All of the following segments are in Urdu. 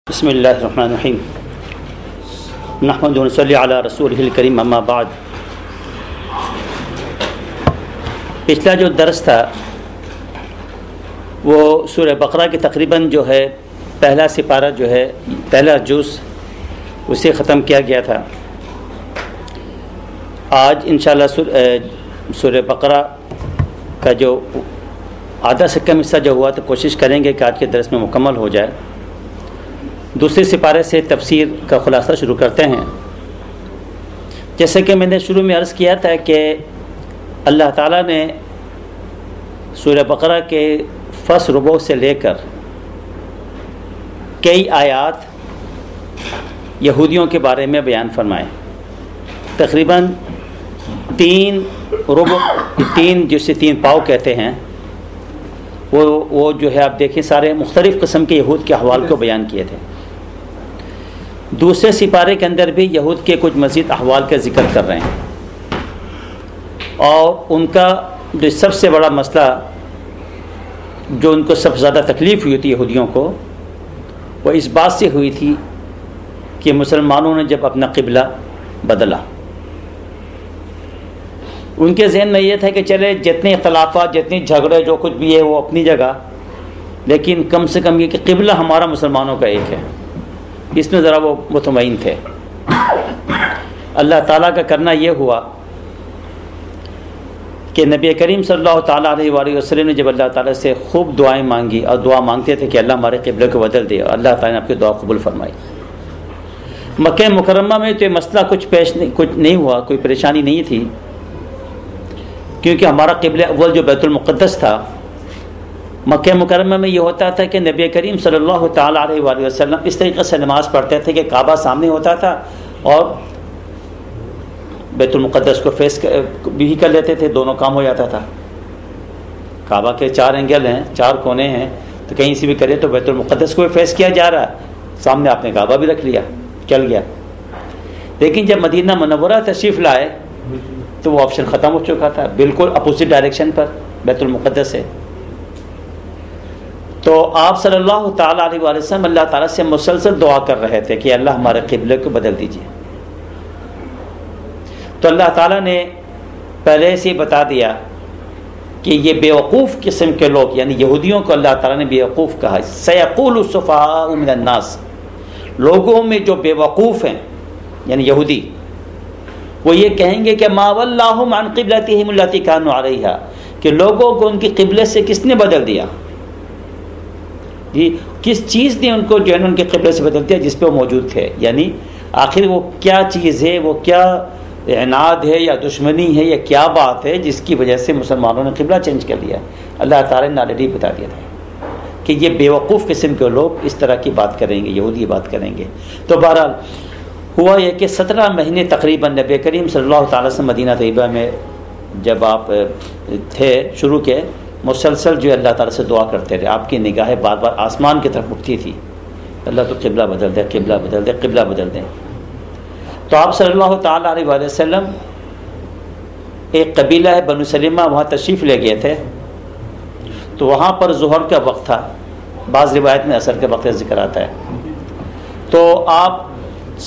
بسم اللہ الرحمن الرحیم نحمد و نصلی علی رسولہ الکریم اما بعد۔ پچھلا جو درس تھا وہ سورہ بقرہ کی تقریباً جو ہے پہلا سپارہ جو ہے پہلا جز اسے ختم کیا گیا تھا۔ آج انشاءاللہ سورہ بقرہ کا جو آدھا سے کم حصہ جو ہوا تو کوشش کریں گے کہ آج کے درس میں مکمل ہو جائے۔ دوسرے سپارے سے تفسیر کا خلاصہ شروع کرتے ہیں۔ جیسے کہ میں نے شروع میں عرض کیا تھا کہ اللہ تعالیٰ نے سورہ بقرہ کے فرسٹ ربع سے لے کر کئی آیات یہودیوں کے بارے میں بیان فرمائے۔ تقریباً تین ربع، جسے تین پاؤ کہتے ہیں، وہ جو ہے آپ دیکھیں سارے مختلف قسم کے یہود کے احوال کو بیان کیے تھے۔ دوسرے سپارے کے اندر بھی یہود کے کچھ مزید احوال کا ذکر کر رہے ہیں، اور ان کا جو سب سے بڑا مسئلہ جو ان کو سب سے زیادہ تکلیف ہوئی تھی یہودیوں کو، وہ اس بات سے ہوئی تھی کہ مسلمانوں نے جب اپنا قبلہ بدلا، ان کے ذہن میں یہ تھا کہ چلے جتنے اختلافات، جتنے جھگڑے، جو کچھ بھی ہے وہ اپنی جگہ، لیکن کم سے کم یہ کہ قبلہ ہمارا مسلمانوں کا ایک ہے، اس میں ذرا وہ مطمئن تھے۔ اللہ تعالیٰ کا کرنا یہ ہوا کہ نبی کریم صلی اللہ تعالیٰ علیہ وآلہ وسلم نے جب اللہ تعالیٰ سے خوب دعائیں مانگی اور دعا مانگتے تھے کہ اللہ ہمارے قبلے کو بدل دے، اور اللہ تعالیٰ نے آپ کی دعا قبول فرمائی۔ مکہ مکرمہ میں تو یہ مسئلہ کچھ نہیں ہوا، کوئی پریشانی نہیں تھی، کیونکہ ہمارا قبلہ اول جو بیت المقدس تھا، مکہ مکرمہ میں یہ ہوتا تھا کہ نبی کریم صلی اللہ تعالیٰ علیہ وآلہ وسلم اس طریقے سے نماز پڑھتے تھے کہ کعبہ سامنے ہوتا تھا اور بیت المقدس کو فیس بھی کر لیتے تھے، دونوں کام ہو جاتا تھا۔ کعبہ کے 4 اینگل ہیں، 4 کونے ہیں، تو کہیں سے بھی کرے تو بیت المقدس کو بھی فیس کیا جا رہا ہے، سامنے آپ نے کعبہ بھی رکھ لیا، چل گیا۔ لیکن جب مدینہ منورہ تشریف لائے تو وہ آپشن ختم ہو چکا تھا، بالکل اپوزٹ ڈائریکشن پر بیت المقدس ہے۔ تو آپ صلی اللہ تعالیٰ علیہ وآلہ وسلم اللہ تعالیٰ سے مسلسل دعا کر رہے تھے کہ اللہ ہمارے قبلے کو بدل دیجیے۔ تو اللہ تعالیٰ نے پہلے سے بتا دیا کہ یہ بیوقوف قسم کے لوگ، یعنی یہودیوں کو اللہ تعالیٰ نے بیوقوف کہا، سیقول السفہاء من الناس، لوگوں میں جو بیوقوف ہیں یعنی یہودی، وہ یہ کہیں گے کہ ما ولاہم عن قبلتہم التی کانوا علیہا، کہ لوگوں کو ان کی قبلے سے کس نے بدل دیا، جی کس چیز نے ان کو جو ہے ان کے قبلے سے بدل دیا جس پہ وہ موجود تھے، یعنی آخر وہ کیا چیز ہے، وہ کیا عناد ہے یا دشمنی ہے یا کیا بات ہے جس کی وجہ سے مسلمانوں نے قبلہ چینج کر لیا۔ اللہ تعالیٰ نے آلریڈی بتا دیا تھا کہ یہ بیوقوف قسم کے لوگ اس طرح کی بات کریں گے، یہودی بات کریں گے۔ تو بہرحال ہوا یہ کہ 17 مہینے تقریباً نبی کریم صلی اللہ تعالیٰ سے مدینہ طیبہ میں جب آپ تھے شروع کے، مسلسل جو اللہ تعالیٰ سے دعا کرتے رہے، آپ کی نگاہیں بار بار آسمان کی طرف اٹھتی تھی، اللہ تو قبلہ بدل دے، قبلہ بدل دے، قبلہ بدل دے۔ تو آپ صلی اللہ تعالیٰ علیہ وآلہ وسلم ایک قبیلہ ہے بنو سلمہ، وہاں تشریف لے گئے تھے، تو وہاں پر ظہر کا وقت تھا، بعض روایت میں عصر کے وقت ذکر آتا ہے۔ تو آپ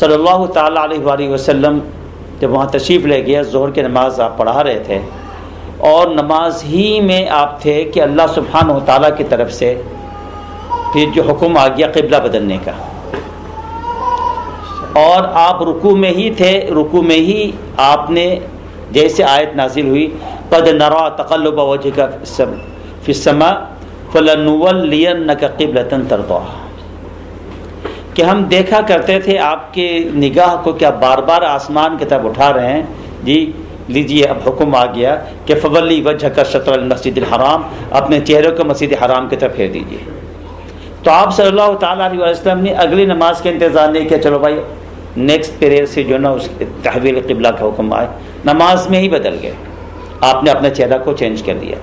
صلی اللہ تعالیٰ علیہ وآلہ وسلم جب وہاں تشریف لے گئے، ظہر کی نماز آپ پڑھا رہے تھے، اور نماز ہی میں آپ تھے کہ اللہ سبحانہ و تعالیٰ کی طرف سے پھر جو حکم آ گیا قبلہ بدلنے کا، اور آپ رکوع میں ہی تھے، رکوع میں ہی آپ نے جیسے آیت نازل ہوئی قد نرى تقلب وجهك في السماء فلنولينك قبلة ترضاها، کہ ہم دیکھا کرتے تھے آپ کے نگاہ کو کیا بار بار آسمان کی طرف اٹھا رہے ہیں، جی لیجیے اب حکم آ گیا کہ فولی وجہک شطر المسجد الحرام، اپنے چہرے کو مسجد حرام کی طرف پھیر دیجیے۔ تو آپ صلی اللہ تعالیٰ علیہ وسلم نے اگلی نماز کا انتظار نہیں کیا، چلو بھائی نیکسٹ پیریڈ سے جو نا اس تحویل قبلہ کا حکم آئے، نماز میں ہی بدل گئے، آپ نے اپنے چہرہ کو چینج کر دیا۔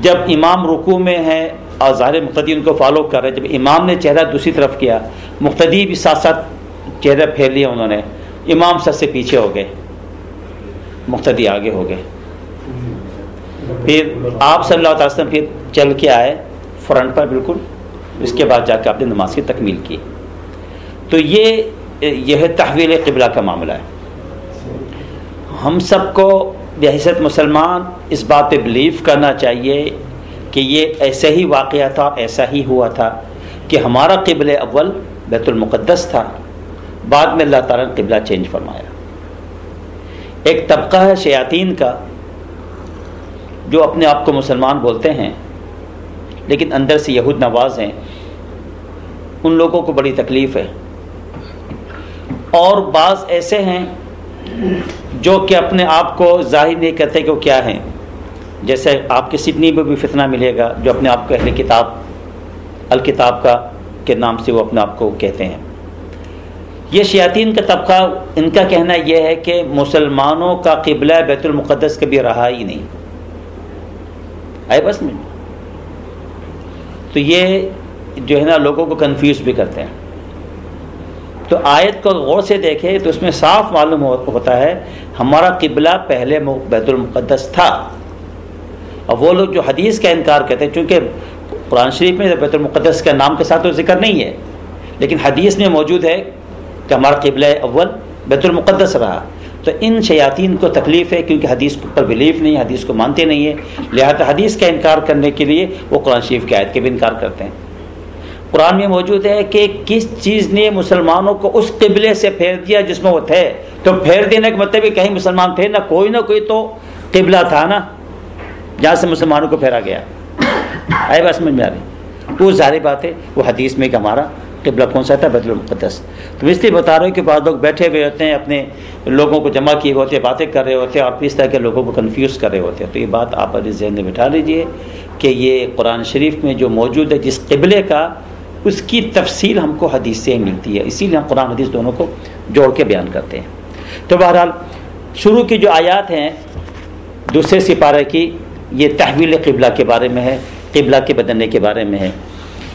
جب امام رکوع میں ہے اور ظاہر مقتدی ان کو فالو کر رہے، جب امام نے چہرہ دوسری طرف کیا، مقتدی بھی ساتھ ساتھ چہرہ پھیر لیا انہوں نے، امام سب سے پیچھے ہو گئے، مقتدی آگے ہو گئے۔ پھر آپ صلی اللہ علیہ وسلم پھر چل کے آئے فرنٹ پر بالکل، اس کے بعد جا کے آپ نے نماز کی تکمیل کی. تو یہ ہے تحویل قبلہ کا معاملہ ہے. ہم سب کو بحیثیت مسلمان اس بات پہ بلیو کرنا چاہیے کہ یہ ایسے ہی واقعہ تھا, ایسا ہی ہوا تھا کہ ہمارا قبلہ اول بیت المقدس تھا, بعد میں اللہ تعالیٰ نے قبلہ چینج فرمایا. ایک طبقہ ہے شیاطین کا جو اپنے آپ کو مسلمان بولتے ہیں لیکن اندر سے یہود نواز ہیں. ان لوگوں کو بڑی تکلیف ہے. اور بعض ایسے ہیں جو کہ اپنے آپ کو ظاہر نہیں کرتے کہ وہ کیا ہیں. جیسے آپ کے سڈنی میں بھی فتنہ ملے گا جو اپنے آپ کو اہل کتاب الکتاب کا کے نام سے وہ اپنے آپ کو کہتے ہیں. یہ شیاطین کا طبقہ, ان کا کہنا یہ ہے کہ مسلمانوں کا قبلہ بیت المقدس کبھی رہا ہی نہیں. آئے بس میں تو یہ جو ہے نا لوگوں کو کنفیوز بھی کرتے ہیں. تو آیت کو غور سے دیکھیں تو اس میں صاف معلوم ہوتا ہے ہمارا قبلہ پہلے بیت المقدس تھا. اور وہ لوگ جو حدیث کا انکار کرتے ہیں, چونکہ قرآن شریف میں بیت المقدس کا نام کے ساتھ تو ذکر نہیں ہے لیکن حدیث میں موجود ہے کہ ہمارا قبلہ اول بیت المقدس رہا. تو ان شیاطین کو تکلیف ہے کیونکہ حدیث کے اوپر بلیف نہیں, حدیث کو مانتے نہیں ہیں, لہذا حدیث کا انکار کرنے کے لیے وہ قرآن شریف کی آیت کے بھی انکار کرتے ہیں. قرآن میں موجود ہے کہ کس چیز نے مسلمانوں کو اس قبلے سے پھیر دیا جس میں وہ تھے. تو پھیر دینے کا مطلب کہیں مسلمان تھے نہ کوئی تو قبلہ تھا نا جہاں سے مسلمانوں کو پھیرا گیا. آئے بات سمجھ میں آ رہی؟ وہ ظاہر بات ہے وہ حدیث میں کہ ہمارا قبلہ کون سا تھا؟ بیت المقدس. تو اس لیے بتا رہا ہوں کہ بعض لوگ بیٹھے ہوئے ہوتے ہیں, اپنے لوگوں کو جمع کیے ہوتے ہیں, باتیں کر رہے ہوتے ہیں اور اس طرح کے لوگوں کو کنفیوز کر رہے ہوتے ہیں. تو یہ بات آپ اپنے ذہن میں بٹھا لیجئے کہ یہ قرآن شریف میں جو موجود ہے جس قبلے کا, اس کی تفصیل ہم کو حدیث سے ملتی ہے. اسی لیے ہم قرآن حدیث دونوں کو جوڑ کے بیان کرتے ہیں. تو بہرحال شروع کی جو آیات ہیں دوسرے سپارے کی, یہ تحویل قبلہ کے بارے میں ہے, قبلہ کے بدلنے کے بارے میں ہے.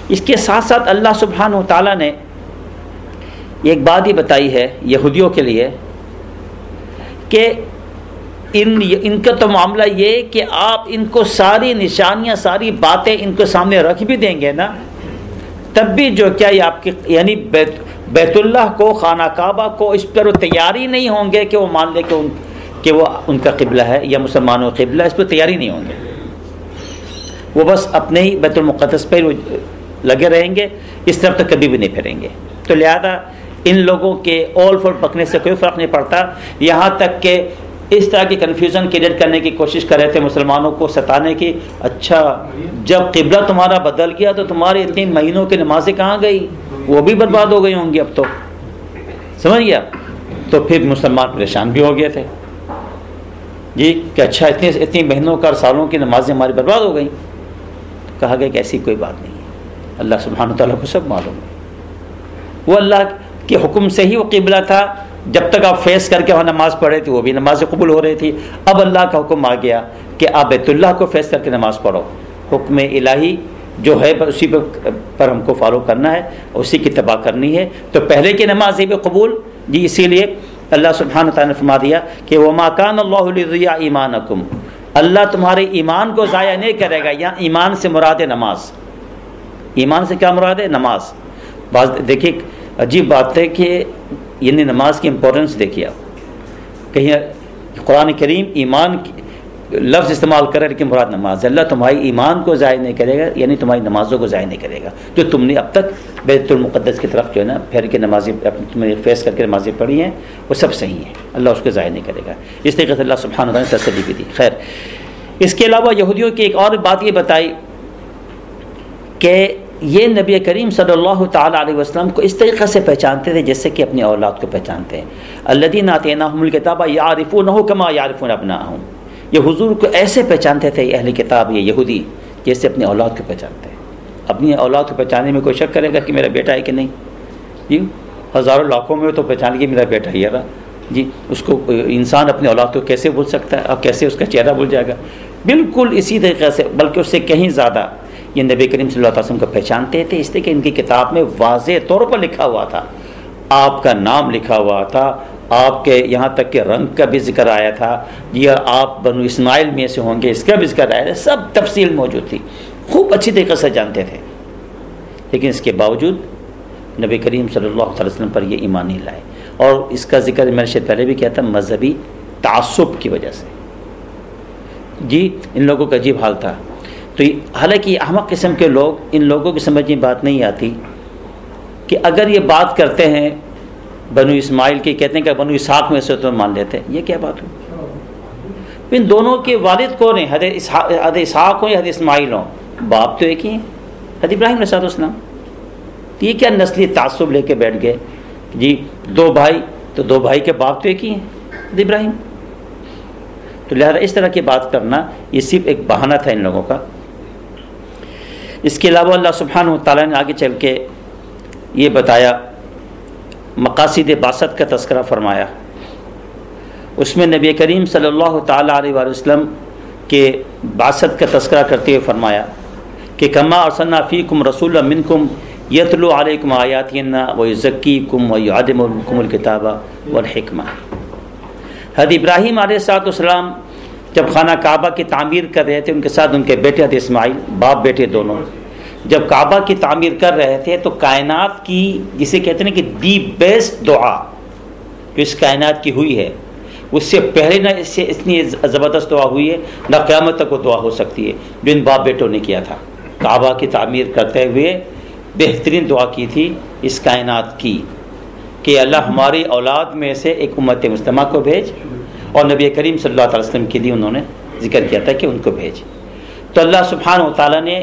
اس کے ساتھ ساتھ اللہ سبحانہ و تعالیٰ نے ایک بات ہی بتائی ہے یہودیوں کے لیے کہ ان کا تو معاملہ یہ کہ آپ ان کو ساری نشانیاں, ساری باتیں ان کو سامنے رکھ بھی دیں گے نا, تب بھی جو کیا یہ آپ کی یعنی بیت اللہ کو, خانہ کعبہ کو اس پر وہ تیاری نہیں ہوں گے کہ وہ مان لے کہ وہ ان کا قبلہ ہے یا مسلمانوں کا قبلہ, اس پر تیاری نہیں ہوں گے. وہ بس اپنے ہی بیت المقدس پہ لگے رہیں گے, اس طرف تک کبھی بھی نہیں پھریں گے. تو لہذا ان لوگوں کے اول فور پکنے سے کوئی فرق نہیں پڑتا. یہاں تک کہ اس طرح کی کنفیوژن کریٹ کرنے کی کوشش کر رہے تھے مسلمانوں کو ستانے کی. اچھا جب قبلہ تمہارا بدل گیا تو تمہاری 3 مہینوں کی نمازیں کہاں گئی؟ وہ بھی برباد ہو گئی ہوں گی اب تو. سمجھ گیا؟ تو پھر مسلمان پریشان بھی ہو گئے تھے جی کہ اچھا اتنی مہینوں کا اور سالوں کی نمازیں ہماری برباد ہو گئیں. کہا گیا کہ ایسی کوئی بات نہیں ہے, اللہ سبحانہ تعالیٰ کو سب معلوم ہے. وہ اللہ کے حکم سے ہی وہ قبلہ تھا. جب تک آپ فیس کر کے وہاں نماز پڑھے تھے وہ بھی نمازیں قبول ہو رہی تھی. اب اللہ کا حکم آ گیا کہ آپ بیت اللہ کو فیس کر کے نماز پڑھو. حکم الہی جو ہے اسی پر ہم کو فالو کرنا ہے, اسی کی اتباع کرنی ہے. تو پہلے کی نمازیں بھی قبول جی. اسی لیے اللہ سبحانہ تعالیٰ نے فرما دیا کہ وَمَا كَانَ اللَّهُ لِيُضِيعَ إِيمَانَكُمْ, اللہ تمہارے ایمان کو ضائع نہیں کرے گا. یہاں ایمان سے مراد ہے نماز. ایمان سے کیا مراد ہے؟ نماز. بعض دیکھیے عجیب بات ہے کہ یعنی نماز کی امپورٹنس دیکھیے آپ. کہیں قرآن کریم ایمان لفظ استعمال کرے لیکن مراد نماز ہے. اللہ تمہاری ایمان کو ضائع نہیں کرے گا, یعنی تمہاری نمازوں کو ضائع نہیں کرے گا جو تم نے اب تک بیت المقدس کی طرف جو ہے نا پھیر کے نمازیں تم نے فیس کر کے نمازیں پڑھی ہیں وہ سب صحیح ہیں. اللہ اس کو ضائع نہیں کرے گا. اس طریقے سے اللہ سبحانہ وتعالیٰ نے تسلی بھی دی. خیر, اس کے علاوہ یہودیوں کی ایک اور بات یہ بتائی کہ یہ نبی کریم صلی اللہ تعالیٰ علیہ وسلم کو اس طریقے سے پہچانتے تھے جیسے کہ اپنی اولاد کو پہچانتے ہیں. الذین آتیناہم الکتاب یعرفونہ کما یعرفون ابناءہم, یہ حضور کو ایسے پہچانتے تھے اہل کتاب یہ یہودی جیسے اپنی اولاد کو پہچانتے ہیں. اپنی اولاد کو پہچاننے میں کوئی شک کرے گا کہ میرا بیٹا ہے کہ نہیں جی؟ ہزاروں لاکھوں میں تو پہچان کے میرا بیٹا ہی ہے جی. اس کو انسان اپنی اولاد کو کیسے بھول سکتا ہے؟ اب کیسے اس کا چہرہ بھول جائے گا؟ بالکل اسی طریقے سے, بلکہ اس سے کہیں زیادہ یہ نبی کریم صلی اللہ علیہ وسلم کو پہچانتے تھے. اس لیے کہ ان کی کتاب میں واضح طور پر لکھا ہوا تھا, آپ کا نام لکھا ہوا تھا, آپ کے یہاں تک کہ رنگ کا بھی ذکر آیا تھا, یہ آپ بنو اسماعیل میں سے ہوں گے اس کا بھی ذکر آیا تھا. سب تفصیل موجود تھی, خوب اچھی طریقے سے جانتے تھے. لیکن اس کے باوجود نبی کریم صلی اللہ علیہ وسلم پر یہ ایمان نہیں لائے. اور اس کا ذکر میں نے شاید پہلے بھی کیا تھا، مذہبی تعصب کی وجہ سے. جی ان لوگوں کا عجیب حال تھا. تو حالانکہ احمق قسم کے لوگ، ان لوگوں کی سمجھ میں بات نہیں آتی کہ اگر یہ بات کرتے ہیں بنو اسماعیل کی، کہتے ہیں کہ بنو اسحاق میں سے تو مان لیتے ہیں، یہ کیا بات ہوئی؟ ان دونوں کے والد کون ہیں؟ حضرت اسحاق ہوں یا حضرت اسماعیل ہوں، باپ تو ایک ہی ہیں، حضرت ابراہیم علیہ السلام. تو یہ کیا نسلی تعصب لے کے بیٹھ گئے؟ جی دو بھائی، تو دو بھائی کے باپ تو ایک ہی ہیں، حضرت ابراہیم. تو لہذا اس طرح کی بات کرنا یہ صرف ایک بہانہ تھا ان لوگوں کا. اس کے علاوہ اللہ سبحانہ و تعالیٰ نے آگے چل کے یہ بتایا، مقاصد بعثت کا تذکرہ فرمایا. اس میں نبی کریم صلی اللہ تعالیٰ علیہ وآلہ وسلم کے بعثت کا تذکرہ کرتے ہوئے فرمایا کہ کما ارسلنا فیکم رسولا منکم یتلو علیکم آیاتنا ویزکیکم ویعلمکم الکتاب والحکمہ. حضرت ابراہیم علیہ السلام جب خانہ کعبہ کی تعمیر کر رہے تھے، ان کے ساتھ ان کے بیٹے حضرت اسماعیل، باپ بیٹے دونوں، جب کعبہ کی تعمیر کر رہے تھے تو کائنات کی، جسے کہتے ہیں کہ دی بیسٹ دعا جو اس کائنات کی ہوئی ہے، اس سے پہلے نہ اس سے اتنی زبردست دعا ہوئی ہے، نہ قیامت تک وہ دعا ہو سکتی ہے جو ان باپ بیٹوں نے کیا تھا. کعبہ کی تعمیر کرتے ہوئے بہترین دعا کی تھی اس کائنات کی کہ اللہ ہماری اولاد میں سے ایک امت مسلمہ کو بھیج، اور نبی کریم صلی اللہ علیہ وسلم کے لیے انہوں نے ذکر کیا تھا کہ ان کو بھیج. تو اللہ سبحانہ و تعالیٰ نے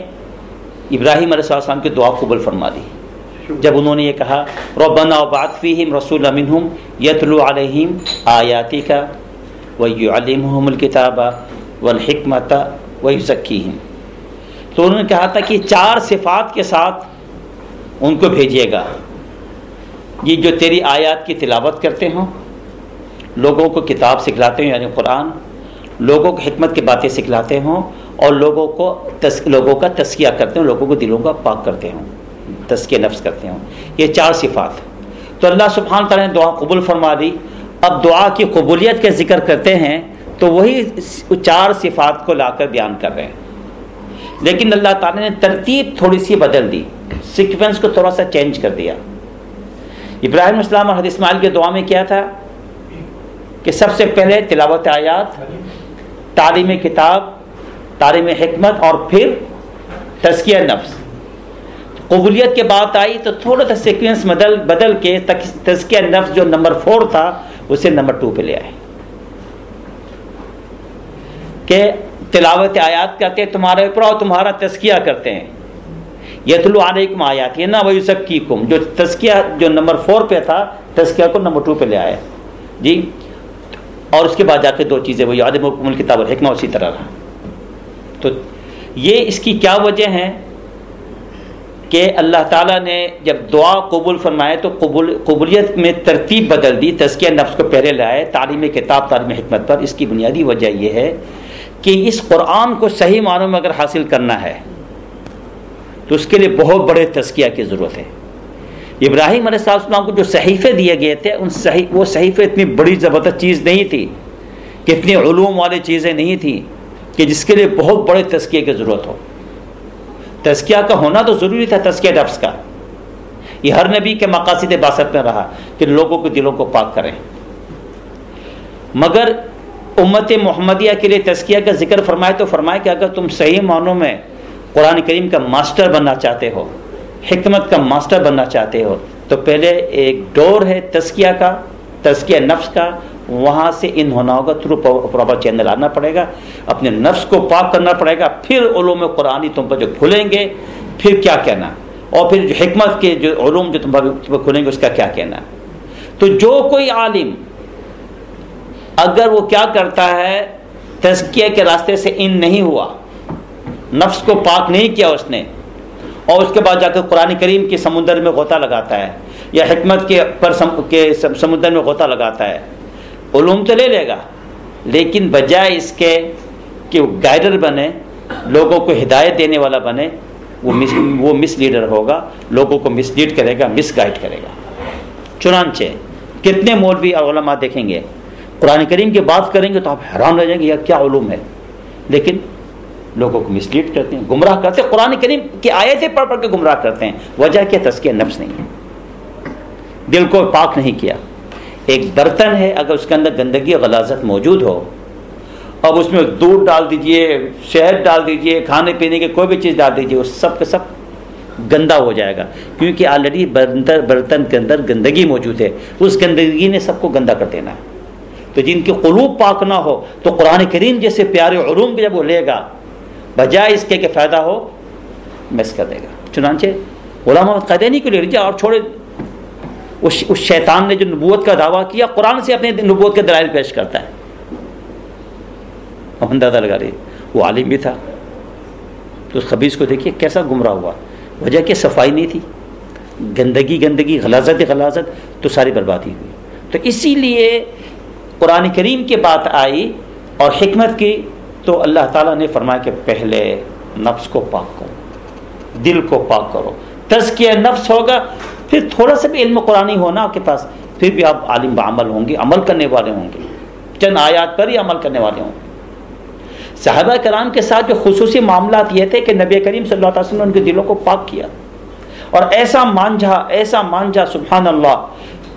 ابراہیم علیہ السلام کی دعا قبول فرما دی جب انہوں نے یہ کہا ربنا وابعث فیہم رسولا منہم یتلو علیہم آیاتک ویعلمہم الکتاب والحکمۃ ویزکیہم. تو انہوں نے کہا تھا کہ 4 صفات کے ساتھ ان کو بھیجیے گا، یہ جو تیری آیات کی تلاوت کرتے ہوں، لوگوں کو کتاب سکھلاتے ہوں یعنی قرآن، لوگوں کو حکمت کی باتیں سکھلاتے ہوں، اور لوگوں کا تزکیہ کرتے ہوں، لوگوں کو دلوں کا پاک کرتے ہوں، تزکیہ نفس کرتے ہوں. یہ 4 صفات. تو اللہ سبحانہ تعالیٰ نے دعا قبول فرما دی. اب دعا کی قبولیت کا ذکر کرتے ہیں تو وہی 4 صفات کو لا کر بیان کر رہے ہیں، لیکن اللہ تعالیٰ نے ترتیب تھوڑی سی بدل دی، سیکوینس کو تھوڑا سا چینج کر دیا. ابراہیم علیہ السلام اور حضرت اسماعیل کے دعا میں کیا تھا کہ سب سے پہلے تلاوت آیات، تعلیم کتاب، تعلیم حکمت، اور پھر تزکیہ نفس. قبولیت کے بات آئی تو تھوڑا سا سیکوینس بدل کے تزکیہ نفس جو نمبر 4 تھا اسے نمبر 2 پہ لے آئے کہ تلاوت آیات کرتے تمہارے اوپر اور تمہارا تزکیہ کرتے ہیں. یتلو علیکم آیات نا ویزکیکم، جو تزکیہ جو نمبر 4 پہ تھا تزکیہ کو نمبر 2 پہ لے آئے جی. اور اس کے بعد جا کے 2 چیزیں وہ یعلمکم الکتاب والحکمہ اسی طرح رہا. تو یہ اس کی کیا وجہ ہے کہ اللہ تعالیٰ نے جب دعا قبول فرمائے تو قبولیت میں ترتیب بدل دی، تزکیہ نفس کو پہلے لائے، تعلیم کتاب تعلیم حکمت پر. اس کی بنیادی وجہ یہ ہے کہ اس قرآن کو صحیح معنوں میں اگر حاصل کرنا ہے تو اس کے لیے بہت بڑے تزکیہ کی ضرورت ہے. ابراہیم علیہ السلام کو جو صحیفے دیے گئے تھے وہ صحیفے اتنی بڑی زبردست چیز نہیں تھی، کہ اتنی علوم والی چیزیں نہیں تھیں کہ جس کے لیے بہت بڑے تزکیے کی ضرورت ہو. تزکیہ کا ہونا تو ضروری تھا، تزکیہ نفس کا. یہ ہر نبی کے مقاصد بعثت میں رہا کہ لوگوں کے دلوں کو پاک کریں. مگر امت محمدیہ کے لیے تزکیہ کا ذکر فرمائے تو فرمائے کہ اگر تم صحیح معنوں میں قرآن کریم کا ماسٹر بننا چاہتے ہو، حکمت کا ماسٹر بننا چاہتے ہو، تو پہلے ایک ڈور ہے تزکیہ کا، تزکیہ نفس کا. وہاں سے ان ہونا ہوگا، تھرو پراپر چینل آنا پڑے گا، اپنے نفس کو پاک کرنا پڑے گا. پھر علوم قرآنی تم پر جو کھلیں گے پھر کیا کہنا، اور پھر جو حکمت کے جو علوم جو تم پر کھلیں گے اس کا کیا کہنا. تو جو کوئی عالم اگر وہ کیا کرتا ہے، تزکیہ کے راستے سے ان نہیں ہوا، نفس کو پاک نہیں کیا اس نے، اور اس کے بعد جا کے قرآن کریم کے سمندر میں غوطہ لگاتا ہے یا حکمت کے سمندر میں غوطہ لگاتا ہے، علوم تو لے لے گا لیکن بجائے اس کے کہ وہ گائیڈر بنے، لوگوں کو ہدایت دینے والا بنے، وہ مس لیڈر ہوگا، لوگوں کو مس لیڈ کرے گا، مس گائیڈ کرے گا. چنانچہ کتنے مولوی اور علماء دیکھیں گے قرآن کریم کی بات کریں گے تو آپ حیران رہ جائیں گے یہ کیا علوم ہے، لیکن لوگوں کو مسلیڈ کرتے ہیں، گمراہ کرتے ہیں، قرآن کریم کی آیتیں پڑھ پڑھ کے گمراہ کرتے ہیں. وجہ کیا؟ تزکیہ نفس نہیں ہے، دل کو پاک نہیں کیا. ایک برتن ہے، اگر اس کے اندر گندگی اور غلاظت موجود ہو، اب اس میں دودھ ڈال دیجئے، شہد ڈال دیجئے، کھانے پینے کی کوئی بھی چیز ڈال دیجئے، اس سب کا سب گندا ہو جائے گا، کیونکہ آلریڈی برتن کے اندر گندگی موجود ہے. اس گندگی نے سب کو گندا کر دینا ہے. تو جن کی قلوب پاک نہ ہو تو قرآن کریم جیسے پیارے علوم جب وہ لے گا، بجائے اس کے کہ فائدہ ہو، مس کر دے گا. چنانچہ غلام محمد قادیانی کو لے لیجیے اور چھوڑے. اس شیطان نے جو نبوت کا دعویٰ کیا، قرآن سے اپنے نبوت کے دلائل پیش کرتا ہے. اور اندازہ لگا رہی، وہ عالم بھی تھا. تو اس خبیث کو دیکھیے کیسا گمراہ ہوا. وجہ کہ صفائی نہیں تھی، گندگی، غلاظت، تو ساری بربادی ہوئی. تو اسی لیے قرآن کریم کی بات آئی اور حکمت کی، تو اللہ تعالیٰ نے فرمایا کہ پہلے نفس کو پاک کرو، دل کو پاک کرو. تزکیہ نفس ہوگا، پھر تھوڑا سا بھی علم قرآنی ہونا آپ کے پاس، پھر بھی آپ عالم بعمل ہوں گے، عمل کرنے والے ہوں گے، چند آیات پر ہی عمل کرنے والے ہوں گے. صحابہ کرام کے ساتھ جو خصوصی معاملات یہ تھے کہ نبی کریم صلی اللہ علیہ وسلم نے ان کے دلوں کو پاک کیا اور ایسا مانجھا سبحان اللہ.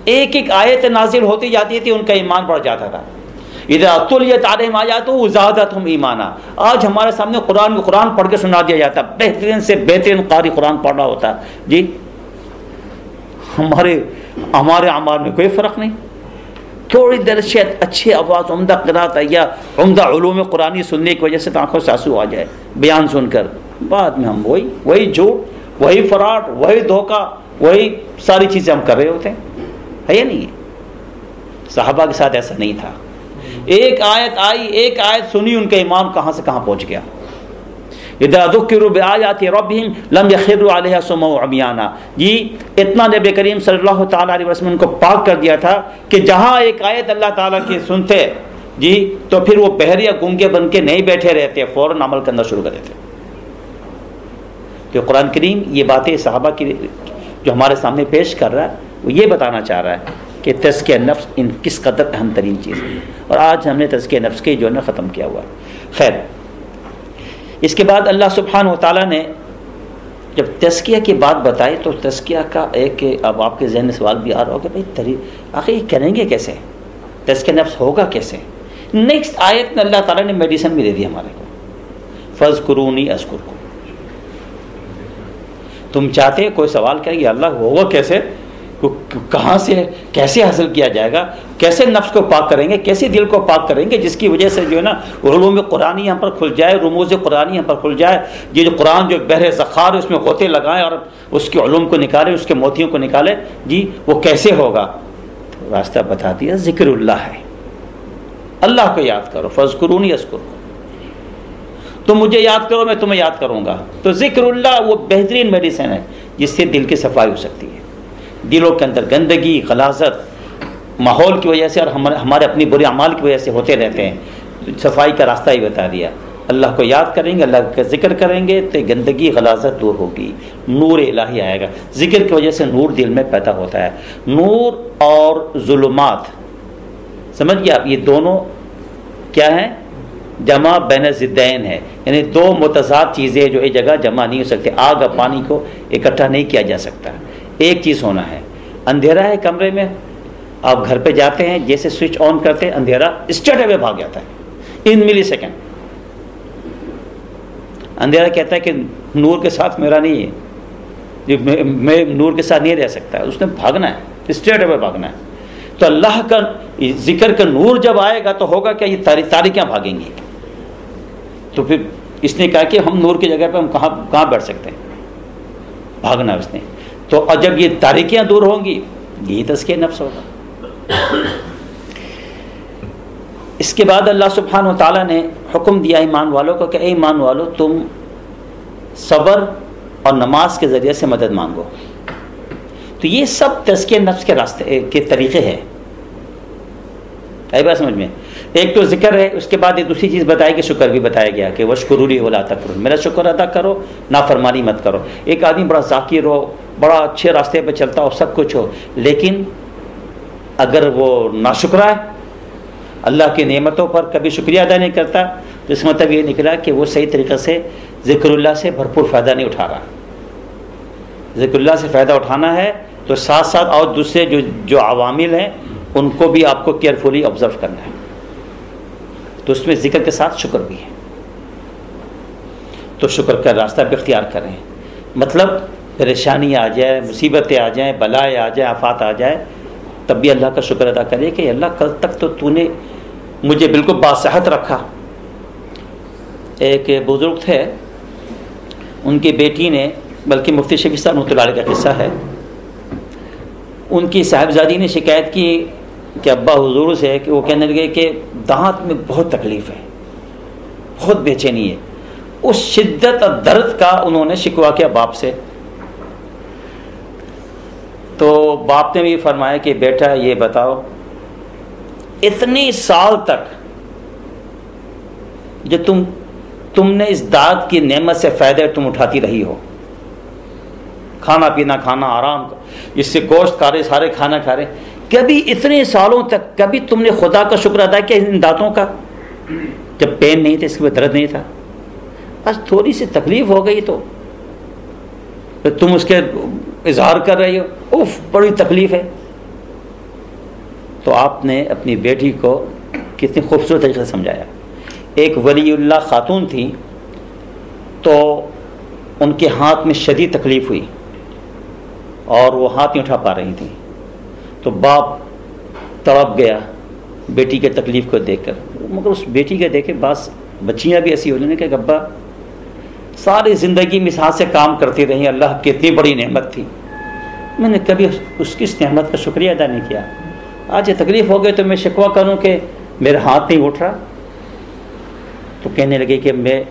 ایک ایک آیت نازل ہوتی جاتی تھی، ان کا ایمان بڑھ جاتا تھا. اذا تلیت علیہم آیاتہ زادتہم ایمانا. آج ہمارے سامنے قرآن پڑھ کے سنا دیا جاتا، بہترین سے بہترین قاری قرآن پڑھ رہا ہوتا جی، ہمارے اعمال میں کوئی فرق نہیں. تھوڑی دیر سے اچھی آواز، عمدہ قرات یا عمدہ علوم قرآنی سننے کی وجہ سے تو آنکھوں سے آنسو آ جائے بیان سن کر، بعد میں ہم وہی جھوٹ، وہی فراڈ، وہی دھوکہ، وہی ساری چیزیں ہم کر رہے ہوتے ہیں. ہے یا نہیں؟ صحابہ کے ساتھ ایسا نہیں تھا. ایک آیت آئی، ایک آیت سنی، ان کا ایمان کہاں سے کہاں پہنچ گیا. اذا ذکروا بآیات ربہم لم یخروا علیہا صما وعمیانا. جی اتنا نبی کریم صلی اللہ تعالیٰ علیہ وسلم ان کو پاک کر دیا تھا کہ جہاں ایک آیت اللہ تعالیٰ کی سنتے جی تو پھر وہ بہرے یا گونگے بن کے نہیں بیٹھے رہتے، فوراً عمل کرنا شروع کر دیتے. کہ قرآن کریم یہ باتیں صحابہ کی جو ہمارے سامنے پیش کر رہا ہے، وہ یہ بتانا چاہ رہا ہے کہ تزکیہ نفس ان کس قدر اہم ترین چیز ہے. اور آج ہم نے تزکیہ نفس کے جو ہے نا ختم کیا ہوا ہے. خیر، اس کے بعد اللہ سبحانہ و تعالیٰ نے جب تزکیہ کی بات بتائی تو تزکیہ کا ایک، اب آپ کے ذہن میں سوال بھی آ رہا ہوگا بھائی آخر یہ کریں گے کیسے، تزکیہ نفس ہوگا کیسے. نیکسٹ آیت میں اللہ تعالیٰ نے میڈیسن بھی دے دی ہمارے کو، فاذکرونی اذکرکم. تم چاہتے کوئی سوال کرے گی اللہ ہوگا کیسے، کہاں سے کیسے حاصل کیا جائے گا، کیسے نفس کو پاک کریں گے، کیسے دل کو پاک کریں گے، جس کی وجہ سے جو ہے نا علوم قرآنی ہم پر کھل جائے، رموز قرآنی ہم پر کھل جائے. یہ جو قرآن جو بحر ذخار اس میں غوطے لگائیں اور اس کے علوم کو نکالے، اس کے موتیوں کو نکالے، جی وہ کیسے ہوگا. راستہ بتا دیا، ذکر اللہ ہے. اللہ کو یاد کرو، فاذکرونی اذکرکم. تم مجھے یاد کرو، میں تمہیں یاد کروں گا. تو ذکر اللہ وہ بہترین میڈیسن ہے جس سے دل کی صفائی ہو سکتی ہے. دلوں کے اندر گندگی، غلاظت ماحول کی وجہ سے اور ہمارے اپنی برے اعمال کی وجہ سے ہوتے رہتے ہیں. صفائی کا راستہ ہی بتا دیا. اللہ کو یاد کریں گے، اللہ کا ذکر کریں گے تو گندگی غلاظت دور ہوگی، نور الہی آئے گا. ذکر کی وجہ سے نور دل میں پیدا ہوتا ہے. نور اور ظلمات سمجھ گیا آپ، یہ دونوں کیا ہیں؟ جمع بین ضدین ہے، یعنی دو متضاد چیزیں جو ایک جگہ جمع نہیں ہو سکتے. آگ اور پانی کو اکٹھا نہیں کیا جا سکتا. ایک چیز ہونا ہے. اندھیرا ہے کمرے میں، آپ گھر پہ جاتے ہیں، جیسے سوئچ آن کرتے ہیں اندھیرا اسٹریٹ اوے بھاگ جاتا ہے ان ملی سیکنڈ. اندھیرا کہتا ہے کہ نور کے ساتھ میرا نہیں ہے، میں نور کے ساتھ نہیں رہ سکتا. اس نے بھاگنا ہے، اسٹریٹ اوے بھاگنا ہے. تو اللہ کا ذکر کا نور جب آئے گا تو ہوگا کہ یہ تاریکیاں بھاگیں گی. تو پھر اس نے کہا کہ ہم نور کی جگہ پہ ہم کہاں بیٹھ سکتے ہیں، بھاگنا اس نے. تو جب یہ تاریکیاں دور ہوں گی، یہی تزکیہ نفس ہوگا. اس کے بعد اللہ سبحانہ و تعالیٰ نے حکم دیا ایمان والوں کو کہ اے ایمان والو تم صبر اور نماز کے ذریعے سے مدد مانگو. تو یہ سب تزکیہ نفس کے راستے کے طریقے ہیں. آئی بات سمجھ میں؟ ایک تو ذکر ہے، اس کے بعد ایک دوسری چیز بتائی کہ شکر بھی بتایا گیا کہ واشکروا لی ولا تکفرون، میرا شکر ادا کرو، نافرمانی مت کرو. ایک آدمی بڑا ذاکر ہو، بڑا اچھے راستے پہ چلتا ہو، سب کچھ ہو، لیکن اگر وہ ناشکرا ہے، اللہ کی نعمتوں پر کبھی شکریہ ادا نہیں کرتا، تو اس مطلب یہ نکلا کہ وہ صحیح طریقے سے ذکر اللہ سے بھرپور فائدہ نہیں اٹھا رہا. ذکر اللہ سے فائدہ اٹھانا ہے تو ساتھ ساتھ اور دوسرے جو عوامل ہیں ان کو بھی آپ کو کیئرفلی آبزرو کرنا ہے. تو اس میں ذکر کے ساتھ شکر بھی ہے. تو شکر کا راستہ بھی اختیار کریں. مطلب پریشانی آ جائے، مصیبتیں آ جائیں، بلائیں آ جائیں، آفات آ جائے، تب بھی اللہ کا شکر ادا کرے کہ اللہ کل تک تو نے مجھے بالکل باصحت رکھا. ایک بزرگ تھے، ان کی بیٹی نے، بلکہ مفتی شفیع صاحب رحمۃ اللہ علیہ کا قصہ ہے، ان کی صاحبزادی نے شکایت کی کہ ابا حضور سے کہ وہ کہنے لگے کہ دانت میں بہت تکلیف ہے، بہت بے چینی ہے. اس شدت اور درد کا انہوں نے شکوہ کیا باپ سے. تو باپ نے بھی فرمایا کہ بیٹا یہ بتاؤ، اتنے سال تک جو تم نے اس دانت کی نعمت سے فائدہ تم اٹھاتی رہی ہو، کھانا پینا کھانا آرام، اس سے گوشت کھا رہے، سارے کھانا کھا رہے، کبھی اتنے سالوں تک کبھی تم نے خدا کا شکر ادا کیا ان دانتوں کا؟ جب پین نہیں تھا، اس کے بعد درد نہیں تھا، بس تھوڑی سی تکلیف ہو گئی تو تم اس کے اظہار کر رہی ہو، اوف بڑی تکلیف ہے. تو آپ نے اپنی بیٹی کو کتنی خوبصورت طریقے سے سمجھایا. ایک ولی اللہ خاتون تھی، تو ان کے ہاتھ میں شدید تکلیف ہوئی اور وہ ہاتھ نہیں اٹھا پا رہی تھی. تو باپ تڑپ گیا بیٹی کے تکلیف کو دیکھ کر. مگر اس بیٹی کے دیکھے بعض بچیاں بھی ایسی ہونے کہ ابا ساری زندگی میں اس ہاتھ سے کام کرتی رہی، اللہ کی اتنی بڑی نعمت تھی، میں نے کبھی اس کی اس نعمت کا شکریہ ادا نہیں کیا. آج یہ تکلیف ہو گئی تو میں شکوہ کروں کہ میرا ہاتھ نہیں اٹھ رہا. تو کہنے لگے کہ میں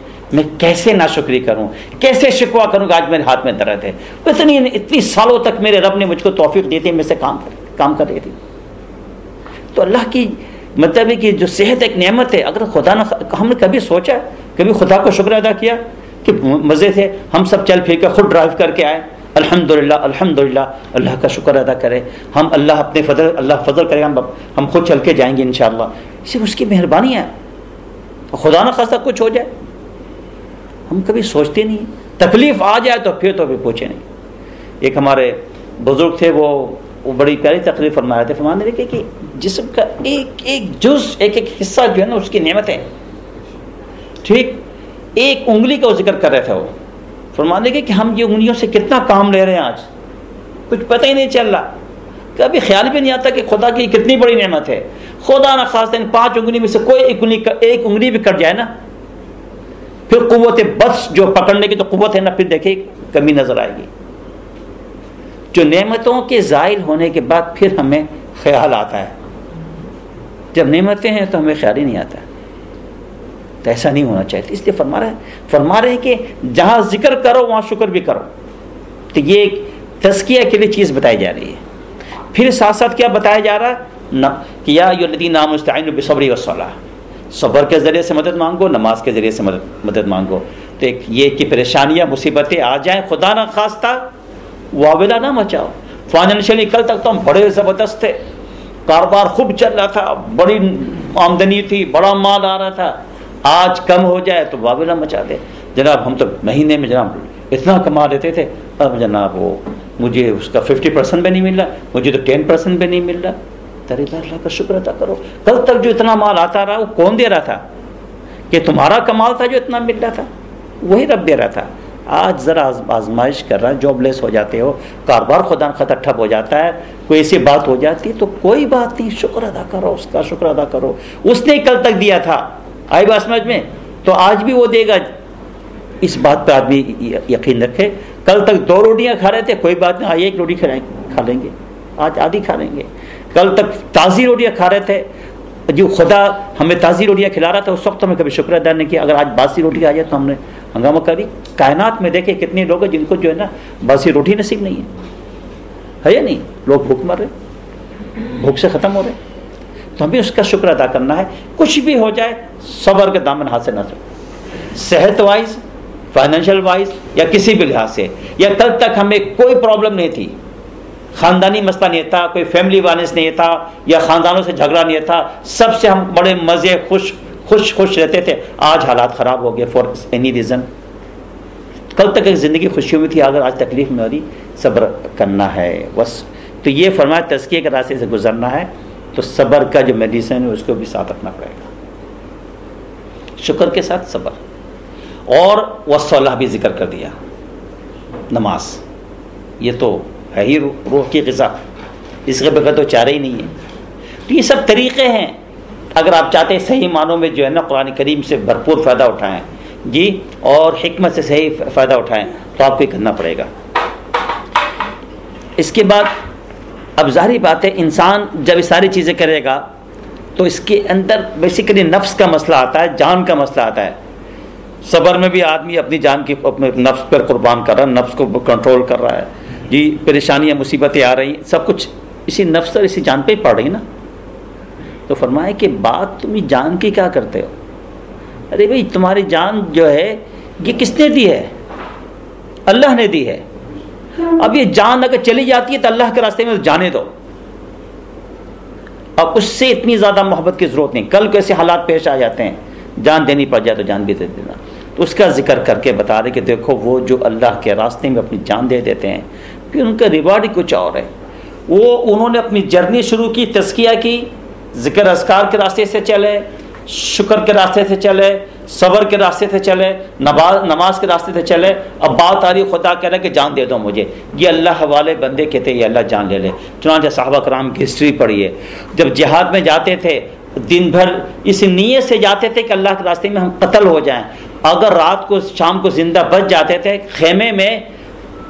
کیسے ناشکری کروں، کیسے شکوہ کروں کہ آج میرے ہاتھ میں درد ہے. اتنی سالوں تک میرے رب نے مجھ کو توفیق دی تھی، میں سے کام کر رہی تھی. تو اللہ کی مطلب ہے کہ جو صحت ایک نعمت ہے. اگر خدا نہ، ہم نے کبھی سوچا، کبھی خدا کو شکر ادا کیا کہ مزے سے ہم سب چل پھر کے خود ڈرائیو کر کے آئے، الحمدللہ الحمدللہ، اللہ کا شکر ادا کرے. ہم اللہ اپنے فضل، اللہ فضل کرے، ہم خود چل کے جائیں گے انشاءاللہ. صرف اس کی مہربانی ہے. خدا نہ خواستہ کچھ ہو جائے، ہم کبھی سوچتے نہیں. تکلیف آ جائے تو پھر پوچھے نہیں. ایک ہمارے بزرگ تھے، وہ بڑی پیاری تقریر فرما رہے تھے. فرمانے لگے کہ جسم کا ایک ایک جز، ایک ایک حصہ جو ہے نا، اس کی نعمت ہے. ٹھیک، ایک انگلی کا ذکر کر رہے تھے وہ. فرمانے لگے کہ ہم یہ انگلیوں سے کتنا کام لے رہے ہیں آج، کچھ پتہ ہی نہیں چل رہا. کبھی خیال بھی نہیں آتا کہ خدا کی کتنی بڑی نعمت ہے. خدا نہ خاص 5 انگلی میں سے کوئی ایک انگلی بھی کٹ جائے نا، پھر قوت بس جو پکڑنے کی تو قوت ہے نا، پھر دیکھیں کمی نظر آئے گی. جو نعمتوں کے زائل ہونے کے بعد پھر ہمیں خیال آتا ہے. جب نعمتیں ہیں تو ہمیں خیال ہی نہیں آتا. تو ایسا نہیں ہونا چاہیے. اس لیے فرما رہے ہیں کہ جہاں ذکر کرو وہاں شکر بھی کرو. تو یہ ایک تزکیہ کے لیے چیز بتائی جا رہی ہے. پھر ساتھ ساتھ کیا بتایا جا رہا ہے کہ یا ایھا الذین آمنوا استعینوا بالصبر والصلاۃ، صبر کے ذریعے سے مدد مانگو، نماز کے ذریعے سے مدد مانگو. تو ایک یہ کہ پریشانیاں مصیبتیں آ جائیں، خدا نہ خواستہ واویلا نہ مچاؤ. فائنینشلی کل تک تو ہم بڑے زبردست تھے، کاروبار خوب چل رہا تھا، بڑی آمدنی تھی، بڑا مال آ رہا تھا. آج کم ہو جائے تو واویلا مچا دے. جناب ہم تو مہینے میں جناب اتنا کما لیتے تھے، اب جناب وہ مجھے اس کا 50% بھی نہیں مل رہا، مجھے تو 10% بھی نہیں مل رہا. ترے اللہ کا شکر ادا کرو. کل تک جو اتنا مال آتا رہا وہ کون دے رہا تھا؟ کہ تمہارا کمال تھا جو اتنا مل رہا تھا، وہی رب دے رہا تھا. آج ذرا آزمائش کر رہا، جاب لیس ہو جاتے ہو، کاروبار خدا نخواستہ ٹھپ ہو جاتا ہے، کوئی ایسی بات ہو جاتی تو کوئی بات نہیں، شکر ادا کرو، اس کا شکر ادا کرو. اس نے کل تک دیا تھا، آئی بات سمجھ میں، تو آج بھی وہ دے گا. اس بات پہ آدمی یقین رکھے. کل تک 2 روٹیاں کھا رہے تھے، کوئی بات نہیں، آج 1 روٹی کھا لیں گے، آج آدھی کھا لیں گے. کل تک تازی روٹیاں کھا رہے تھے، جو خدا ہمیں تازی روٹیاں کھلا رہا تھا اس وقت ہمیں کبھی شکر ادا نہیں کیا. اگر آج باسی روٹی آ جائے تو ہم نے ہنگامہ کری. کائنات میں دیکھیں کتنے لوگ ہیں جن کو جو ہے نا باسی روٹی نصیب نہیں ہے یا نہیں؟ لوگ بھوک مر رہے، بھوک سے ختم ہو رہے. تو ہمیں اس کا شکر ادا کرنا ہے. کچھ بھی ہو جائے صبر کے دامن ہاتھ سے نہ چھوڑو. صحت وائز، فائنینشیل وائز، یا کسی بھی لحاظ سے، یا کل تک ہمیں کوئی پرابلم نہیں تھی، خاندانی مسئلہ نہیں تھا، کوئی فیملی وائلنس نہیں تھا، یا خاندانوں سے جھگڑا نہیں تھا، سب سے ہم بڑے مزے خوش خوش رہتے تھے، آج حالات خراب ہو گئے فار اینی ریزن. کل تک ایک زندگی خوشیوں میں تھی، اگر آج تکلیف میں ہو رہی، صبر کرنا ہے بس. تو یہ فرمایا تزکیے کے راستے سے گزرنا ہے تو صبر کا جو میڈیسن ہے اس کو بھی ساتھ رکھنا پڑے گا، شکر کے ساتھ صبر. اور والصلاۃ بھی ذکر کر دیا، نماز یہ تو ہے ہی روح کی غذا، اس کے بغیر تو چارہ ہی نہیں ہے. تو یہ سب طریقے ہیں، اگر آپ چاہتے ہیں صحیح معنوں میں جو ہے نا قرآن کریم سے بھرپور فائدہ اٹھائیں جی، اور حکمت سے صحیح فائدہ اٹھائیں، تو آپ کو یہ کرنا پڑے گا. اس کے بعد اب ظاہری بات ہے انسان جب یہ ساری چیزیں کرے گا تو اس کے اندر بیسیکلی نفس کا مسئلہ آتا ہے، جان کا مسئلہ آتا ہے. صبر میں بھی آدمی اپنی جان کی اپنے نفس پر قربان کر رہا ہے، نفس کو کنٹرول کر رہا ہے جی. پریشانیاں مصیبتیں آ رہی، سب کچھ اسی نفس اور اسی جان پہ ہی پڑ رہی نا. تو فرمایا کہ بات تم جان کی کیا کرتے ہو؟ ارے بھائی تمہاری جان جو ہے یہ کس نے دی ہے؟ اللہ نے دی ہے. اب یہ جان اگر چلی جاتی ہے تو اللہ کے راستے میں جانے دو، اب اس سے اتنی زیادہ محبت کی ضرورت نہیں. کل کیسے حالات پیش آ جاتے ہیں، جان دینی پڑ جائے تو جان بھی دے دینا. تو اس کا ذکر کر کے بتا رہے کہ دیکھو وہ جو اللہ کے راستے میں اپنی جان دے دیتے ہیں پھر ان کا ریوارڈ ہی کچھ اور ہے. وہ انہوں نے اپنی جرنی شروع کی، تزکیہ کی، ذکر اذکار کے راستے سے چلے، شکر کے راستے سے چلے، صبر کے راستے سے چلے، نماز کے راستے سے چلے. اب بات آ رہی خدا کہہ رہا ہے کہ جان دے دو مجھے. یہ اللہ والے بندے کہتے یہ اللہ جان لے لے. چنانچہ صحابہ کرام کی ہسٹری پڑھی ہے، جب جہاد میں جاتے تھے دن بھر اس نیت سے جاتے تھے کہ اللہ کے راستے میں ہم قتل ہو جائیں. اگر رات کو شام کو زندہ بچ جاتے تھے، خیمے میں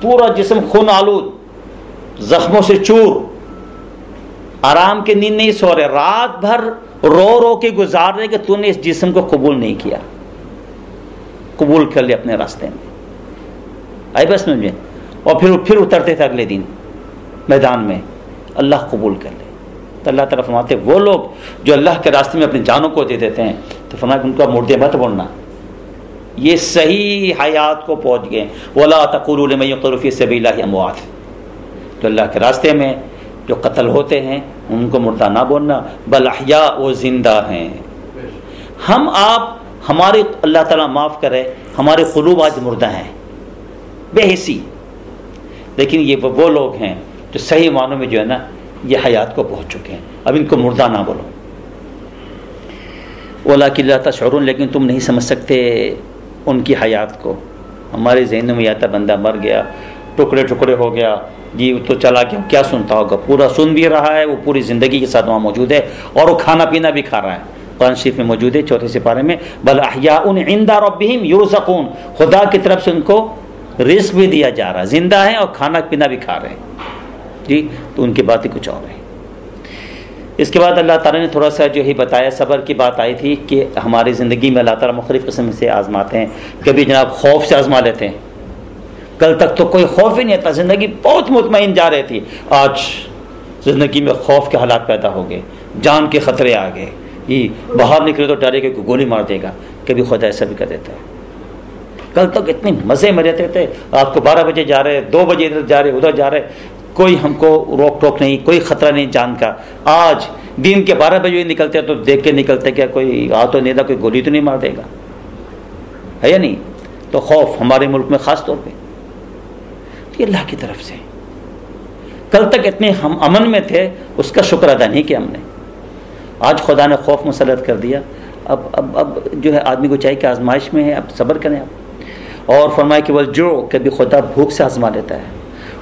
پورا جسم خون آلود، زخموں سے چور، آرام کی نیند نہیں سو رہے، رات بھر رو رو کے گزار رہے کہ تو نے اس جسم کو قبول نہیں کیا، قبول کر لیا اپنے راستے میں. آئی بس مجھے. اور پھر اترتے تھے اگلے دن میدان میں، اللہ قبول کر لے. تو اللہ تعالیٰ فرماتے وہ لوگ جو اللہ کے راستے میں اپنی جانوں کو دے دیتے ہیں تو فرمایا کہ ان کا مردے مت بولنا، یہ صحیح حیات کو پہنچ گئے. وَلَا تَقُولُوا لِمَن يُقْتَلُ فِي سَبِيلِ اللَّهِ أَمْوَاتٌ، تو اللہ کے راستے میں جو قتل ہوتے ہیں ان کو مردہ نہ بولنا، بل احیاء، وہ زندہ ہیں. ہم آپ ہمارے اللہ تعالیٰ معاف کرے ہمارے قلوب آج مردہ ہیں بے حسی، لیکن یہ وہ لوگ ہیں جو صحیح معنوں میں جو ہے نا یہ حیات کو پہنچ چکے ہیں. اب ان کو مردہ نہ بولو. وَلَٰكِن لَا تَشْعُرُونَ، لیکن تم نہیں سمجھ سکتے ان کی حیات کو. ہمارے ذہن میں آتا بندہ مر گیا، ٹکڑے ٹکڑے ہو گیا جی، تو چلا گیا، کیا سنتا ہوگا؟ پورا سن بھی رہا ہے، وہ پوری زندگی کے ساتھ وہاں موجود ہے، اور وہ کھانا پینا بھی کھا رہا ہے. قرآن شریف میں موجود ہے 4 سپارے میں، بل احیاء عند ربہم یرزقون، خدا کی طرف سے ان کو رزق بھی دیا جا رہا ہے، زندہ ہیں اور کھانا پینا بھی کھا رہے ہیں جی. تو ان کی بات ہی کچھ اور ہے. اس کے بعد اللہ تعالیٰ نے تھوڑا سا جو ہی بتایا، صبر کی بات آئی تھی کہ ہماری زندگی میں اللہ تعالیٰ مختلف قسم سے آزماتے ہیں. کبھی جناب خوف سے آزما لیتے ہیں، کل تک تو کوئی خوف ہی نہیں تھا، زندگی بہت مطمئن جا رہی تھی، آج زندگی میں خوف کے حالات پیدا ہو گئے، جان کے خطرے آ گئے جی، باہر نکلے تو ڈرے کہ کوئی گولی مار دے گا. کبھی خدا ایسا بھی کر دیتا ہے. کل تک اتنے مزے میں رہتے تھے، رات کو 12 بجے جا رہے، 2 بجے ادھر جا رہے ادھر جا رہے، کوئی ہم کو روک ٹوک نہیں، کوئی خطرہ نہیں جان کا. آج دن کے 12 بجے نکلتے تو دیکھ کے نکلتے کیا کوئی آ تو نہیں تھا، کوئی گولی تو نہیں مار دے گا، ہے یا نہیں؟ تو خوف ہمارے ملک میں خاص طور پہ یہ اللہ کی طرف سے. کل تک اتنے ہم امن میں تھے، اس کا شکر ادا نہیں کیا ہم نے. آج خدا نے خوف مسلط کر دیا. اب جو ہے آدمی کو چاہیے کہ آزمائش میں ہے، اب صبر کریں آپ. اور فرمایا کہ والجوع، کبھی خدا بھوک سے آزما لیتا ہے.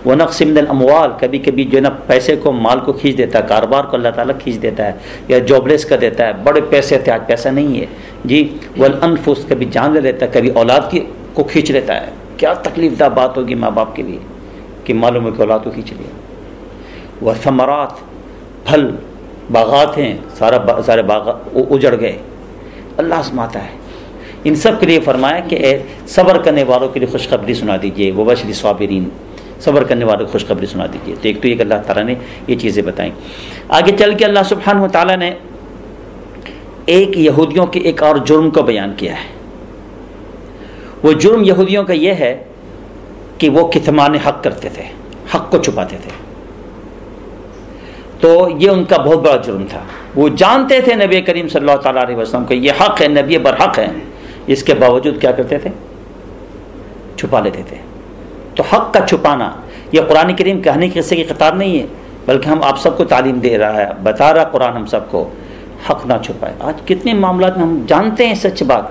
ونقص من الاموال، کبھی کبھی جو ہے نا پیسے کو، مال کو کھینچ دیتا ہے، کاروبار کو اللہ تعالیٰ کھینچ دیتا ہے یا جابلیس کر دیتا ہے. بڑے پیسے تھے آج پیسہ نہیں ہے جی. والانفس، کبھی جان لے لیتا ہے، کبھی اولاد کو کھینچ لیتا ہے. کیا تکلیف دہ بات ہوگی ماں باپ کے لیے کہ معلوم ہے کہ اولاد کو کھینچ لیا. والثمرات، پھل باغات ہیں، سارے باغ اجڑ گئے. اللہ آزماتا ہے. ان سب کے لیے فرمایا کہ اے صبر کرنے والوں کے لیے خوشخبری سنا دیجیے، وبشر الصابرین، صبر کرنے والوں کو خوشخبری سنا دیجیے. تو ایک تو یہ کہ اللہ تعالیٰ نے یہ چیزیں بتائیں. آگے چل کے اللہ سبحانہ و تعالیٰ نے ایک یہودیوں کے ایک اور جرم کو بیان کیا ہے. وہ جرم یہودیوں کا یہ ہے کہ وہ کتمان حق کرتے تھے، حق کو چھپاتے تھے. تو یہ ان کا بہت بڑا جرم تھا. وہ جانتے تھے نبی کریم صلی اللہ تعالیٰ علیہ وسلم کہ یہ حق ہے, نبی برحق ہے, اس کے باوجود کیا کرتے تھے؟ چھپا لیتے تھے. تو حق کا چھپانا یہ قرآن کریم کہانی کے قصے کی کتاب نہیں ہے, بلکہ ہم آپ سب کو تعلیم دے رہا ہے, بتا رہا قرآن ہم سب کو, حق نہ چھپائے. آج کتنے معاملات میں ہم جانتے ہیں سچ بات,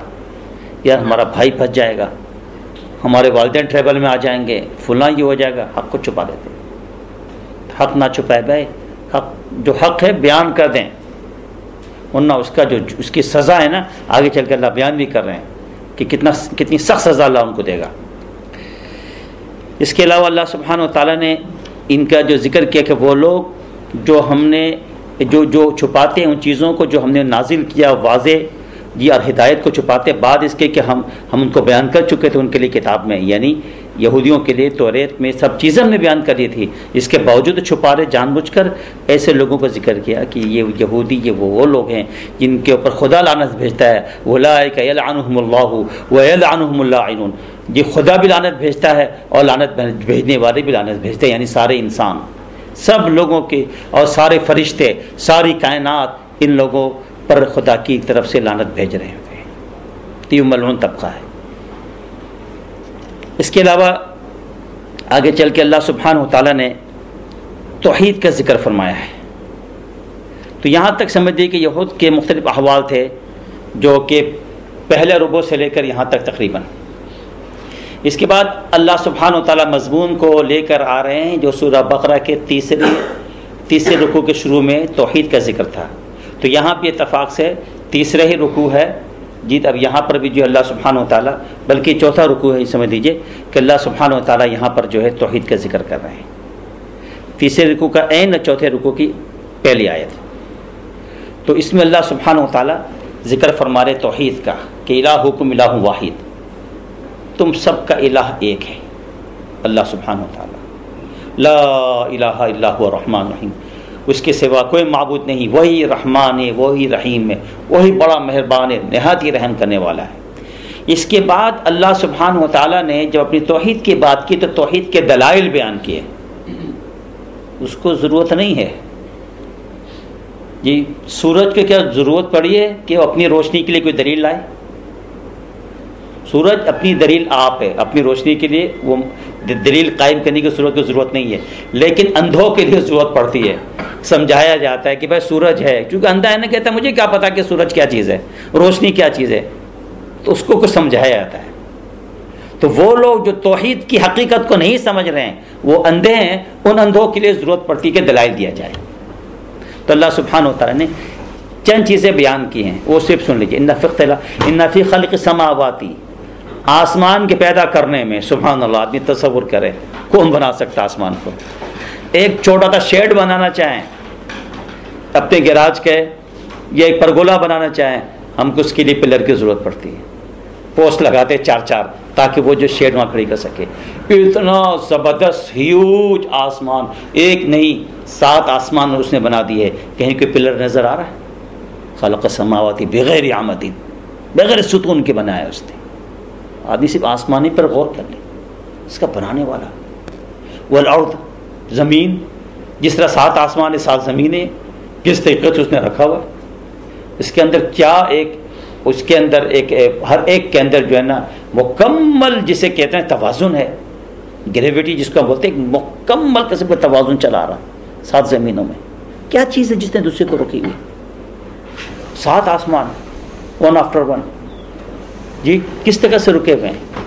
یار ہمارا بھائی پھنس جائے گا, ہمارے والدین ٹریبل میں آ جائیں گے, فلاں یہ ہو جائے گا, حق کو چھپا دیتے. حق نہ چھپائے بھائی, حق جو حق ہے بیان کر دیں, ورنہ اس کا جو اس کی سزا ہے نا, آگے چل کے اللہ بیان بھی کر رہے ہیں کہ کتنی سخت سزا اللہ ان کو دے گا. اس کے علاوہ اللہ سبحانہ و تعالیٰ نے ان کا جو ذکر کیا کہ وہ لوگ جو ہم نے جو چھپاتے ہیں ان چیزوں کو جو ہم نے نازل کیا واضح یہ اور ہدایت کو چھپاتے بعد اس کے کہ ہم ان کو بیان کر چکے تھے ان کے لیے کتاب میں, یعنی یہودیوں کے لیے توریت میں سب چیزیں ہم نے بیان کر دی تھی, اس کے باوجود چھپا رہے جان بوجھ کر. ایسے لوگوں کو ذکر کیا کہ یہ یہودی یہ وہ لوگ ہیں جن کے اوپر خدا لعنت بھیجتا ہے, اولئک یلعنہم اللہ ویلعنہم اللاعنون, یہ خدا بھی لعنت بھیجتا ہے اور لعنت بھیجنے والے بھی لعنت بھیجتے ہیں, یعنی سارے انسان, سب لوگوں کے اور سارے فرشتے, ساری کائنات ان لوگوں پر خدا کی طرف سے لعنت بھیج رہے ہوتے ہیں. تو یہ ملعون طبقہ ہے. اس کے علاوہ آگے چل کے اللہ سبحانہ و تعالیٰ نے توحید کا ذکر فرمایا ہے. تو یہاں تک سمجھیے کہ یہود کے مختلف احوال تھے جو کہ پہلے ربع سے لے کر یہاں تک تقریباً. اس کے بعد اللہ سبحانہ و تعالیٰ مضمون کو لے کر آ رہے ہیں جو سورہ بقرہ کے تیسرے رکوع کے شروع میں توحید کا ذکر تھا. تو یہاں بھی اتفاق سے تیسرے ہی رکوع ہے جی. اب یہاں پر بھی جو اللہ سبحانہ و تعالیٰ, بلکہ چوتھا رکوع ہے, سمجھ لیجیے کہ اللہ سبحانہ و تعالیٰ یہاں پر جو ہے توحید کا ذکر کر رہے ہیں. تیسرے رکوع کا عین چوتھے رکوع کی پہلی آیت. تو اس میں اللہ سبحانہ و تعالیٰ ذکر فرما رہے توحید کا کہ الہکم الہ واحد, تم سب کا الہ ایک ہے اللہ سبحانہ و تعالیٰ. لا الہ الا هو الرحمن الرحیم, اس کے سوا کوئی معبود نہیں, وہی رحمان ہے, وہی رحیم ہے, وہی بڑا مہربان ہے, نہایت ہی رحم کرنے والا ہے. اس کے بعد اللہ سبحانہ و تعالیٰ نے جب اپنی توحید کی بات کی تو توحید کے دلائل بیان کیے. اس کو ضرورت نہیں ہے جی, سورج کو کیا ضرورت پڑی ہے کہ وہ اپنی روشنی کے لیے کوئی دلیل لائے؟ سورج اپنی دلیل آپ ہے, اپنی روشنی کے لیے وہ دلیل قائم کرنے کی سورج کو ضرورت نہیں ہے. لیکن اندھوں کے لیے ضرورت پڑتی ہے, سمجھایا جاتا ہے کہ بھائی سورج ہے, کیونکہ اندھا ہے نا کہتا ہے مجھے کیا پتا کہ سورج کیا چیز ہے, روشنی کیا چیز ہے, تو اس کو کچھ سمجھایا جاتا ہے. تو وہ لوگ جو توحید کی حقیقت کو نہیں سمجھ رہے ہیں وہ اندھے ہیں, ان اندھوں کے لیے ضرورت پڑتی ہے کہ دلائل دیا جائے. تو اللہ سبحانہ و تعالیٰ نے چند چیزیں بیان کی ہیں, وہ صرف سن لیجیے. ان فی خلق السماوات, آسمان کے پیدا کرنے میں, سبحان اللہ, آدمی تصور کرے کون بنا سکتا آسمان کو. ایک چھوٹا سا شیڈ بنانا چاہیں اپنے گیراج کے, یا ایک پرگولا بنانا چاہیں, ہم کو اس کے لیے پلر کی ضرورت پڑتی ہے, پوسٹ لگاتے 4 تاکہ وہ جو شیڈ وہاں کھڑی کر سکے. اتنا زبردست ہیوج آسمان, ایک نہیں 7 آسمان اس نے بنا دیے, کہیں کوئی پلر نظر آ رہا ہے؟ خلق السماوات بغیر عمد, بغیر ستون کے بنایا اس نے. آدمی صرف آسمانی پر غور کر لے, اس کا بنانے والا. والارض, زمین, جس طرح 7 آسمان 7 زمینیں, کس طریقے سے اس نے رکھا ہوا. اس کے اندر کیا ایک, اس کے اندر ایک ہر ایک کے اندر جو ہے نا مکمل جسے کہتے ہیں توازن ہے, گریویٹی جس کو بولتے ہیں, مکمل قسم کا توازن چلا رہا 7 زمینوں میں. کیا چیز ہے جس نے دوسرے کو روکی ہوئی؟ 7 آسمان ون آفٹر ون جی, کس طرح سے رکے ہوئے ہیں,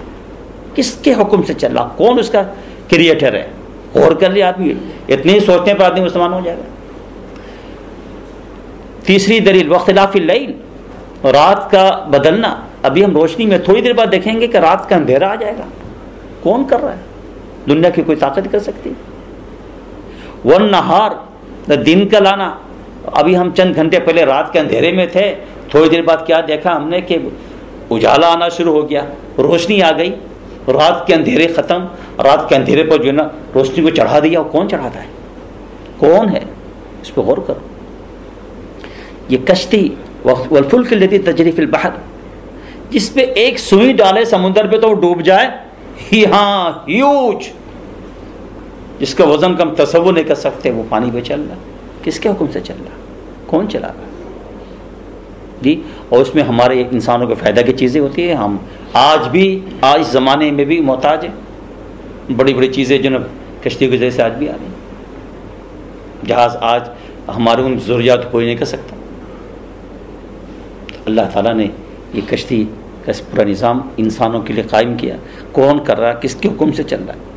کس کے حکم سے چل رہا, کون اس کا کریٹر ہے؟ غور کر لیا آدمی, اتنے ہی سوچنے پر آدمی مسلمان ہو جائے گا. تیسری دلیل واختلاف اللیل, رات کا بدلنا. ابھی ہم روشنی میں تھوڑی دیر بعد دیکھیں گے کہ رات کا اندھیرا آ جائے گا. کون کر رہا ہے؟ دنیا کی کوئی طاقت کر سکتی. والنہار, دن کا لانا. ابھی ہم چند گھنٹے پہلے رات کے اندھیرے میں تھے, تھوڑی دیر بعد کیا دیکھا ہم نے کہ اجالا آنا شروع ہو گیا, روشنی آ گئی, رات کے اندھیرے ختم. رات کے اندھیرے پر جو ہے نا روشنی کو چڑھا دیا. اور کون چڑھاتا ہے؟ کون ہے؟ اس پہ غور کرو. یہ کشتی والفلک التي تجری فی البحر, جس پہ ایک سوئی ڈالے سمندر پہ تو وہ ڈوب جائے. ہاں ہیوج, جس کا وزن کم تصور نہیں کر سکتے, وہ پانی پہ چل رہا. کس کے حکم سے چل رہا؟ کون چلا رہا جی؟ اور اس میں ہمارے انسانوں کو فائدہ کی چیزیں ہوتی ہیں. ہم آج زمانے میں بھی محتاج ہیں. بڑی بڑی چیزیں جو نا کشتی کے ذریعے سے آج بھی آ رہی ہیں. جہاز آج ہمارے ان ضروریات کو پوری نہیں کر سکتا. اللہ تعالیٰ نے یہ کشتی کا پورا نظام انسانوں کے لیے قائم کیا. کون کر رہا؟ کس کے حکم سے چل رہا ہے؟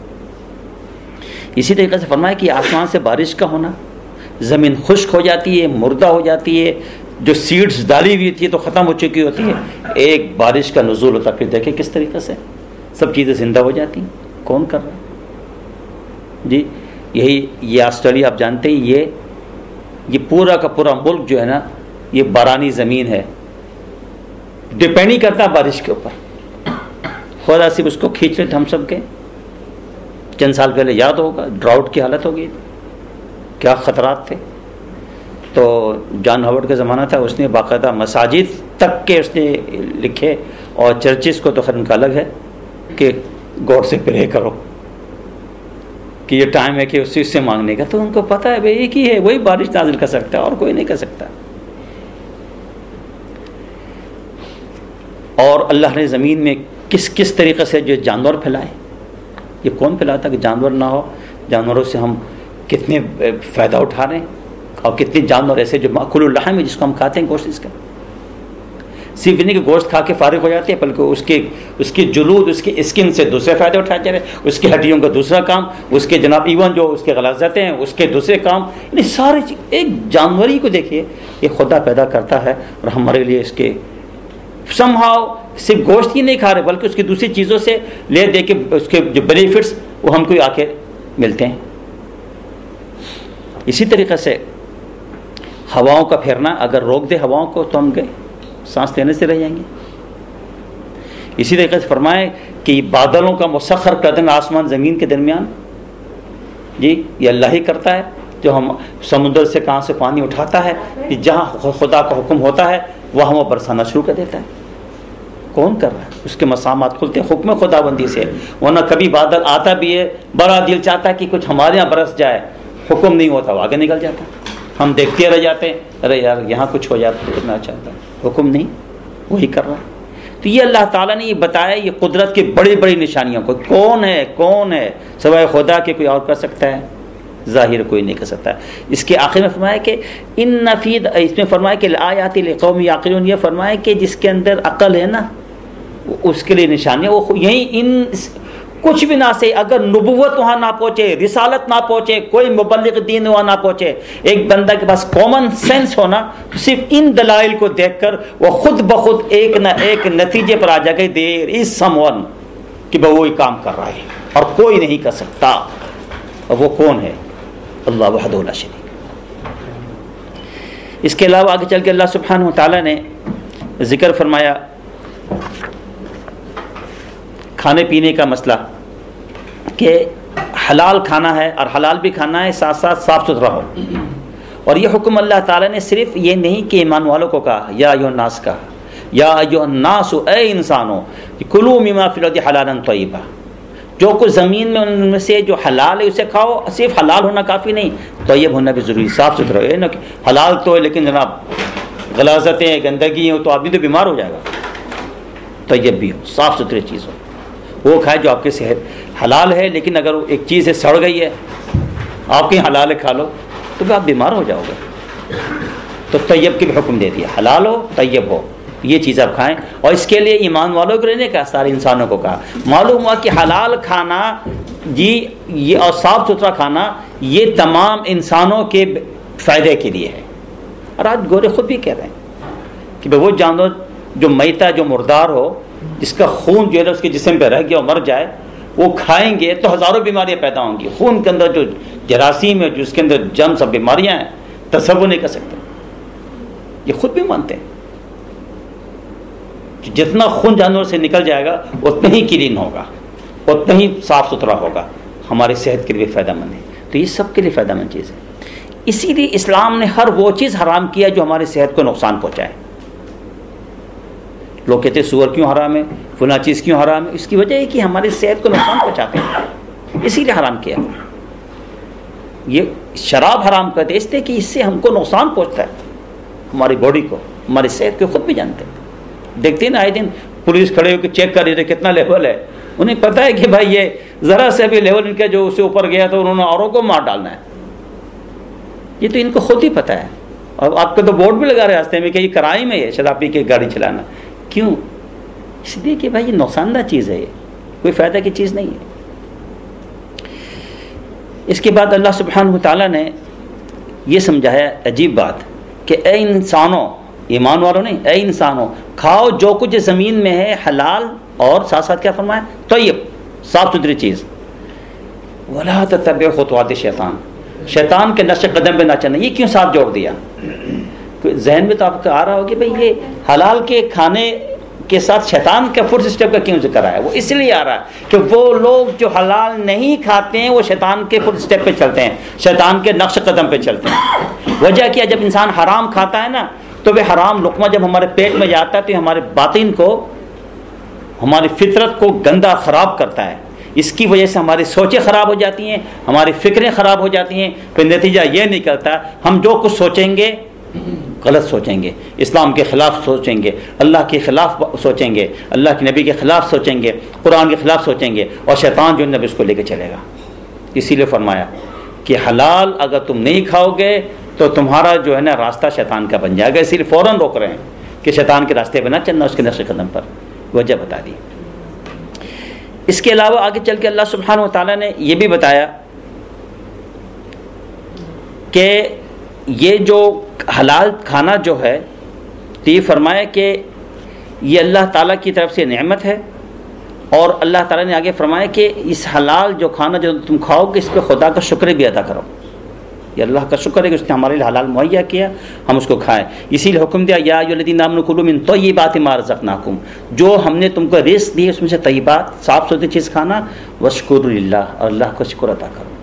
اسی طریقے سے فرمایا کہ آسمان سے بارش کا ہونا، زمین خشک ہو جاتی ہے، مردہ ہو جاتی ہے، جو سیڈز ڈالی ہوئی تھی تو ختم ہو چکی ہوتی ہے، ایک بارش کا نزول ہوتا. پھر دیکھیں کس طریقے سے سب چیزیں زندہ ہو جاتی ہیں. کون کر رہا ہے جی؟ یہ آسٹریلیا آپ جانتے ہیں، یہ پورا کا پورا ملک جو ہے نا، یہ بارانی زمین ہے، ڈپینڈ نہیں کرتا بارش کے اوپر. خدا صرف اس کو کھینچ لیتے. ہم سب کے چند سال پہلے یاد ہوگا ڈراؤٹ کی حالت ہو گئی، کیا خطرات تھے. تو جان ہاورڈ کا زمانہ تھا، اس نے باقاعدہ مساجد تک کے اس نے لکھے، اور چرچز کو تو خیر ان کا الگ ہے کہ گاڈ سے پرے کرو کہ یہ ٹائم ہے کہ اس چیز سے مانگنے کا. تو ان کو پتہ ہے بھائی ایک ہی ہے، وہی بارش نازل کر سکتا ہے اور کوئی نہیں کر سکتا. اور اللہ نے زمین میں کس طریقے سے جو جانور پھیلائے، یہ کون پھیلاتا کہ جانور نہ ہو؟ جانوروں سے ہم کتنے فائدہ اٹھا رہے ہیں، اور کتنے جانور ایسے جو مأکول اللحم ہے، جس کو ہم کھاتے ہیں گوشت. اس کا صرف نہیں کہ گوشت کھا کے فارغ ہو جاتے ہیں، بلکہ اس کے جلود، اس کے اسکن سے دوسرے فائدے اٹھائے جا رہے ہیں، اس کی ہڈیوں کا دوسرا کام، اس کے جناب ایون جو اس کے غلاظتیں ہیں اس کے دوسرے کام. یعنی سارے ایک جانور ہی کو دیکھیے، یہ خدا پیدا کرتا ہے، اور ہمارے لیے اس کے somehow صرف گوشت ہی نہیں کھا رہے بلکہ اس کی دوسری چیزوں سے لے دے کے اس کے جو بینیفٹس وہ ہم کو آ کے ملتے ہیں. اسی طریقے سے ہواؤں کا پھیرنا، اگر روک دے ہواؤں کو تو ہم گئے، سانس لینے سے رہ جائیں گے. اسی طریقے سے فرمائے کہ بادلوں کا مسخر کر دینا آسمان زمین کے درمیان، جی یہ اللہ ہی کرتا ہے. جو ہم سمندر سے کہاں سے پانی اٹھاتا ہے، کہ جہاں خدا کا حکم ہوتا ہے وہاں وہ برسانا شروع کر دیتا ہے. کون کر رہا ہے؟ اس کے مسامات کھلتے ہیں حکم خدا بندی سے. ورنہ کبھی بادل آتا بھی ہے، بڑا دل چاہتا ہے کہ کچھ ہمارے یہاں برس جائے، حکم نہیں ہوتا، وہ آگے نکل جاتا. ہم دیکھتے رہ جاتے ہیں، ارے یار یہاں کچھ ہو جاتا تو کتنا چاہتا ہے، حکم نہیں، وہی کر رہا ہے. تو یہ اللہ تعالیٰ نے یہ بتایا، یہ قدرت کی بڑی بڑی نشانیوں کو. کون ہے سوائے خدا کے کوئی اور کر سکتا ہے؟ ظاہر کوئی نہیں کر سکتا. اس کے آخر میں فرمایا کہ اس میں فرمایا کہ آیات لقوم یعقلون، یہ فرمایا کہ جس کے اندر عقل ہے نا اس کے لیے نشانیاں. وہ یہی کچھ بھی نہ سے، اگر نبوت وہاں نہ پہنچے، رسالت نہ پہنچے، کوئی مبلغ دین وہاں نہ پہنچے، ایک بندہ کے پاس کامن سینس ہونا، تو صرف ان دلائل کو دیکھ کر وہ خود بخود ایک نہ ایک نتیجے پر آ جائے گا. دیر از سم ون کہ وہی کام کر رہا ہے اور کوئی نہیں کر سکتا. اور وہ کون ہے؟ اللہ وحدہ لا شریک. اس کے علاوہ آگے چل کے اللہ سبحانہ وتعالی نے ذکر فرمایا کھانے پینے کا مسئلہ، کہ حلال کھانا ہے، اور حلال بھی کھانا ہے، ساتھ ساتھ صاف ستھرا ہو. اور یہ حکم اللہ تعالیٰ نے صرف یہ نہیں کہ ایمان والوں کو کہا، یا ایھا الناس کہا، یا ایھا الناس، اے انسانوں، کلوا مما فی الارض حلالا طیبا، جو کچھ زمین میں ان میں سے جو حلال ہے اسے کھاؤ. صرف حلال ہونا کافی نہیں، طیب ہونا بھی ضروری، صاف ستھرا ہے نا. کہ حلال تو ہے لیکن جناب غلاظتیں، گندگی ہو تو آدمی تو بیمار ہو جائے گا. طیب بھی ہو، صاف ستھری چیز ہو، وہ کھائے جو آپ کی صحت. حلال ہے لیکن اگر ایک چیز ہے سڑ گئی ہے، آپ کہیں حلال ہے کھا لو تو آپ بیمار ہو جاؤ گے. تو طیب کے بھی حکم دے دیا، حلال ہو طیب ہو، یہ چیز آپ کھائیں. اور اس کے لیے ایمان والوں کو رہنے کا، سارے انسانوں کو کہا. معلوم ہوا کہ حلال کھانا جی یہ اور صاف ستھرا کھانا یہ تمام انسانوں کے فائدے کے لیے ہے. اور آج گورے خود بھی کہہ رہے ہیں کہ وہ جانور جو میتا، جو مردار ہو، جس کا خون جو ہے اس کے جسم پہ رہ گیا اور مر جائے، وہ کھائیں گے تو ہزاروں بیماریاں پیدا ہوں گی. خون کے اندر جو جراثیم ہے، جو اس کے اندر جرم سب بیماریاں ہیں، تصور نہیں کر سکتے. یہ خود بھی مانتے ہیں جتنا خون جانور سے نکل جائے گا اتنا ہی کلین ہوگا، اتنا ہی صاف ستھرا ہوگا، ہماری صحت کے لیے فائدہ مند ہے. تو یہ سب کے لیے فائدہ مند چیز ہے. اسی لیے اسلام نے ہر وہ چیز حرام کیا جو ہماری صحت کو نقصان پہنچائے. لوگ کہتے ہیں سور کیوں حرام ہے، فلاں چیز کیوں حرام ہے؟ اس کی وجہ ہے کہ ہماری صحت کو نقصان پہنچاتے ہیں، اسی لیے حرام کیا. یہ شراب حرام کرتے اس لیے کہ اس سے ہم کو نقصان پہنچتا ہے، ہماری باڈی کو، ہماری صحت کو، خود بھی جانتے ہیں۔ دیکھتے ہیں نا آئے دن پولیس کھڑے ہو کے چیک کر رہے تھے کتنا لیول ہے، انہیں پتہ ہے کہ بھائی یہ ذرا سے بھی لیول ان کا جو اس سے اوپر گیا تو انہوں نے اوروں کو مار ڈالنا ہے، یہ تو ان کو خود ہی پتہ ہے۔ اور آپ کو تو بورڈ بھی لگا رہے راستے میں کہ یہ کرائم ہے، یہ شراب پی کے گاڑی چلانا۔ کیوں؟ اس لیے کہ بھائی یہ نقصان دہ چیز ہے، یہ کوئی فائدہ کی چیز نہیں ہے۔ اس کے بعد اللہ سبحانہ وتعالیٰ نے یہ سمجھایا عجیب بات کہ اے انسانوں، ایمان والوں نہیں، اے انسانوں کھاؤ جو کچھ زمین میں ہے حلال، اور ساتھ ساتھ کیا فرمایا؟ طیب، صاف ستھری چیز، ولا تتبعوا خطوات الشیطان، شیطان کے نقش قدم پہ نہ چلنا۔ یہ کیوں ساتھ جوڑ دیا؟ ذہن میں تو آپ کا آ رہا ہو کہ بھئی یہ حلال کے کھانے کے ساتھ شیطان کا فرسٹ اسٹیپ کا کیوں ذکر آیا؟ وہ اس لیے آ رہا ہے کہ وہ لوگ جو حلال نہیں کھاتے ہیں وہ شیطان کے فرسٹ اسٹیپ پہ چلتے ہیں، شیطان کے نقش قدم پہ چلتے ہیں۔ وجہ کیا؟ جب انسان حرام کھاتا ہے نا تو وہ حرام لقمہ جب ہمارے پیٹ میں جاتا ہے تو ہمارے باطن کو، ہماری فطرت کو گندا خراب کرتا ہے۔ اس کی وجہ سے ہماری سوچیں خراب ہو جاتی ہیں، ہماری فکریں خراب ہو جاتی ہیں، پھر نتیجہ یہ نکلتا ہم جو کچھ سوچیں گے غلط سوچیں گے، اسلام کے خلاف سوچیں گے، اللہ کے خلاف سوچیں گے، اللہ کے نبی کے خلاف سوچیں گے، قرآن کے خلاف سوچیں گے، اور شیطان جو نبی اس کو لے کے چلے گا۔ اسی لیے فرمایا کہ حلال اگر تم نہیں کھاؤ گے تو تمہارا جو ہے نا راستہ شیطان کا بن جائے گا، اسی لیے فوراً روک رہے ہیں کہ شیطان کے راستے پہ نہ چلنا، اس کے نقش قدم پر۔ وجہ بتا دی۔ اس کے علاوہ آگے چل کے اللہ سبحانہ و تعالیٰ نے یہ بھی بتایا کہ یہ جو حلال کھانا جو ہے تو یہ فرمایا کہ یہ اللہ تعالیٰ کی طرف سے نعمت ہے، اور اللہ تعالیٰ نے آگے فرمایا کہ اس حلال جو کھانا جو تم کھاؤ گے اس پہ خدا کا شکر بھی ادا کرو۔ یہ اللہ کا شکر ہے کہ اس نے ہمارے لیے حلال مہیا کیا، ہم اس کو کھائیں۔ اسی لیے حکم دیا یا ایھا الذین آمنوا کلوا من طیبات ما رزقناکم، جو ہم نے تم کو رزق دی اس میں سے طیبات، صاف ستھری چیز کھانا، واشکروا للہ، اور اللہ کا شکر ادا کرو۔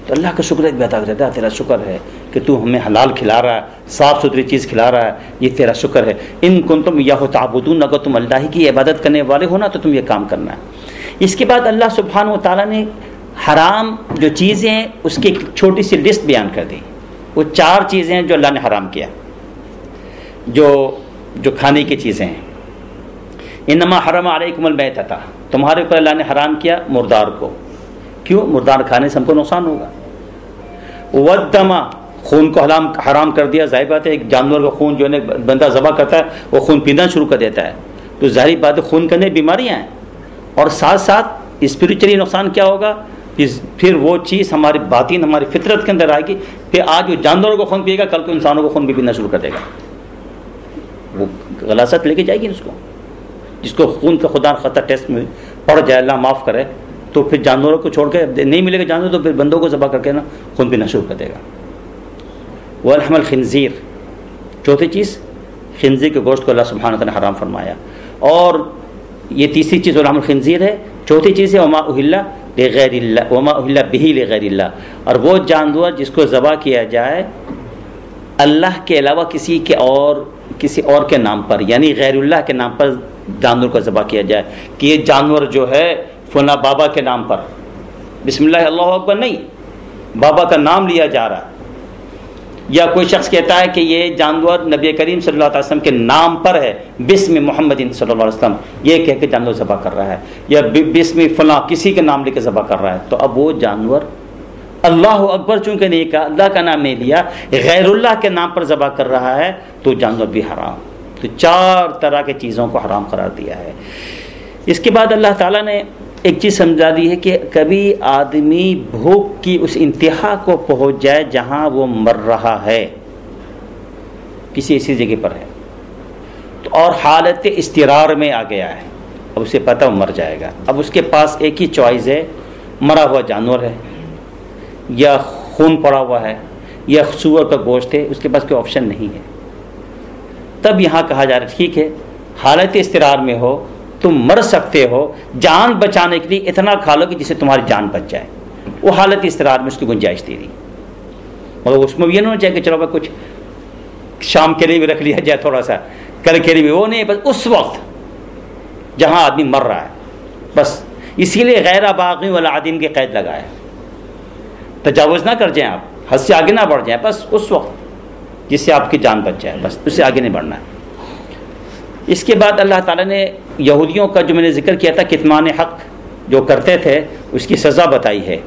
تو اللہ کا شکر بھی ادا کرتا ہے، تیرا شکر ہے کہ تو ہمیں حلال کھلا رہا ہے، صاف ستھری چیز کھلا رہا ہے، یہ تیرا شکر ہے۔ ان کنتم ایھہ تعبدون، اگر تم اللہ کی عبادت کرنے والے ہو نا تو تم یہ کام کرنا ہے۔ اس کے بعد اللہ سبحانہ و تعالیٰ نے حرام جو چیزیں ہیں اس کی ایک چھوٹی سی لسٹ بیان کر دی۔ وہ 4 چیزیں ہیں جو اللہ نے حرام کیا، جو کھانے کی چیزیں ہیں۔ انما حرم علیکم المیتۃ، تمہارے اوپر اللہ نے حرام کیا مردار کو۔ کیوں؟ مردار کھانے سے ہم کو نقصان ہوگا۔ والدم، خون کو حرام کر دیا۔ ظاہر بات ہے ایک جانور کا خون جو ہے بندہ ذبح کرتا ہے وہ خون پینا شروع کر دیتا ہے، تو ظاہری بات ہے خون کے اندر بیماریاں ہیں، اور ساتھ ساتھ اسپریچولی نقصان کیا ہوگا؟ پھر وہ چیز ہماری باطن، ہماری فطرت کے اندر آئے گی، پھر آج وہ جانوروں کو خون پیے گا، کل کو انسانوں کو خون بھی پینا شروع کر دے گا۔ وہ غلاثت لے کے جائے گی اس کو، جس کو خون کا خدا خطہ ٹیسٹ میں پڑ جائے، اللہ معاف کرے، تو پھر جانوروں کو چھوڑ کے نہیں ملے گا جانور تو پھر بندوں کو ذبح کر کے نا خون پینا شروع کر دے گا۔ ولحم الخنزیر، چوتھی چیز خنزیر کے گوشت کو اللہ سبحانہ وتعالی نے حرام فرمایا، اور یہ تیسری چیز ولحم الخنزیر ہے۔ چوتھی چیز ہے وما اہل لغیر اللہ، وما اہل بہ لغیر اللہ، اور وہ جانور جس کو ذبح کیا جائے اللہ کے علاوہ کسی اور کے نام پر، یعنی غیر اللہ کے نام پر جانور کو ذبح کیا جائے، کہ یہ جانور جو ہے فلاں بابا کے نام پر، بسم اللہ اللہ اکبر نہیں، بابا کا نام لیا جا رہا ہے، یا کوئی شخص کہتا ہے کہ یہ جانور نبی کریم صلی اللہ علیہ وسلم کے نام پر ہے، بسم محمد صلی اللہ علیہ وسلم، یہ کہہ کے جانور ذبح کر رہا ہے، یا بسم فلاں کسی کے نام لے کے ذبح کر رہا ہے، تو اب وہ جانور اللہ اکبر چونکہ نہیں کہا، اللہ کا نام نہیں لیا، غیر اللہ کے نام پر ذبح کر رہا ہے، تو جانور بھی حرام۔ تو 4 طرح کی چیزوں کو حرام قرار دیا ہے۔ اس کے بعد اللہ تعالیٰ نے ایک چیز سمجھا دی ہے کہ کبھی آدمی بھوک کی اس انتہا کو پہنچ جائے جہاں وہ مر رہا ہے، کسی ایسی جگہ پر ہے، تو اور حالت اضطرار میں آ گیا ہے، اب اسے پتہ وہ مر جائے گا، اب اس کے پاس ایک ہی چوائس ہے، مرا ہوا جانور ہے، یا خون پڑا ہوا ہے، یا سور کا گوشت ہے، اس کے پاس کوئی آپشن نہیں ہے۔ تب یہاں کہا جا رہا ہے ٹھیک ہے حالت اضطرار میں ہو، تم مر سکتے ہو، جان بچانے کے لیے اتنا کھا لو کہ جس سے تمہاری جان بچ جائے، وہ حالت اضطرار میں اس کی گنجائش دے دی، مگر اس میں بھی یہ نہیں ہونا چاہیے کہ چلو بھائی کچھ شام کے لیے بھی رکھ لیا جائے، تھوڑا سا کل کے لیے بھی، وہ نہیں، بس اس وقت جہاں آدمی مر رہا ہے بس۔ اسی لیے غیر باغی ولا عادین کی قید لگائے، تجاوز نہ کر جائیں، آپ حد سے آگے نہ بڑھ جائیں، بس اس وقت جس سے آپ کی جان بچ جائے، بس اس سے آگے نہیں بڑھنا ہے۔ اس کے بعد اللہ تعالیٰ نے یہودیوں کا جو میں نے ذکر کیا تھا کتمان حق جو کرتے تھے اس کی سزا بتائی ہے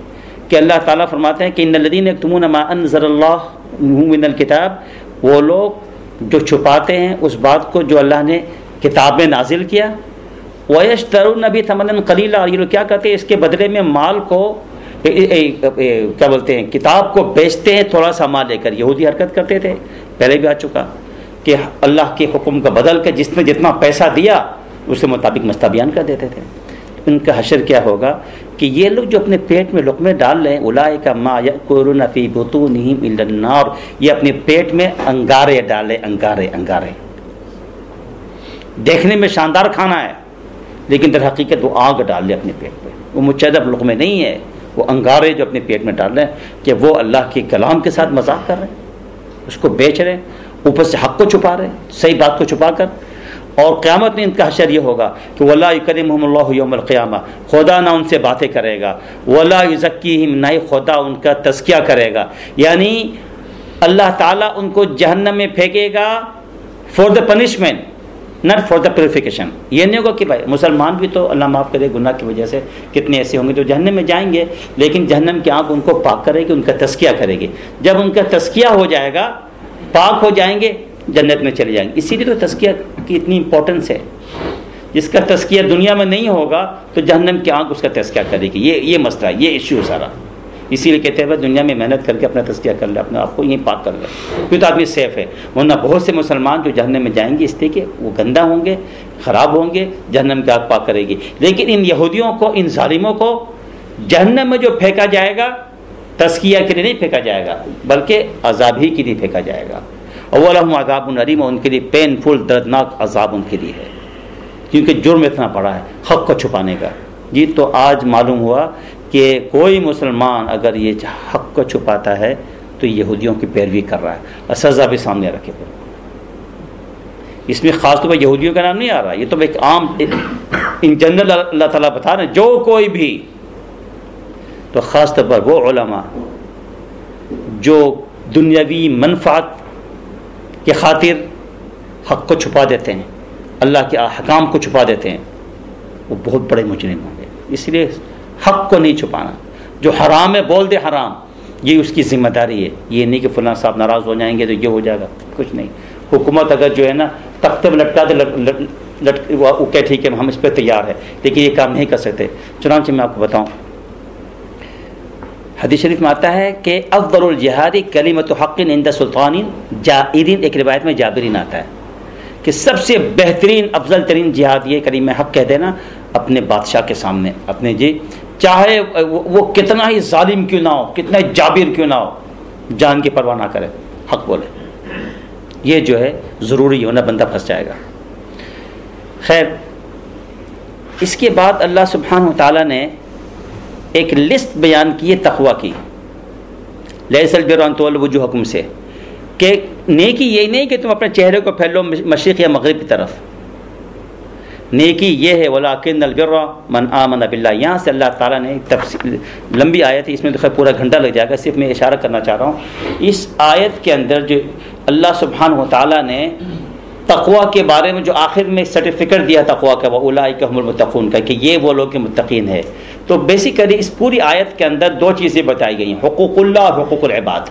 کہ اللہ تعالیٰ فرماتے ہیں کہ ان الذین یکتمون ما انزل اللہ من الکتاب، وہ لوگ جو چھپاتے ہیں اس بات کو جو اللہ نے کتاب میں نازل کیا، وَيَشْتَرُونَ بِهِ ثَمَنًا قَلِيلًا، یہ لوگ کیا کرتے ہیں اس کے بدلے میں مال کو کیا بولتے ہیں کتاب کو بیچتے ہیں تھوڑا سا مال لے کر۔ یہودی حرکت کرتے تھے، پہلے بھی آ چکا کہ اللہ کے حکم کا بدل کر جس نے جتنا پیسہ دیا اس کے مطابق مسئلہ بیان کر دیتے تھے۔ ان کا حشر کیا ہوگا کہ یہ لوگ جو اپنے پیٹ میں لقمے ڈال رہے ہیں، اولئک ما یأکلون فی بطونہم الا النار، یہ اپنے پیٹ میں انگارے ڈالے، انگارے دیکھنے میں شاندار کھانا ہے لیکن در حقیقت وہ آگ ڈال لے اپنے پیٹ میں، وہ مجدب لقمے نہیں ہے، وہ انگارے جو اپنے پیٹ میں ڈال رہے ہیں کہ وہ اللہ کے کلام کے ساتھ مذاق کر رہے ہیں، اس کو بیچ رہے ہیں، اوپر سے حق کو چھپا رہے ہیں، صحیح بات کو چھپا کر۔ اور قیامت میں ان کا حشر یہ ہوگا کہ وَلَا يُكَلِّمُهُمُ اللَّهُ يَوْمَ الْقِيَامَةِ، خدا نہ ان سے باتیں کرے گا، وَلَا يُزَكِّيهِمْ، نہ ہی خدا ان کا تزکیہ کرے گا، یعنی اللہ تعالیٰ ان کو جہنم میں پھینکے گا for the punishment, not for the purification. یہ نہیں ہوگا کہ بھائی مسلمان بھی تو اللہ معاف کرے گناہ کی وجہ سے کتنے ایسے ہوں گے جو جہنم میں جائیں گے، لیکن جہنم کی آنکھ ان کو پاک کرے گی، ان کا تزکیہ کرے گی۔ جب ان کا تزکیہ ہو جائے گا، پاک ہو جائیں گے، جنت میں چلے جائیں گے۔ اسی لیے تو تزکیہ کی اتنی امپورٹنس ہے۔ جس کا تزکیہ دنیا میں نہیں ہوگا تو جہنم کی آنکھ اس کا تزکیہ کرے گی۔ یہ مسئلہ ہے، یہ ایشو سارا۔ اسی لیے کہتے ہیں دنیا میں محنت کر کے اپنا تزکیہ کر لے، اپنے آپ کو یہیں پاک کر لے، پھر تو آدمی سیف ہے۔ ورنہ بہت سے مسلمان جو جہنم میں جائیں گے اس لیے کہ وہ گندہ ہوں گے، خراب ہوں گے، جہنم کی آنکھ پاک کرے گی۔ لیکن ان یہودیوں کو، ان ظالموں کو جہنم میں جو پھینکا جائے گا تزکیہ کے لیے نہیں پھینکا جائے گا بلکہ عذاب ہی کے لیے پھینکا جائے گا۔ وَلَهُمْ عَذَابٌ أَلِيمٌ، ان کے لیے پینفل دردناک عذاب ان کے لیے ہے، کیونکہ جرم اتنا بڑا ہے حق کو چھپانے کا۔ جی تو آج معلوم ہوا کہ کوئی مسلمان اگر یہ حق کو چھپاتا ہے تو یہودیوں کی پیروی کر رہا ہے، اور سزا بھی سامنے رکھے پھر۔ اس میں خاص طور پر یہودیوں کا نام نہیں آ رہا، یہ تو ایک عام ان جنرل اللہ تعالیٰ بتا رہے ہیں جو کوئی بھی، تو خاص طور پر وہ علماء جو دنیاوی منفعت کے خاطر حق کو چھپا دیتے ہیں، اللہ کے احکام کو چھپا دیتے ہیں، وہ بہت بڑے مجرم ہوں گے۔ اس لیے حق کو نہیں چھپانا، جو حرام ہے بول دے حرام، یہ اس کی ذمہ داری ہے۔ یہ نہیں کہ فلاں صاحب ناراض ہو جائیں گے تو یہ ہو جائے گا، کچھ نہیں۔ حکومت اگر جو ہے نا تختے میں لٹکا دے وہ کہ ٹھیک ہے ہم اس پہ تیار ہے، لیکن یہ کام نہیں کر سکتے۔ چنانچہ میں آپ کو بتاؤں، حدیث شریف میں آتا ہے کہ افضل الجہاد کلمۃ حق عند سلطان جائر، ایک روایت میں جابرین آتا ہے کہ سب سے بہترین افضل ترین جہاد یہ کلمہ حق کہہ دینا اپنے بادشاہ کے سامنے، اپنے جی چاہے وہ کتنا ہی ظالم کیوں نہ ہو، کتنا ہی جابر کیوں نہ ہو، جان کی پرواہ نہ کرے، حق بولے۔ یہ جو ہے ضروری ہونا، بندہ پھنس جائے گا۔ خیر، اس کے بعد اللہ سبحانہ و تعالیٰ نے ایک لسٹ بیان کی ہے تقوی کی، لیس البر ان تولوا وجوہکم سے، کہ نیکی یہ نہیں کہ تم اپنے چہرے کو پھیلو مشرق یا مغرب کی طرف، نیکی یہ ہے وَلَٰكِنَّ الْبِرَّ مَنْ آمَنَ بِاللَّهِ۔ یہاں سے اللہ تعالیٰ نے تفصیل، لمبی آیت ہے، اس میں تو خیر پورا گھنٹہ لگ جائے گا، صرف میں اشارہ کرنا چاہ رہا ہوں۔ اس آیت کے اندر جو اللہ سبحانہ و تعالیٰ نے تقوی کے بارے میں جو آخر میں سرٹیفکیٹ دیا تقوی کا، وَأُولَٰئِكَ هُمُ الْمُتَّقُونَ کا، کہ یہ وہ لوگ متقین ہے، تو بیسیکلی اس پوری آیت کے اندر دو چیزیں بتائی گئی ہیں، حقوق اللہ اور حقوق العباد۔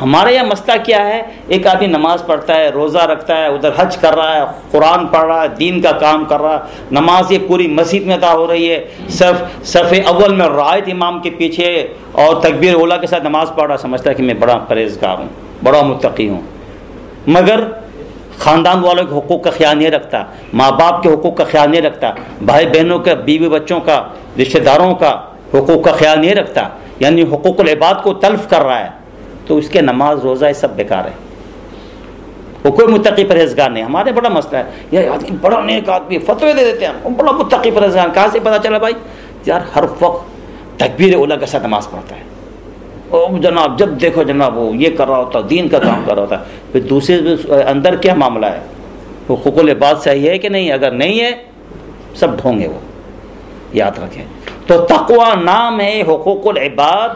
ہمارے یہاں مسئلہ کیا ہے، ایک آدمی نماز پڑھتا ہے، روزہ رکھتا ہے، ادھر حج کر رہا ہے، قرآن پڑھ رہا ہے، دین کا کام کر رہا ہے، نماز یہ پوری مسجد میں ادا ہو رہی ہے، صف اول میں رائت امام کے پیچھے اور تکبیر اولیٰ کے ساتھ نماز پڑھ رہا، سمجھتا ہے کہ میں بڑا پرہیزگار ہوں، بڑا متقی ہوں، مگر خاندان والوں کے حقوق کا خیال نہیں رکھتا، ماں باپ کے حقوق کا خیال نہیں رکھتا، بھائی بہنوں کا، بیوی بچوں کا، رشتہ داروں کا حقوق کا خیال نہیں رکھتا، یعنی حقوق العباد کو تلف کر رہا ہے، تو اس کے نماز روزہ یہ سب بیکار ہے، وہ کوئی متقی پرہیزگار نہیں۔ ہمارے بڑا مسئلہ ہے، یہ آدمی بڑا نیک آدمی، فتوے دے دیتے ہیں، بڑا متقی پرہیزگار، کہاں سے پتہ چلا بھائی؟ یار ہر وقت تکبیر اولیٰ کے ساتھ نماز پڑھتا ہے، او جناب جب دیکھو جناب وہ یہ کر رہا ہوتا ہے، دین کا کام کر رہا ہوتا ہے، پھر دوسرے اندر کیا معاملہ ہے، حقوق العباد صحیح ہے کہ نہیں؟ اگر نہیں ہے سب ڈھونگے، وہ یاد رکھیں۔ تو تقوی نام ہے حقوق العباد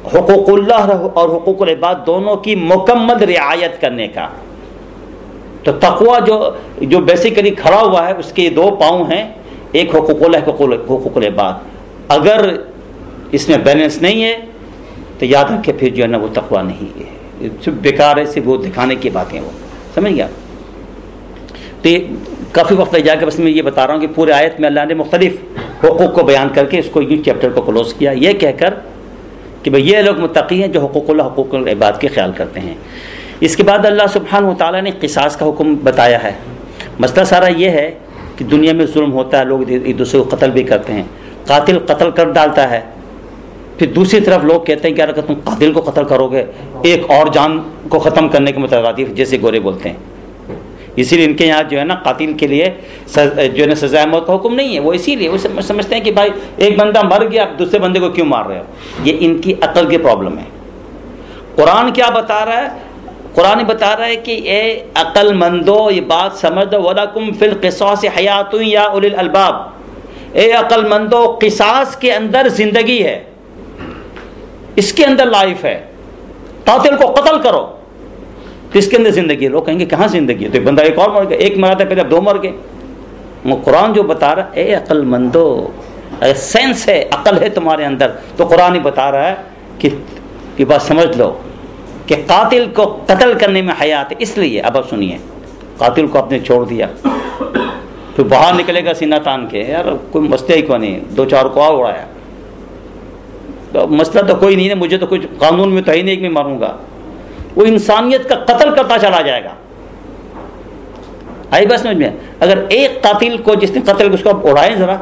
حقوق اللہ اور حقوق العباد دونوں کی مکمل رعایت کرنے کا. تو تقوی جو بیسیکلی کھڑا ہوا ہے اس کے دو پاؤں ہیں, ایک حقوق اللہ, حقوق العباد. اگر اس میں بیلنس نہیں ہے تو یاد رکھے پھر جو ہے نا وہ تقوی نہیں ہے, صرف بیکار ہے, صرف وہ دکھانے کی باتیں, وہ سمجھ گیا. تو کافی وقت لگ جائے گا, بس میں یہ بتا رہا ہوں کہ پورے آیت میں اللہ نے مختلف حقوق کو بیان کر کے اس کو یوں چیپٹر کو کلوز کیا, یہ کہہ کر کہ بھئی یہ لوگ متقی ہیں جو حقوق اللہ حقوق العباد کے خیال کرتے ہیں. اس کے بعد اللہ سبحانہ و تعالیٰ نے قصاص کا حکم بتایا ہے. مسئلہ سارا یہ ہے کہ دنیا میں ظلم ہوتا ہے, لوگ ایک دوسرے کو قتل بھی کرتے ہیں, قاتل قتل کر ڈالتا ہے, پھر دوسری طرف لوگ کہتے ہیں کہ اگر تم قاتل کو قتل کرو گے ایک اور جان کو ختم کرنے کے مترادف, جیسے گورے بولتے ہیں. اسی لیے ان کے یہاں جو ہے نا قاتل کے لیے جو ہے نا سزائے موت کا حکم نہیں ہے. وہ اسی لیے وہ سمجھتے ہیں کہ بھائی ایک بندہ مر گیا, آپ دوسرے بندے کو کیوں مار رہے ہو. یہ ان کی عقل کی پرابلم ہے. قرآن کیا بتا رہا ہے؟ قرآن بتا رہا ہے کہ اے عقل مندو یہ بات سمجھ دو, وَلَكُمْ فِي الْقِصَاصِ حَيَاتٌ يَا أُولِي الْأَلْبَابِ, اے عقل مندو قصاص کے اندر زندگی ہے, اس کے اندر لائف ہے. قاتل کو قتل کرو تو اس کے اندر زندگی ہے. لوگ کہیں گے کہاں زندگی ہے, تو بندہ ایک اور مر گیا, ایک مرا تھا پہلے اب دو مر گئے. وہ قرآن جو بتا رہا ہے اے عقل مندو, اگر سینس ہے عقل ہے تمہارے اندر تو قرآن ہی بتا رہا ہے کہ یہ بات سمجھ لو کہ قاتل کو قتل کرنے میں حیات ہے. اس لیے اب سنیے, قاتل کو آپ نے چھوڑ دیا, پھر باہر نکلے گا سینہ تان کے, یار کوئی مسئلہ ہی کوئی نہیں, دو چار کو اور اڑایا, تو مسئلہ تو کوئی نہیں ہے, مجھے تو کچھ قانون میں تو ہی نہیں کہ میں ماروں گا. وہ انسانیت کا قتل کرتا چلا جائے گا. آئی بس سمجھ میں؟ اگر ایک قاتل کو جس نے قتل اس کو آپ اڑائیں ذرا,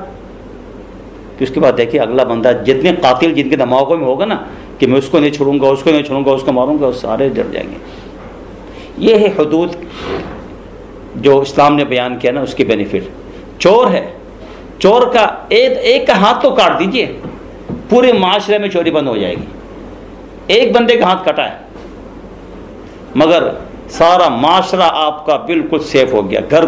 تو اس کے بعد دیکھیے اگلا بندہ, جتنے قاتل جن کے دماغوں میں ہوگا نا کہ میں اس کو نہیں چھوڑوں گا, اس کو نہیں چھوڑوں گا, اس کو ماروں گا, سارے ڈر جائیں گے. یہ ہے حدود جو اسلام نے بیان کیا نا, اس کے بینیفٹ. چور ہے, چور کا ایک کا ہاتھ تو کاٹ دیجئے, پورے معاشرے میں چوری بند ہو جائے گی. ایک بندے کا ہاتھ کٹا ہے مگر سارا معاشرہ آپ کا بالکل سیف ہو گیا. گھر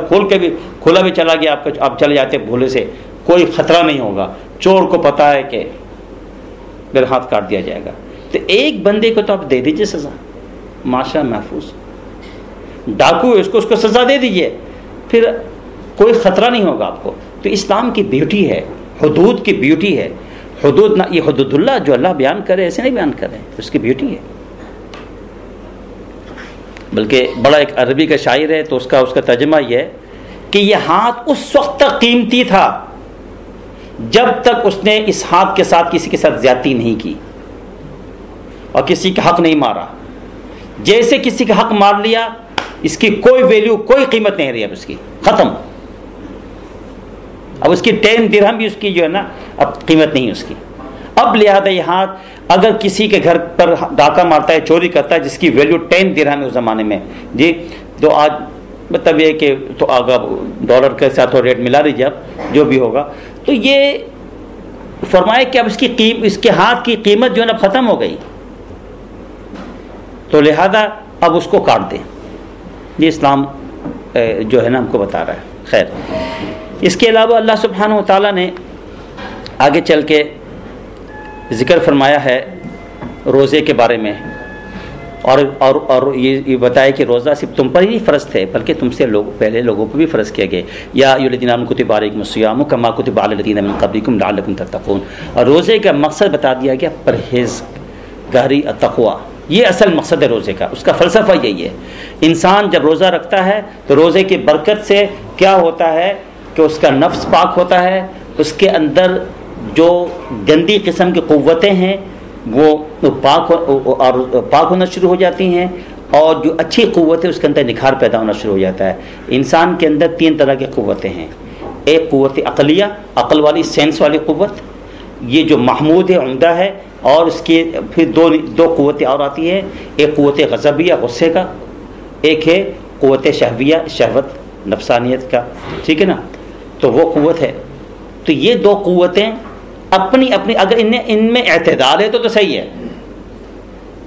کھلا بھی چلا گیا آپ چلے جاتے بھولے سے, کوئی خطرہ نہیں ہوگا. چور کو پتا ہے کہ میرا ہاتھ کاٹ دیا جائے گا, تو ایک بندے کو تو آپ دے دیجئے سزا, معاشرہ محفوظ. ڈاکو ہے, اس کو سزا دے دیجئے, پھر کوئی خطرہ نہیں ہوگا آپ کو. تو اسلام کی بیوٹی ہے, حدود کی بیوٹی ہے. حدود نہ, یہ حدود اللہ جو اللہ بیان کرے ایسے نہیں بیان کرے, اس کی بیوٹی ہے. بلکہ بڑا ایک عربی کا شاعر ہے, تو اس کا ترجمہ یہ ہے کہ یہ ہاتھ اس وقت تک قیمتی تھا جب تک اس نے اس ہاتھ کے ساتھ کسی کے ساتھ زیادتی نہیں کی اور کسی کا حق نہیں مارا. جیسے کسی کا حق مار لیا, اس کی کوئی ویلیو, کوئی قیمت نہیں رہی, اب اس کی ختم. اب اس کی 10 درہم بھی اس کی جو ہے نا اب قیمت نہیں اس کی. اب لہذا یہ ہاتھ اگر کسی کے گھر پر ڈاکہ مارتا ہے, چوری کرتا ہے, جس کی ویلیو 10 درہم ہے اس زمانے میں, جی تو آج مطلب یہ کہ تو آگا ڈالر کے ساتھ ریٹ ملا لیجیے آپ جو بھی ہوگا, تو یہ فرمائے کہ اب اس کے ہاتھ کی قیمت جو ہے نا ختم ہو گئی, تو لہذا اب اس کو کاٹ دیں. یہ اسلام جو ہے نا ہم کو بتا رہا ہے. خیر, اس کے علاوہ اللہ سبحانہ و تعالیٰ نے آگے چل کے ذکر فرمایا ہے روزے کے بارے میں, اور یہ بتایا کہ روزہ صرف تم پر ہی فرض تھے بلکہ تم سے پہلے لوگوں پر بھی فرض کیا گئے. یا ایھا الذین آمنوا کتب علیکم الصیام کما کتب علی الذین من قبلکم لعلکم تتقون. اور روزے کا مقصد بتا دیا گیا, پرہیزگاری, تقویٰ. یہ اصل مقصد ہے روزے کا, اس کا فلسفہ یہی ہے. انسان جب روزہ رکھتا ہے تو روزے کی برکت سے کیا ہوتا ہے کہ اس کا نفس پاک ہوتا ہے, اس کے اندر جو گندی قسم کی قوتیں ہیں وہ پاک ہونا شروع ہو جاتی ہیں, اور جو اچھی قوت ہے اس کے اندر نکھار پیدا ہونا شروع ہو جاتا ہے. انسان کے اندر 3 طرح کی قوتیں ہیں. ایک قوت عقلیہ, عقل والی, سینس والی قوت, یہ جو محمود ہے, عمدہ ہے. اور اس کے پھر دو قوتیں اور آتی ہیں, ایک قوت غضبیہ, غصے کا, ایک ہے قوت شہویہ, شہوت, نفسانیت کا. ٹھیک ہے نا, تو وہ قوت ہے. تو یہ 2 قوتیں اپنی اگر ان میں اعتدال ہے تو صحیح ہے.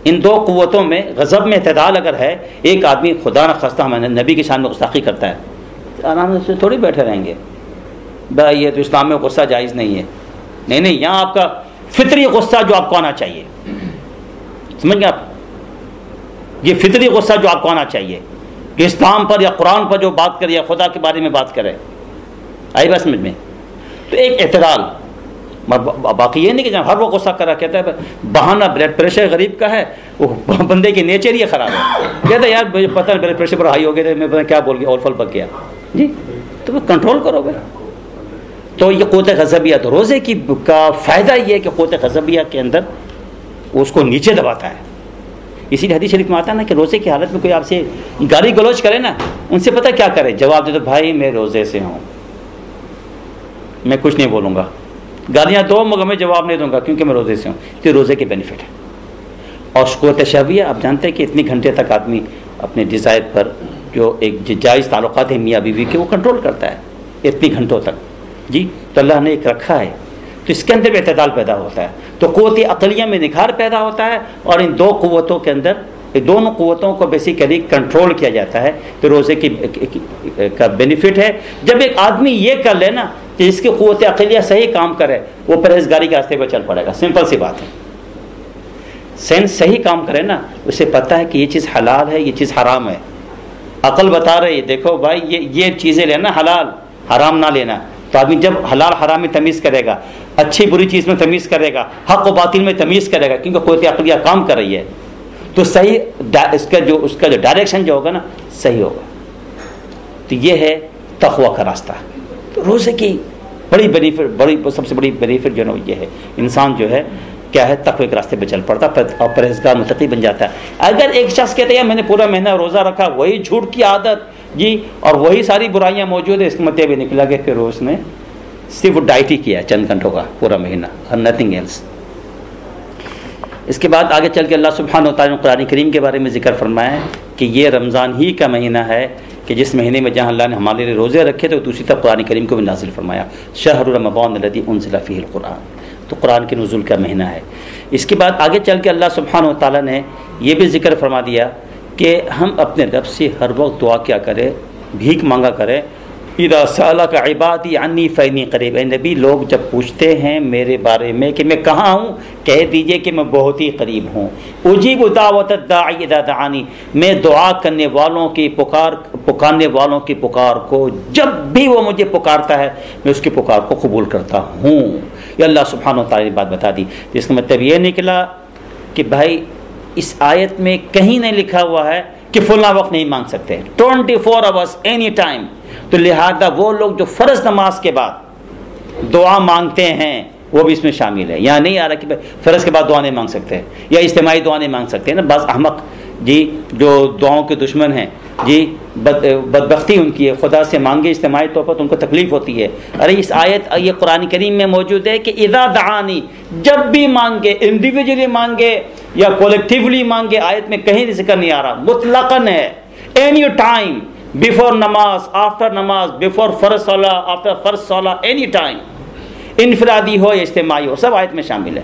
ان 2 قوتوں میں, غضب میں اعتدال اگر ہے, ایک آدمی خدا نہ خواستہ ہمارے نبی کی شان میں گستاخی کرتا ہے, آرام سے تھوڑی بیٹھے رہیں گے بھائی یہ تو اسلام میں غصہ جائز نہیں ہے. نہیں, یہاں آپ کا فطری غصہ جو آپ کو آنا چاہیے, سمجھ گئے آپ؟ یہ فطری غصہ جو آپ کو آنا چاہیے کہ اسلام پر یا قرآن پر جو بات کرے یا خدا کے بارے میں بات کرے. آئی بات سمجھ میں؟ تو ایک اعتدال. باقی یہ نہیں کہ جب ہر وہ غصہ کرا کہتا ہے بہانہ بلڈ پریشر غریب کا ہے, وہ بندے کی نیچر ہی خراب ہے. کہتا ہے یار مجھے پتہ بلڈ پریشر پر ہائی ہو گیا, میں پتہ کیا بول گیا, اور پھل پک گیا. جی تو وہ کنٹرول کرو گے. تو یہ قوت غضبیہ, تو روزے کی کا فائدہ یہ ہے کہ قوت غضبیہ کے اندر اس کو نیچے دباتا ہے. اسی لیے حدیث شریف میں آتا ہے نا کہ روزے کی حالت میں کوئی آپ سے گالی گلوچ کرے نا, ان سے پتہ کیا کرے, جواب دے دو بھائی میں روزے سے ہوں, میں کچھ نہیں بولوں گا. گالیاں دو مگر میں جواب نہیں دوں گا کیونکہ میں روزے سے ہوں. تو روزے کے بینیفٹ ہے. اور قوت شہویہ, آپ جانتے ہیں کہ اتنے گھنٹے تک آدمی اپنے ڈیزائر پر جو ایک جائز تعلقات ہیں میاں بیوی کے, وہ کنٹرول کرتا ہے اتنے گھنٹوں تک. جی تو اللہ نے ایک رکھا ہے, تو اس کے اندر بھی اعتدال پیدا ہوتا ہے. تو قوت عقلیہ میں نکھار پیدا ہوتا ہے, اور ان دو قوتوں کے اندر دونوں قوتوں کو بیسیکلی کنٹرول کیا جاتا ہے. تو روزے کی کا بینیفٹ ہے. جب ایک آدمی یہ کر لے نا کہ اس کی قوت عقلیہ صحیح کام کرے, وہ پرہیزگاری کے راستے پہ چل پڑے گا. سمپل سی بات ہے. سینس صحیح کام کرے نا, اسے پتہ ہے کہ یہ چیز حلال ہے, یہ چیز حرام ہے. عقل بتا رہی ہے دیکھو بھائی یہ چیزیں لینا حلال, حرام نہ لینا. تو آدمی جب حلال حرام میں تمیز کرے گا, اچھی بری چیز میں تمیز کرے گا, حق و باطل میں تمیز کرے گا, کیونکہ قوت عقلیہ کام کر رہی ہے, تو صحیح اس کا جو ڈائریکشن جو ہوگا نا صحیح ہوگا. تو یہ ہے تقویٰ کا راستہ. تو روزے کی بڑی بینیفٹ, سب سے بڑی بینیفٹ جو ہے یہ ہے, انسان جو ہے کیا ہے تقوی کے راستے پہ چل پڑتا اور پرہیزگار متقی بن جاتا ہے. اگر ایک شخص کہتے ہیں میں نے پورا مہینہ روزہ رکھا, وہی جھوٹ کی عادت جی اور وہی ساری برائیاں موجود ہے, اس کا مطلب یہ نکلا کہ پھر اس نے صرف ڈائٹ ہی کیا چند گھنٹوں کا پورا مہینہ, اور نتھنگ ایلس. اس کے بعد آگے چل کے اللہ سبحانہ و تعالیٰ نے قرآن کریم کے بارے میں ذکر فرمایا کہ یہ رمضان ہی کا مہینہ ہے کہ جس مہینے میں جہاں اللہ نے ہمارے لیے روزے رکھے تھے, دوسری طرف قرآن کریم کو بھی نازل فرمایا. شہر رمضان الذی انزل فیہ القرآن, تو قرآن کے نزول کا مہینہ ہے. اس کے بعد آگے چل کے اللہ سبحانہ و تعالیٰ نے یہ بھی ذکر فرما دیا کہ ہم اپنے رب سے ہر وقت دعا کیا کریں, بھیک مانگا کریں. اذا سألک عبادی عنی فإنی قریب, اے نبی لوگ جب پوچھتے ہیں میرے بارے میں کہ میں کہاں ہوں, کہہ دیجئے کہ میں بہت ہی قریب ہوں. اجیب دعوت الداعی اذا دعانی, میں دعا کرنے والوں کی پکارنے والوں کی پکار کو جب بھی وہ مجھے پکارتا ہے میں اس کی پکار کو قبول کرتا ہوں. یہ اللہ سبحانہ و تعالیٰ نے بات بتا دی. جس کا مطلب یہ نکلا کہ بھائی اس آیت میں کہیں نہیں لکھا ہوا ہے کہ فلاں وقت نہیں مانگ سکتے, 24 hours اینی ٹائم. تو لہذا وہ لوگ جو فرض نماز کے بعد دعا مانگتے ہیں وہ بھی اس میں شامل ہے. یہاں نہیں آ رہا کہ فرض کے بعد دعا نہیں مانگ سکتے یا اجتماعی دعا نہیں مانگ سکتے نا. بعض احمق جی جو دعاؤں کے دشمن ہیں جی بدبختی ان کی ہے, خدا سے مانگے اجتماعی طور پر تو ان کو تکلیف ہوتی ہے. ارے اس آیت یہ قرآن کریم میں موجود ہے کہ اذا دعانی, جب بھی مانگے, انڈیویجولی مانگے یا کولیکٹیولی مانگے, آیت میں کہیں ذکر نہیں آ رہا, مطلقاً ہے. اینی ٹائم, بیفور نماز, آفٹر نماز, بیفور فرض صلاح, آفٹر فرض صلاح, اینی ٹائم, انفرادی ہو یا اجتماعی ہو, سب آیت میں شامل ہے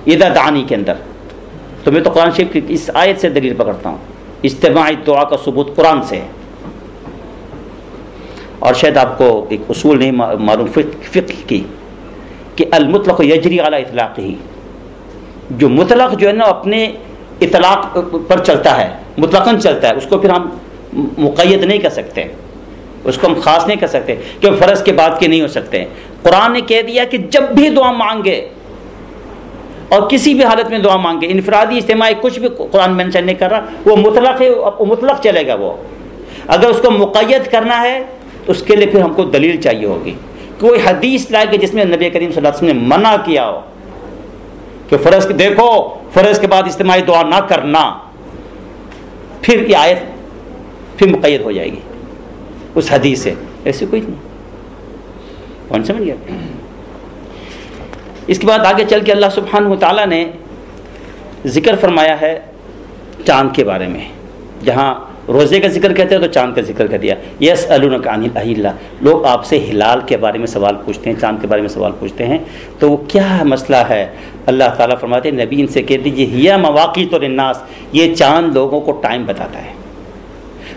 اذا دعانی کے اندر. تو میں تو قرآن شریف کی اس آیت سے دلیل پکڑتا ہوں. اجتماعی دعا کا ثبوت قرآن سے ہے. اور شاید آپ کو ایک اصول نہیں معلوم فقہ کی کہ المطلق یجری علی اطلاقہ, جو مطلق جو ہے نا اپنے اطلاق پر چلتا ہے, مطلقاً چلتا ہے, اس کو پھر ہم مقید نہیں کر سکتے, اس کو ہم خاص نہیں کر سکتے کہ فرض کے بعد کے نہیں ہو سکتے. قرآن نے کہہ دیا کہ جب بھی دعا مانگے اور کسی بھی حالت میں دعا مانگے, انفرادی اجتماعی کچھ بھی قرآن مینشن نہیں کر رہا, وہ مطلق ہے, مطلق چلے گا. وہ اگر اس کو مقید کرنا ہے تو اس کے لیے پھر ہم کو دلیل چاہیے ہوگی, کوئی حدیث لائے کہ جس میں نبی کریم صلی اللہ علیہ وسلم نے منع کیا ہو کہ فرض دیکھو فرض کے بعد اجتماعی دعا نہ کرنا, پھر یہ آیت پھر مقید ہو جائے گی اس حدیث سے. ایسے کوئی نہیں. کون سمجھ گیا؟ اس کے بعد آگے چل کے اللہ سبحانہ و تعالیٰ نے ذکر فرمایا ہے چاند کے بارے میں. جہاں روزے کا ذکر کہتے ہیں تو چاند کا ذکر کر دیا. یسألونک عن الأہلہ, لوگ آپ سے ہلال کے بارے میں سوال پوچھتے ہیں, چاند کے بارے میں سوال پوچھتے ہیں, تو وہ کیا مسئلہ ہے؟ اللہ تعالیٰ فرماتے ہیں نبی ان سے کہہ دیجیے ہی مواقیت للناس, یہ چاند لوگوں کو ٹائم بتاتا ہے.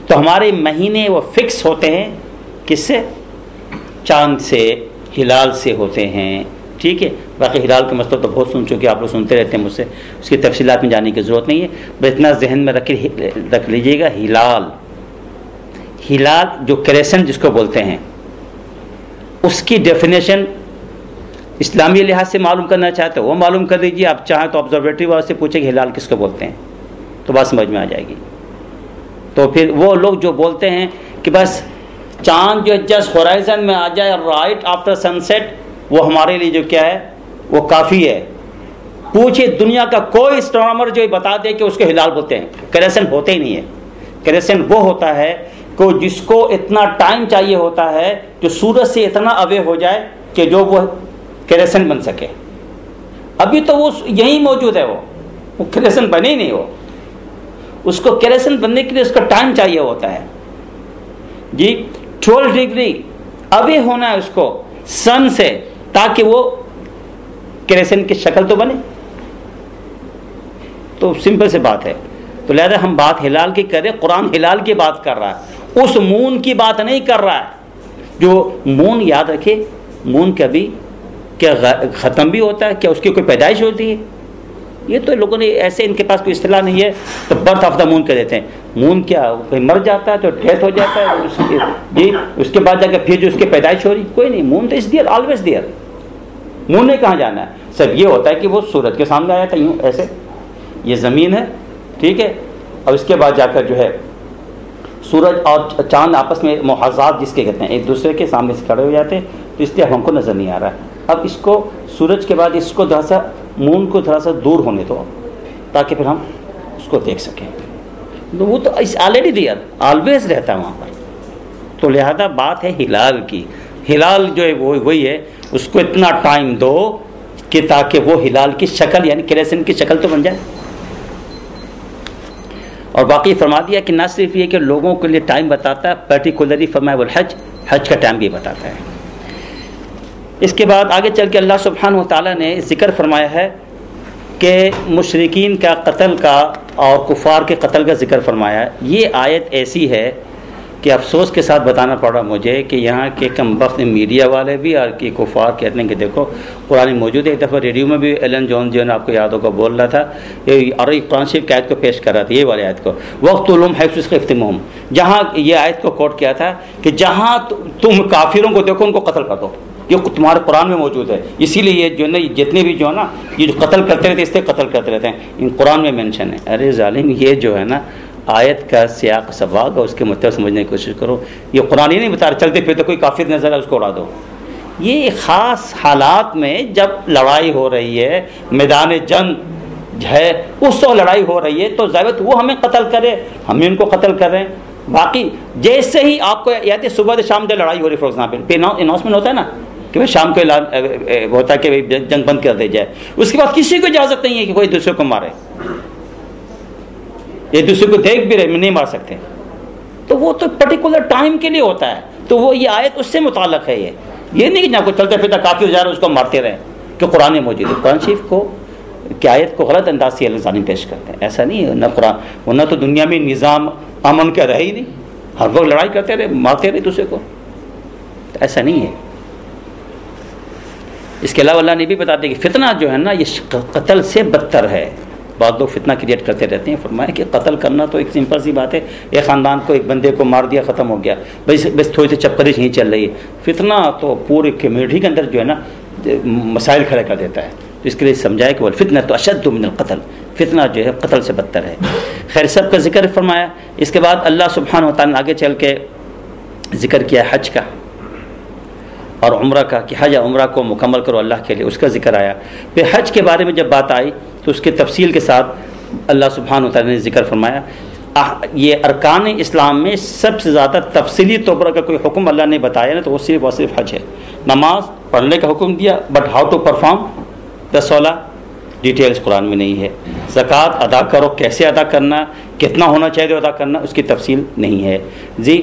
تو ہمارے مہینے وہ فکس ہوتے ہیں کس سے؟ چاند سے, ہلال سے ہوتے ہیں, ٹھیک ہے. باقی ہلال کے مسئلہ تو بہت سن چکے، آپ لوگ سنتے رہتے ہیں مجھ سے، اس کی تفصیلات میں جانے کی ضرورت نہیں ہے، بس اتنا ذہن میں رکھ لیجیے گا، ہلال جو کریسنٹ جس کو بولتے ہیں، اس کی ڈیفینیشن اسلامی لحاظ سے معلوم کرنا چاہتے ہو وہ معلوم کر لیجیے، آپ چاہیں تو آبزرویٹری والے سے پوچھیں کہ ہلال کس کو بولتے ہیں، تو بات سمجھ میں آ جائے گی۔ تو پھر وہ لوگ جو بولتے ہیں کہ بس چاند جو جسٹ ہورائزن میں آ جائے رائٹ آفٹر سن سیٹ، وہ ہمارے لیے جو کیا ہے وہ کافی ہے، پوچھئے دنیا کا کوئی اسٹرانومر جو بتا دے کہ اس کو ہلال بولتے ہیں، کریسنٹ ہوتے ہی نہیں ہے۔ کریسنٹ وہ ہوتا ہے کہ جس کو اتنا ٹائم چاہیے ہوتا ہے جو سورج سے اتنا اوے ہو جائے کہ جو وہ کریسنٹ بن سکے۔ ابھی تو وہ یہی موجود ہے، وہ کریسنٹ بنے ہی نہیں، وہ اس کو کریسنٹ بننے کے لیے اس کا ٹائم چاہیے ہوتا ہے جی 12 ڈگری اوے ہونا ہے اس کو سن سے، تاکہ وہ کریسنٹ کی شکل تو بنے۔ تو سمپل سے بات ہے، تو لہذا ہم بات ہلال کی کریں، قرآن ہلال کی بات کر رہا ہے، اس مون کی بات نہیں کر رہا ہے۔ جو مون، یاد رکھے مون کبھی کیا ختم بھی ہوتا ہے، کیا اس کی کوئی پیدائش ہوتی ہے؟ یہ تو لوگوں نے ایسے، ان کے پاس کوئی اصطلاح نہیں ہے تو برتھ آف دا مون کہہ دیتے ہیں۔ مون کیا کوئی مر جاتا ہے تو ڈیتھ ہو جاتا ہے جی، اس کے بعد جا کے پھر جو اس کی پیدائش ہو رہی، کوئی نہیں۔ مون تو از دیئر، آلویز دیئر۔ مون نے کہاں جانا ہے؟ صرف یہ ہوتا ہے کہ وہ سورج کے سامنے آیا تھا یوں ایسے، یہ زمین ہے ٹھیک ہے، اور اس کے بعد جا کر جو ہے سورج اور چاند آپس میں محاذات جس کے کہتے ہیں، ایک دوسرے کے سامنے سے کھڑے ہو جاتے ہیں، تو اس لیے ہم کو نظر نہیں آ رہا ہے۔ اب اس کو سورج کے بعد اس کو تھوڑا سا مون کو تھوڑا سا دور ہونے دو تاکہ پھر ہم اس کو دیکھ سکیں۔ تو وہ تو آلریڈی دیئر، آلویز رہتا ہے وہاں پر۔ تو لہذا بات ہے ہلال کی، ہلال جو ہے وہ وہی ہے، اس کو اتنا ٹائم دو کہ تاکہ وہ ہلال کی شکل یعنی کریسنٹ کی شکل تو بن جائے۔ اور باقی فرما دیا کہ نہ صرف یہ کہ لوگوں کے لیے ٹائم بتاتا ہے، پرٹیکولرلی فرمایا والحج، حج کا ٹائم بھی بتاتا ہے۔ اس کے بعد آگے چل کے اللہ سبحانہ وتعالیٰ نے ذکر فرمایا ہے کہ مشرکین کا قتل کا اور کفار کے قتل کا ذکر فرمایا ہے۔ یہ آیت ایسی ہے کہ افسوس کے ساتھ بتانا پڑا مجھے کہ یہاں کے کم وقت میڈیا والے بھی اور کہ کفار کہتے ہیں کہ دیکھو قرآن موجود ہے۔ ایک دفعہ ریڈیو میں بھی ایلن جون جو ہے نا، آپ کو یاد ہوگا، بول رہا تھا، اور قرآن شریف کی آیت کو پیش کر رہا تھا، یہ والی آیت کو، وقتلہم حیث ثقفتموہم، جہاں یہ آیت کو کوٹ کیا تھا کہ جہاں تم کافروں کو دیکھو ان کو قتل کر دو۔ یہ تمہارے قرآن میں موجود ہے، اسی لیے یہ جو ہے نا جتنے بھی جو ہے نا یہ جو قتل کرتے رہتے ہیں اس لیے قتل کرتے رہتے ہیں، ان قرآن میں مینشن ہے۔ ارے ظالم، یہ جو ہے نا آیت کا سیاق سباق اور اس کے مطلب سمجھنے کی کوشش کرو۔ یہ قرآن ہی نہیں بتا رہا چلتے پھرتے کوئی کافر نظر ہے اس کو اڑا دو۔ یہ خاص حالات میں جب لڑائی ہو رہی ہے، میدان جنگ ہے، اس وقت لڑائی ہو رہی ہے تو ضرورت وہ ہمیں قتل کرے، ہم ان کو قتل کر رہے ہیں۔ باقی جیسے ہی آپ کو یاد ہے صبح سے شام جب لڑائی ہو رہی ہے، فار ایگزامپل پہ اناؤنسمنٹ ہوتا ہے نا کہ شام کو ہوتا ہے کہ جنگ بند کر دی جائے، اس کے بعد کسی کو اجازت نہیں ہے کہ کوئی دوسرے کو مارے، ایک دوسرے کو دیکھ بھی رہے نہیں مار سکتے۔ تو وہ تو پرٹیکولر ٹائم کے لیے ہوتا ہے، تو وہ یہ آیت اس سے متعلق ہے۔ یہ نہیں کہ جہاں کوئی چلتا پھرتا کافی ہو جا رہا ہے اس کو مارتے رہیں، کہ قرآن میں موجود ہے۔ قرآن شریف کو کہ آیت کو غلط انداز سے الزام پیش کرتے ہیں، ایسا نہیں ہے۔ نہ قرآن، ورنہ تو دنیا میں نظام امن کا رہے ہی نہیں، ہر وقت لڑائی کرتے رہے، مارتے رہے دوسرے کو، ایسا نہیں ہے۔ اس کے علاوہ اللہ نے بھی بتا دیا کہ فتنہ جو ہے نا یہ قتل سے بدتر ہے۔ بعض لوگ فتنہ کریٹ کرتے رہتے ہیں، فرمایا کہ قتل کرنا تو ایک سمپل سی بات ہے، ایک خاندان کو ایک بندے کو مار دیا ختم ہو گیا، بس تھوڑی سی چپکرش نہیں چل رہی ہے۔ فتنہ تو پورے کمیونٹی کے اندر جو ہے نا مسائل کھڑے کر دیتا ہے، تو اس کے لیے سمجھایا کہ والفتنہ تو اشد من القتل، فتنہ جو ہے قتل سے بدتر ہے۔ خیر سب کا ذکر فرمایا۔ اس کے بعد اللہ سبحانہ وتعالیٰ نے آگے چل کے ذکر کیا حج کا اور عمرہ کا، کہ حج عمرہ کو مکمل کرو اللہ کے لیے، اس کا ذکر آیا۔ پھر حج کے بارے میں جب بات آئی تو اس کے تفصیل کے ساتھ اللہ سبحانہ وتعالیٰ نے ذکر فرمایا۔ یہ ارکان اسلام میں سب سے زیادہ تفصیلی طور پر اگر کوئی حکم اللہ نے بتایا نا تو وہ صرف اور صرف حج ہے۔ نماز پڑھنے کا حکم دیا، but how to perform the صلاۃ ڈیٹیلز قرآن میں نہیں ہے۔ زکوٰۃ ادا کرو، کیسے ادا کرنا، کتنا ہونا چاہیے ادا کرنا، اس کی تفصیل نہیں ہے جی۔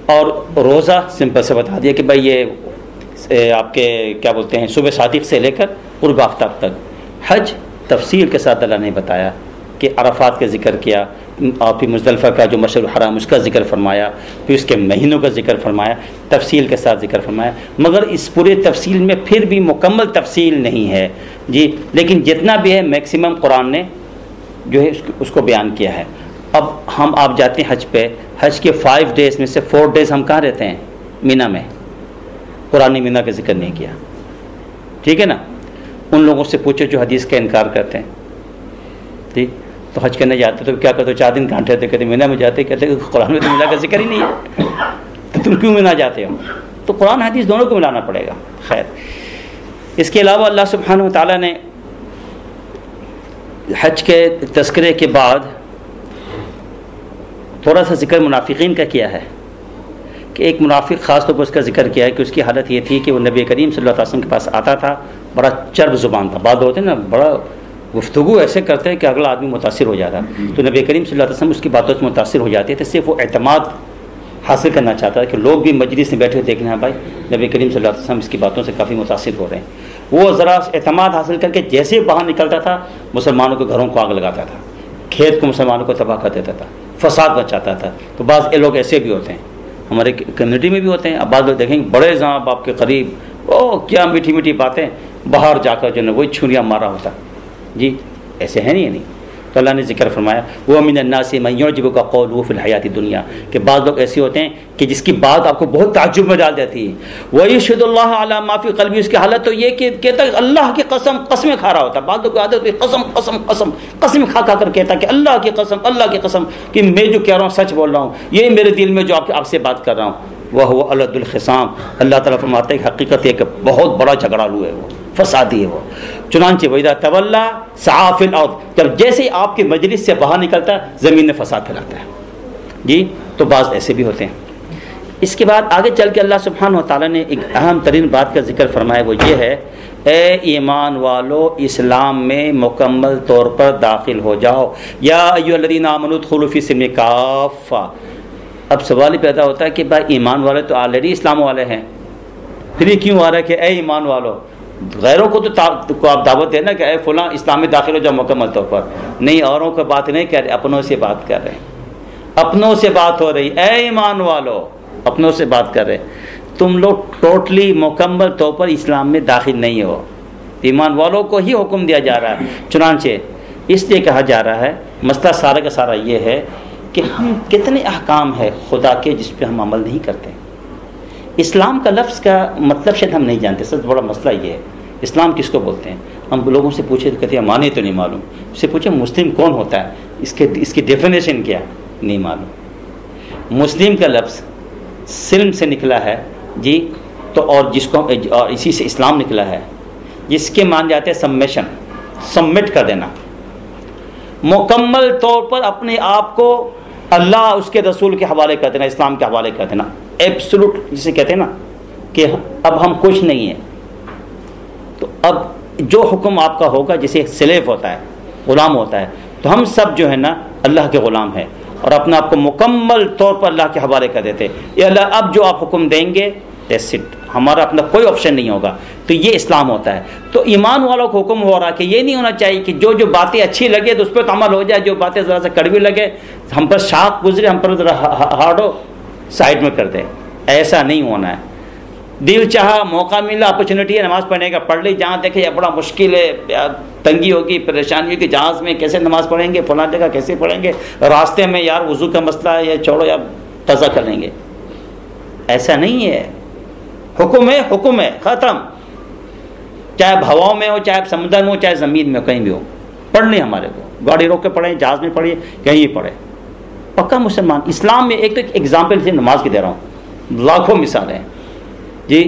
اور روزہ سمپل سے بتا دیا کہ بھائی یہ آپ کے کیا بولتے ہیں صبح صادق سے لے کر قرب آفتاب تک۔ حج تفصیل کے ساتھ اللہ نے بتایا کہ عرفات کا ذکر کیا، اور پھر مزدلفہ کا جو مشعر الحرام اس کا ذکر فرمایا، پھر اس کے مہینوں کا ذکر فرمایا، تفصیل کے ساتھ ذکر فرمایا، مگر اس پورے تفصیل میں پھر بھی مکمل تفصیل نہیں ہے جی، لیکن جتنا بھی ہے میکسیمم قرآن نے جو ہے اس کو بیان کیا ہے۔ اب ہم آپ جاتے ہیں حج پہ، حج کے 5 ڈیز میں سے 4 ڈیز ہم کہاں رہتے ہیں؟ مینا میں۔ قرآن نے مینا کا ذکر نہیں کیا، ٹھیک ہے نا؟ ان لوگوں سے پوچھو جو حدیث کا انکار کرتے ہیں، ٹھیک، تو حج کرنے جاتے تو کیا کرتے؟ 4 دن کہاں رہتے؟ کہتے مینا میں جاتے، کہتے قرآن میں تو مینا کا ذکر ہی نہیں ہے، تو تم کیوں مینا جاتے ہو؟ تو قرآن حدیث دونوں کو ملانا پڑے گا۔ خیر، اس کے علاوہ اللہ سبحانہ و تعالیٰ نے حج کے تذکرے کے بعد تھوڑا سا ذکر منافقین کا کیا ہے، کہ ایک منافق خاص طور پر اس کا ذکر کیا ہے کہ اس کی حالت یہ تھی کہ وہ نبی کریم صلی اللہ علیہ وسلم کے پاس آتا تھا، بڑا چرب زبان تھا، بعض ہوتے ہیں نا بڑا گفتگو ایسے کرتے ہیں کہ اگلا آدمی متاثر ہو جاتا، تو نبی کریم صلی اللہ علیہ وسلم اس کی باتوں سے متاثر ہو جاتے تھے، صرف وہ اعتماد حاصل کرنا چاہتا ہے کہ لوگ بھی مجلس میں بیٹھے دیکھنا ہے بھائی نبی کریم صلی اللہ علیہ وسلم اس کی باتوں سے کافی متاثر ہو رہے ہیں۔ وہ ذرا اعتماد حاصل کر کے جیسے باہر نکلتا تھا مسلمانوں کے گھروں کو آگ لگاتا تھا، کھیت کو مسلمانوں کو تباہ کر دیتا تھا، فساد مچاتا تھا۔ تو بعض لوگ ایسے بھی ہوتے ہیں، ہمارے کمیونٹی میں بھی ہوتے ہیں، اب بعض لوگ دیکھیں گے بڑے جناب آپ کے قریب، او کیا میٹھی میٹھی باتیں، باہر جا کر جو ہے وہی چھریاں مارا ہوتا جی، ایسے ہے نہیں۔ تو اللہ نے ذکر فرمایا وَمِنَ النَّاسِ مَن يُعْجِبُكَ قَوْلُهُ فِي الْحَيَاةِ الدُّنْيَا، کہ بعض لوگ ایسے ہوتے ہیں کہ جس کی بات آپ کو بہت تعجب میں ڈال دیتی ہے، وَيُشْهِدُ اللَّهَ عَلَى مَا فِي قَلْبِهِ، اس کی حالت تو یہ کہ کہتا ہے اللہ کی قسم، قسمیں کھا رہا ہوتا ہے۔ بعض لوگ کو عادت ہوتی ہے قسم قسم قسم، قسم کھا کھا کر کہتا ہے کہ اللہ کی قسم، اللہ کی قسم کہ میں جو کہہ رہا ہوں سچ بول رہا ہوں، یہ میرے دل میں جو آپ سے بات کر رہا ہوں۔ وَهُوَ أَلَدُّ الْخِصَامِ، اللہ تعالیٰ فرماتے ہیں کہ حقیقت یہ کہ بہت بڑا جھگڑالو ہے، وہ فسادی ہے وہ۔ چنانچہ وَإِذَا تَوَلَّى سَعَىٰ فِي الْأَرْضِ، جب جیسے ہی آپ کے مجلس سے باہر نکلتا ہے زمین میں فساد پھیلاتا ہے جی، تو بعض ایسے بھی ہوتے ہیں۔ اس کے بعد آگے چل کے اللہ سبحانہ و تعالیٰ نے ایک اہم ترین بات کا ذکر فرمایا، وہ یہ ہے اے ایمان والو اسلام میں مکمل طور پر داخل ہو جاؤ، یا ایھا الذین آمنوا ادخلوا فی السلم کافہ۔ اب سوال ہی پیدا ہوتا ہے کہ بھائی ایمان والے تو آلریڈی اسلام والے ہیں، پھر یہ کیوں آ رہا ہے کہ اے ایمان والو؟ غیروں کو تو آپ دعوت دینا کہ اے فلاں اسلام میں داخل ہو جاؤ مکمل طور پر، نہیں اوروں کو بات نہیں کر رہے، اپنوں سے بات کر رہے ہیں، اپنوں سے بات ہو رہی، اے ایمان والو اپنوں سے بات کر رہے، تم لوگ ٹوٹلی مکمل طور پر اسلام میں داخل نہیں ہو، ایمان والوں کو ہی حکم دیا جا رہا ہے۔ چنانچہ اس لیے کہا جا رہا ہے، مسئلہ سارا کا سارا یہ ہے کہ ہم کتنے احکام ہیں خدا کے جس پہ ہم عمل نہیں کرتے۔ اسلام کا لفظ کا مطلب شاید ہم نہیں جانتے، سب سے بڑا مسئلہ یہ ہے اسلام کس کو بولتے ہیں۔ ہم لوگوں سے پوچھے تو کہتے ہیں مانے تو نہیں معلوم، اس سے پوچھے مسلم کون ہوتا ہے، اس کی ڈیفینیشن کیا، نہیں معلوم۔ مسلم کا لفظ سلم سے نکلا ہے جی، تو اور جس کو اور اسی سے اسلام نکلا ہے، جس کے مان جاتے ہیں سبمیشن، سبمٹ کر دینا، مکمل طور پر اپنے آپ کو اللہ اس کے رسول کے حوالے کر دینا، اسلام کے حوالے کر دینا، ایبسولوٹ جسے کہتے ہیں نا کہ اب ہم کچھ نہیں ہیں۔ تو اب جو حکم آپ کا ہوگا، جسے سلیو ہوتا ہے، غلام ہوتا ہے، تو ہم سب جو ہے نا اللہ کے غلام ہیں اور اپنا آپ کو مکمل طور پر اللہ کے حوالے کر دیتے، یا اللہ اب جو آپ حکم دیں گے دیٹس اٹ، ہمارا اپنا کوئی آپشن نہیں ہوگا۔ تو یہ اسلام ہوتا ہے۔ تو ایمان والوں کو حکم ہو رہا کہ یہ نہیں ہونا چاہیے کہ جو باتیں اچھی لگے تو اس پہ عمل ہو جائے، جو باتیں ذرا سا کڑوی لگے، ہم پر شاق گزرے، ہم پر ذرا ہارڈ ہو، سائڈ میں کر دے، ایسا نہیں ہونا ہے۔ دل چاہا، موقع ملا، اپرچونیٹی ہے نماز پڑھنے کا، پڑھ لی، جہاں دیکھے یہ بڑا مشکل ہے، تنگی ہوگی، پریشانی ہوگی، جہاز میں کیسے نماز پڑھیں گے، فلاں جگہ کیسے پڑھیں گے، راستے میں یار وضو کا مسئلہ ہے، یہ چھوڑو یار قضا کر لیں گے، ایسا نہیں ہے۔ حکم ہے، حکم ہے، ختم، چاہے ہواؤں میں ہو، چاہے سمندر میں ہو، چاہے زمین میں، کہیں بھی ہو، پڑھنے ہمارے کو، گاڑی روک کے پڑھیں، جہاز میں پڑھیے، کہیں پڑھے، پکا مسلمان۔ اسلام میں ایک تو ایگزامپل سے نماز کی دے رہا ہوں، لاکھوں مثالیں ہیں جی۔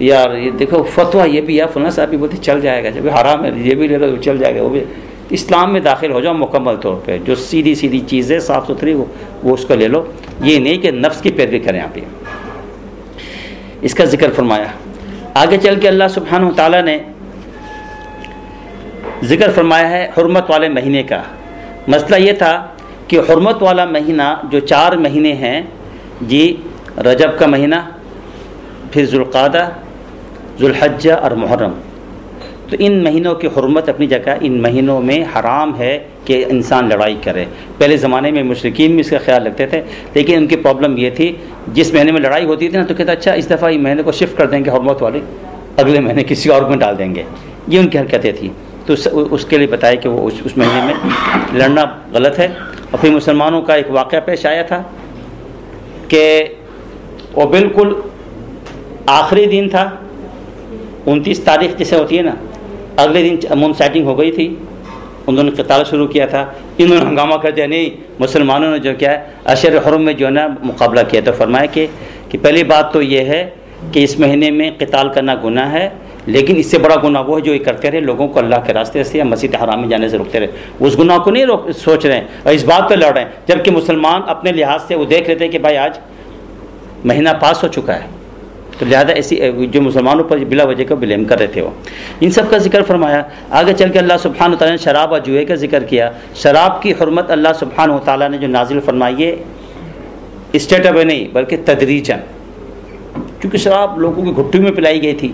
یار یہ دیکھو فتویٰ یہ بھی ہے، فلاں صاحب بھی بولتے چل جائے گا، جب حرام ہے یہ بھی لے لو چل جائے گا، وہ بھی۔ اسلام میں داخل ہو جاؤ مکمل طور پہ، جو سیدھی سیدھی چیزیں صاف ستھری وہ اس کو لے لو، یہ نہیں کہ نفس کی پیروی کریں آپ۔ اس کا ذکر فرمایا۔ آگے چل کے اللہ سبحانہ وتعالیٰ نے ذکر فرمایا ہے حرمت والے مہینے کا۔ مسئلہ یہ تھا کہ حرمت والا مہینہ جو 4 مہینے ہیں جی، رجب کا مہینہ، پھر ذوالقعدہ، ذوالحجہ اور محرم، تو ان مہینوں کی حرمت اپنی جگہ، ان مہینوں میں حرام ہے کہ انسان لڑائی کرے۔ پہلے زمانے میں مشرکین بھی اس کا خیال رکھتے تھے، لیکن ان کی پرابلم یہ تھی جس مہینے میں لڑائی ہوتی تھی نا تو کہتا اچھا اس دفعہ یہ مہینے کو شفٹ کر دیں گے حرمت والے، اگلے مہینے کسی اور میں ڈال دیں گے، یہ ان کی حرکتیں تھیں۔ تو اس کے لیے بتایا کہ وہ اس مہینے میں لڑنا غلط ہے۔ اور پھر مسلمانوں کا ایک واقعہ پیش آیا تھا کہ وہ بالکل آخری دن تھا، 29 تاریخ جیسے ہوتی ہے نا، اگلے دن مون سیٹنگ ہو گئی تھی، انہوں نے قتال شروع کیا تھا، انہوں نے ہنگامہ کر دیا، نہیں مسلمانوں نے جو کیا ہے اشر حرم میں جو ہے نا مقابلہ کیا۔ تو فرمایا کہ پہلی بات تو یہ ہے کہ اس مہینے میں قتال کرنا گناہ ہے، لیکن اس سے بڑا گناہ وہ ہے جو یہ کرتے رہے لوگوں کو اللہ کے راستے سے یا مسجد حرام میں جانے سے روکتے رہے، اس گناہ کو نہیں سوچ رہے ہیں اور اس بات پہ لڑ رہے ہیں، جبکہ مسلمان اپنے لحاظ سے وہ دیکھ رہے تھے کہ بھائی آج مہینہ پاس ہو چکا ہے، تو لہذا ایسی جو مسلمانوں پر بلا وجہ کو بلیم کر رہے تھے وہ ان سب کا ذکر فرمایا۔ آگے چل کے اللہ سبحانہ وتعالیٰ نے شراب اور جوئے کا ذکر کیا۔ شراب کی حرمت اللہ سبحانہ وتعالیٰ نے جو نازل فرمائی ہے اسٹیٹ اپ نہیں بلکہ تدریجاً، کیونکہ شراب لوگوں کی گھٹی میں پلائی گئی تھی،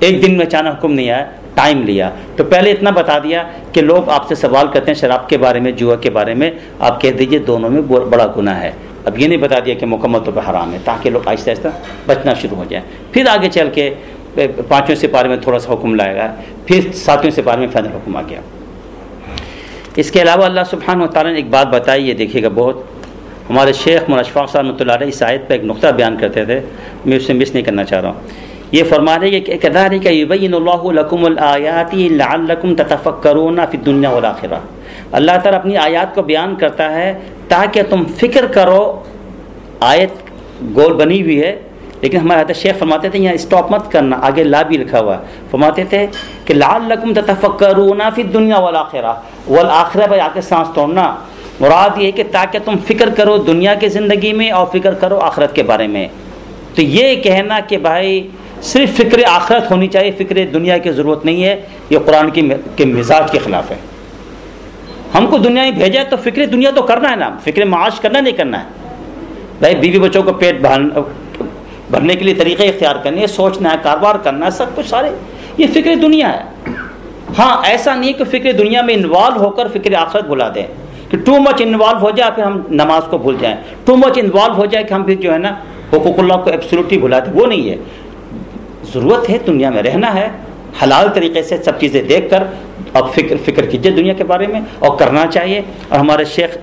ایک دن میں اچانک حکم نہیں آیا، ٹائم لیا۔ تو پہلے اتنا بتا دیا کہ لوگ آپ سے سوال کرتے ہیں شراب کے بارے میں، جوا کے بارے میں، آپ کہہ دیجئے دونوں میں بڑا گناہ ہے۔ اب یہ نہیں بتا دیا کہ مکمل طور پہ حرام ہے، تاکہ لوگ آہستہ آہستہ بچنا شروع ہو جائیں۔ پھر آگے چل کے 5ویں سپارے میں تھوڑا سا حکم لائے گا، پھر 7ویں سپارے میں فائنل حکم آ گیا۔ اس کے علاوہ اللہ سبحانہ و تعالیٰ نے ایک بات بتائی، یہ دیکھیے گا، بہت ہمارے شیخ مولانا اشفاق صاحب رحمۃ اللہ علیہ اس آیت پہ ایک نقطہ بیان کرتے تھے، میں اسے مس نہیں کرنا چاہ رہا ہوں۔ یہ فرما رہے کہ کذالک یبین اللہ لکم الآیات لعلکم تتفکرون فی الدنیا والآخرہ، اللہ تعالیٰ اپنی آیات کو بیان کرتا ہے تاکہ تم فکر کرو۔ آیت گول بنی ہوئی ہے، لیکن ہمارے حضرت شیخ فرماتے تھے یہاں اسٹاپ مت کرنا، آگے لا بھی لکھا ہوا ہے، فرماتے تھے کہ لعلکم تتفکرون فی الدنیا والآخرہ، والآخرہ پہ آ کے سانس توڑنا، مراد یہ ہے کہ تاکہ تم فکر کرو دنیا کی زندگی میں اور فکر کرو آخرت کے بارے میں۔ تو یہ کہنا کہ بھائی صرف فکر آخرت ہونی چاہیے، فکر دنیا کی ضرورت نہیں ہے، یہ قرآن کے مزاج کے خلاف ہے۔ ہم کو دنیا میں بھیجا ہے تو فکر دنیا تو کرنا ہے نا، فکر معاش کرنا نہیں کرنا ہے بھائی، بیوی بچوں کو پیٹ بھرنے کے لیے طریقے اختیار کرنے ہے، سوچنا ہے، کاروبار کرنا ہے، سب کچھ سارے یہ فکر دنیا ہے۔ ہاں ایسا نہیں کہ فکر دنیا میں انوالو ہو کر فکر آخرت بھلا دیں، کہ ٹو مچ انوالو ہو جائے پھر ہم نماز کو بھول جائیں، ٹو مچ انوالو ہو جائے کہ ہم پھر جو ہے نا حقوق اللہ کو ایبسولوٹلی بھلا دیں، وہ نہیں ہے۔ ضرورت ہے دنیا میں رہنا ہے، حلال طریقے سے سب چیزیں دیکھ کر اب فکر کیجیے دنیا کے بارے میں، اور کرنا چاہیے۔ اور ہمارے شیخ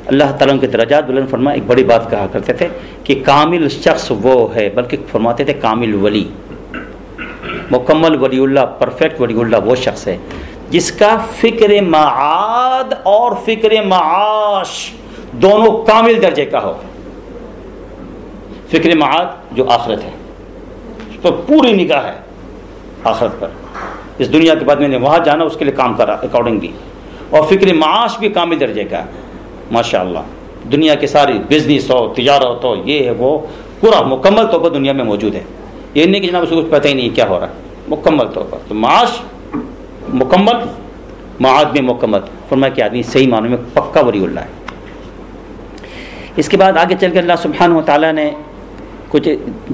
اللہ تعالیٰ کے درجات بلند فرمائے ایک بڑی بات کہا کرتے تھے کہ کامل شخص وہ ہے، بلکہ فرماتے تھے کامل ولی، مکمل ولی اللہ، پرفیکٹ ولی اللہ وہ شخص ہے جس کا فکر معاد اور فکر معاش دونوں کامل درجے کا ہو۔ فکر معاد جو آخرت ہے اس پر پوری نگاہ ہے، آخرت پر، اس دنیا کے بعد میں نے وہاں جانا، اس کے لیے کام کرا اکارڈنگلی، اور فکر معاش بھی کامل درجے کا ہے ماشاء اللہ۔ دنیا کے ساری بزنس ہو، تجارت ہو، یہ ہے وہ، پورا مکمل طور پر دنیا میں موجود ہے، یہ نہیں کہ جناب اسے کچھ پتہ ہی نہیں کیا ہو رہا ہے، مکمل طور پر۔ تو معاش مکمل، معاد میں مکمل، فرمایا کہ آدمی صحیح معنوں میں پکا ولی اللہ ہے۔ اس کے بعد آگے چل کے اللہ سبحانہ و تعالیٰ نے کچھ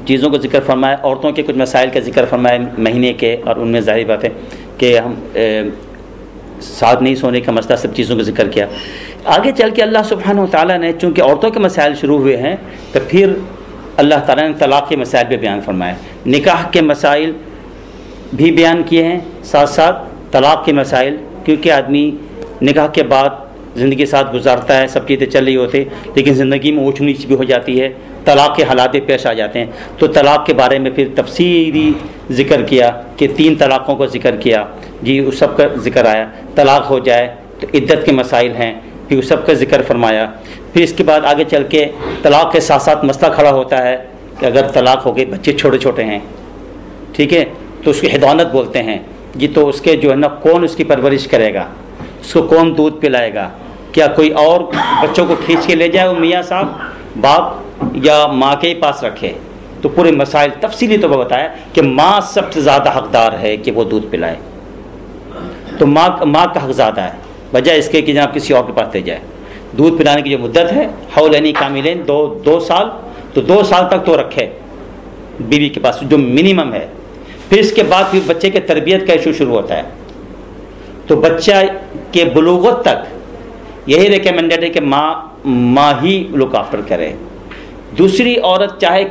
چیزوں کو ذکر فرمایا، عورتوں کے کچھ مسائل کا ذکر فرمایا مہینے کے، اور ان میں ظاہر بات ہے کہ ہم ساتھ نہیں سونے کا مسئلہ، سب چیزوں کا ذکر کیا۔ آگے چل کے اللہ سبحانہ و تعالیٰ نے چونکہ عورتوں کے مسائل شروع ہوئے ہیں تو پھر اللہ تعالیٰ نے طلاق کے مسائل بھی بیان فرمایا، نکاح کے مسائل بھی بیان کیے ہیں، ساتھ ساتھ طلاق کے مسائل، کیونکہ آدمی نکاح کے بعد زندگی کے ساتھ گزارتا ہے، سب چیزیں چل رہی ہوتی، لیکن زندگی میں اونچ نیچ بھی ہو جاتی ہے، طلاق کے حالات بھی پیش آ جاتے ہیں۔ تو طلاق کے بارے میں پھر تفصیلی ذکر کیا کہ 3 طلاقوں کو ذکر کیا، جی اس سب کا ذکر آیا۔ طلاق ہو جائے تو عدت کے مسائل ہیں، پھر اس سب کا ذکر فرمایا۔ پھر اس کے بعد آگے چل کے طلاق کے ساتھ ساتھ مسئلہ کھڑا ہوتا ہے کہ اگر طلاق ہو گئی، بچے چھوٹے چھوٹے ہیں، ٹھیک ہے، تو اس کی حضانت بولتے ہیں جی، تو اس کے جو ہے نا کون اس کی پرورش کرے گا، اس کو کون دودھ پلائے گا، کیا کوئی اور بچوں کو کھینچ کے لے جائے وہ میاں صاحب باپ، یا ماں کے ہی پاس رکھے؟ تو پورے مسائل تفصیلی طور پر بتایا کہ ماں سب سے زیادہ حقدار ہے کہ وہ دودھ پلائے، تو ماں کا حق زیادہ ہے بجائے اس کے کہ جناب کسی اور کے پاس لے جائے۔ دودھ پلانے کی جو مدت ہے حولین کاملین، 2 سال، تو 2 سال تک تو رکھے بیوی کے پاس جو منیمم ہے۔ پھر اس کے بعد پھر بچے کے تربیت کا ایشو شروع ہوتا ہے. تو بچہ کے بلوغت تک یہی ریکمینڈیڈ ہے کہ ماں ہی لک آفٹر کرے. دوسری عورت چاہے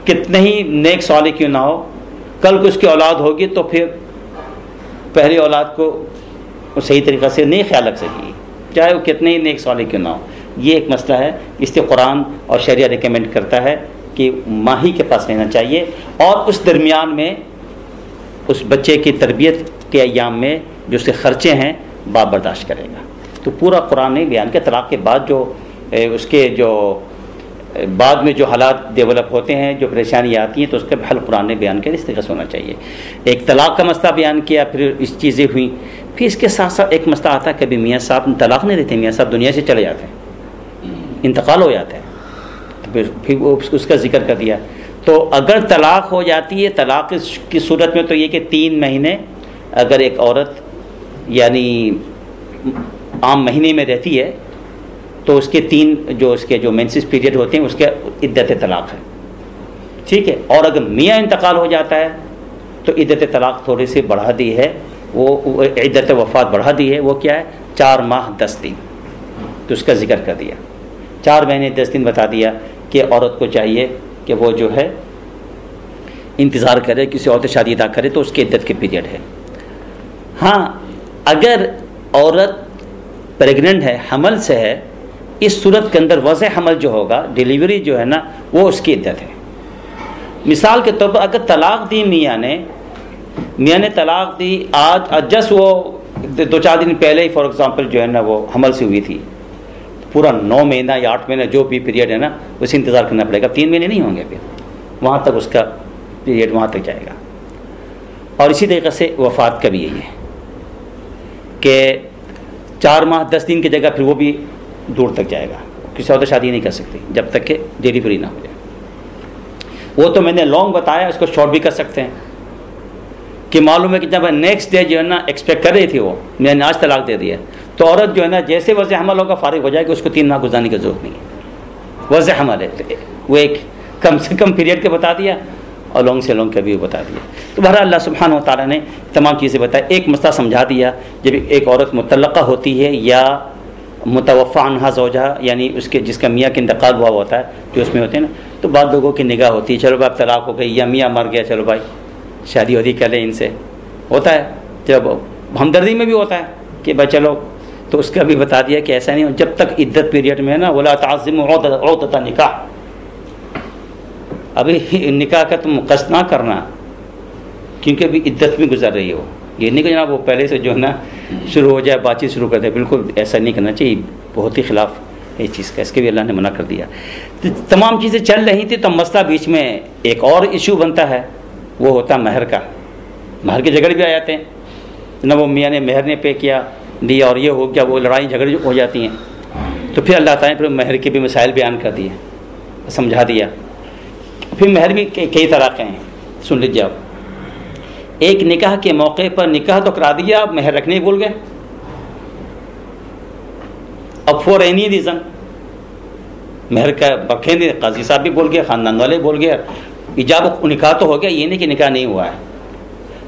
کتنے ہی نیک صالح کیوں نہ ہو، کل کو اس کی اولاد ہوگی تو پھر پہلی اولاد کو صحیح طریقہ سے نہیں خیال رکھ سکے گی، چاہے وہ کتنے ہی نیک صالح کیوں نہ ہو. یہ ایک مسئلہ ہے، اس سے قرآن اور شریعہ ریکمینڈ کرتا ہے کہ ماں ہی کے پاس رہنا چاہیے، اور اس درمیان میں اس بچے کی تربیت کے ایام میں جو اس سے خرچے ہیں باپ برداشت کرے گا. تو پورا قرآن نے بیان کیا. طلاق کے بعد جو اس کے جو بعد میں جو حالات ڈیولپ ہوتے ہیں، جو پریشانیاں آتی ہیں، تو اس کا حل قرآن نے بیان کیا، اس طریقے سے ہونا چاہیے. ایک طلاق کا مسئلہ بیان کیا، پھر اس چیزیں ہوئیں. پھر اس کے ساتھ ساتھ ایک مسئلہ آتا ہے، کبھی میاں صاحب طلاق نہیں دیتے، میاں صاحب دنیا سے چلے جاتے ہیں، انتقال ہو جاتا ہے. تو پھر وہ اس کا ذکر کر دیا. تو اگر طلاق ہو جاتی ہے، طلاق کی صورت میں تو یہ کہ 3 مہینے اگر ایک عورت یعنی عام مہینے میں رہتی ہے تو اس کے 3 جو اس کے جو مینسس پیریڈ ہوتے ہیں اس کے عدت طلاق ہے، ٹھیک ہے. اور اگر میاں انتقال ہو جاتا ہے تو عدت طلاق تھوڑی سی بڑھا دی ہے، وہ عدت وفات بڑھا دی ہے. وہ کیا ہے؟ 4 ماہ 10 دن. تو اس کا ذکر کر دیا، 4 مہینے 10 دن بتا دیا کہ عورت کو چاہیے کہ وہ جو ہے انتظار کرے، کسی اور سے شادی ادا کرے تو اس کی عدت کے پیریڈ ہے. ہاں اگر عورت پریگننٹ ہے، حمل سے ہے، اس صورت کے اندر وضع حمل جو ہوگا، ڈیلیوری جو ہے نا، وہ اس کی عدت ہے. مثال کے طور پر اگر طلاق دی میاں نے طلاق دی آج جس وہ 2-4 دن پہلے ہی فار ایگزامپل جو ہے نا وہ حمل سے ہوئی تھی، پورا 9 مہینہ یا 8 مہینہ جو بھی پیریڈ ہے نا اسے انتظار کرنا پڑے گا. 3 مہینے نہیں ہوں گے، پھر وہاں تک اس کا پیریڈ وہاں تک جائے گا. اور اسی طریقے سے وفات کا بھی یہی ہے کہ 4 ماہ 10 دن کی جگہ پھر وہ بھی دور تک جائے گا. کسی اور شادی نہیں کر سکتی جب تک کہ ڈیلیوری نہ ہو جائے. وہ تو میں نے لانگ بتایا، اس کو شارٹ بھی کر سکتے ہیں کہ معلوم ہے کہ جب نیکسٹ ڈے جو ہے نا ایکسپیکٹ کر رہی تھی، وہ میں نے آج طلاق دے دیا، تو عورت جو ہے نا جیسے وضع حمل ہوگا فارغ ہو جائے گی، اس کو 3 ماہ گزارنے کی ضرورت نہیں ہے. وضع حمل ہے وہ ایک کم سے کم پیریڈ کے بتا دیا اور لانگ سے لانگ کا بھی بتا دیا. تو بہرحال اللہ سبحانہ و تعالیٰ نے تمام چیزیں بتائی. ایک مسئلہ سمجھا دیا، جب ایک عورت مطلقہ ہوتی ہے یا متوفی عنہا زوجہ، یعنی اس کے جس کا میاں کا انتقال ہوا ہوتا ہے، جو اس میں ہوتے ہیں نا، تو بعض لوگوں کی نگاہ ہوتی ہے چلو بھائی طلاق ہو گئی یا میاں مر گیا، چلو بھائی شادی وادی کر لیں ان سے. ہوتا ہے جب ہمدردی میں بھی ہوتا ہے کہ بھائی چلو. تو اس کا بھی بتا دیا کہ ایسا نہیں ہو، جب تک عدت پیریڈ میں ہے نا، ولا تعزموا عقدۃ نکاح، ابھی نکاح کا تم قصد نہ کرنا کیونکہ ابھی عدت میں گزر رہی ہو. یہ نہیں کہ جناب وہ پہلے سے جو ہے نا شروع ہو جائے بات چیت شروع کر دے، بالکل ایسا نہیں کرنا چاہیے، بہت ہی خلاف ہے اس چیز کا. اس کے بھی اللہ نے منع کر دیا. تمام چیزیں چل رہی تھی تو مسئلہ بیچ میں ایک اور ایشو بنتا ہے، وہ ہوتا مہر کا. مہر کے جھگڑے بھی آ جاتے ہیں نہ، وہ میاں نے مہر نے پے کیا دیا اور یہ ہو گیا، وہ لڑائی جھگڑے ہو جاتی ہیں. تو پھر اللہ تعالیٰ نے پھر مہر کے بھی مسائل بیان کر دیے، سمجھا دیا. پھر مہر بھی کئی طرح کے ہیں، سن لیجیے آپ. ایک نکاح کے موقع پر نکاح تو کرا دیا، آپ مہر رکھنے بھول گئے. اب فور اینی ریزن مہر کا رکھیں نہیں، قاضی صاحب بھی بول گئے، خاندان والے بول گئے، ایجاب نکاح تو ہو گیا، یہ نہیں کہ نکاح نہیں ہوا ہے.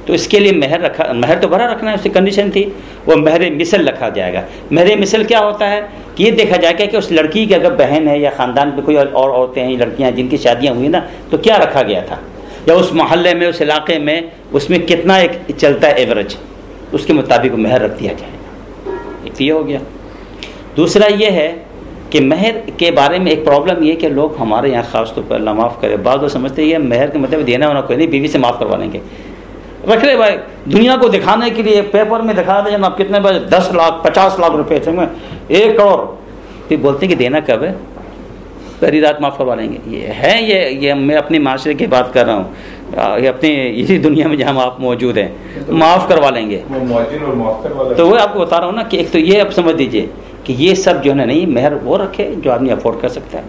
تو اس کے لیے مہر تو بھرا رکھنا ہے، اس کی کنڈیشن تھی. وہ مہر مثل رکھا جائے گا. مہر مثل کیا ہوتا ہے کہ یہ دیکھا جائے گا کہ اس لڑکی کی اگر بہن ہے یا خاندان میں کوئی اور عورتیں ہیں، لڑکیاں جن کی شادیاں ہوئی نا، تو کیا رکھا گیا تھا، یا اس محلے میں اس علاقے میں اس میں کتنا ایک چلتا ہے ایوریج، اس کے مطابق مہر رکھ دیا جائے گا. ایک یہ ہو گیا. دوسرا یہ ہے کہ مہر کے بارے میں ایک پرابلم یہ کہ لوگ ہمارے یہاں خاص طور پر اللہ معاف کرے، بعض لوگ سمجھتے ہیں مہر کے مطلب دینا ہونا کوئی نہیں، بیوی سے معاف کروا لیں گے. رکھ لے بھائی، دنیا کو دکھانے کے لیے پیپر میں دکھا دیں جناب کتنے بجے 10 لاکھ 50 لاکھ روپے، 1 کروڑ، پھر بولتے ہیں کہ دینا کب ہے، پہلی رات معاف کروا لیں گے. یہ ہے یہ میں اپنے معاشرے کی بات کر رہا ہوں، یہ اپنی اسی دنیا میں جہاں آپ موجود ہیں، معاف کروا لیں گے. تو وہ آپ کو بتا رہا ہوں نا کہ ایک تو یہ آپ سمجھ دیجئے کہ یہ سب جو ہے نا نہیں، مہر وہ رکھے جو آدمی افورڈ کر سکتا ہے.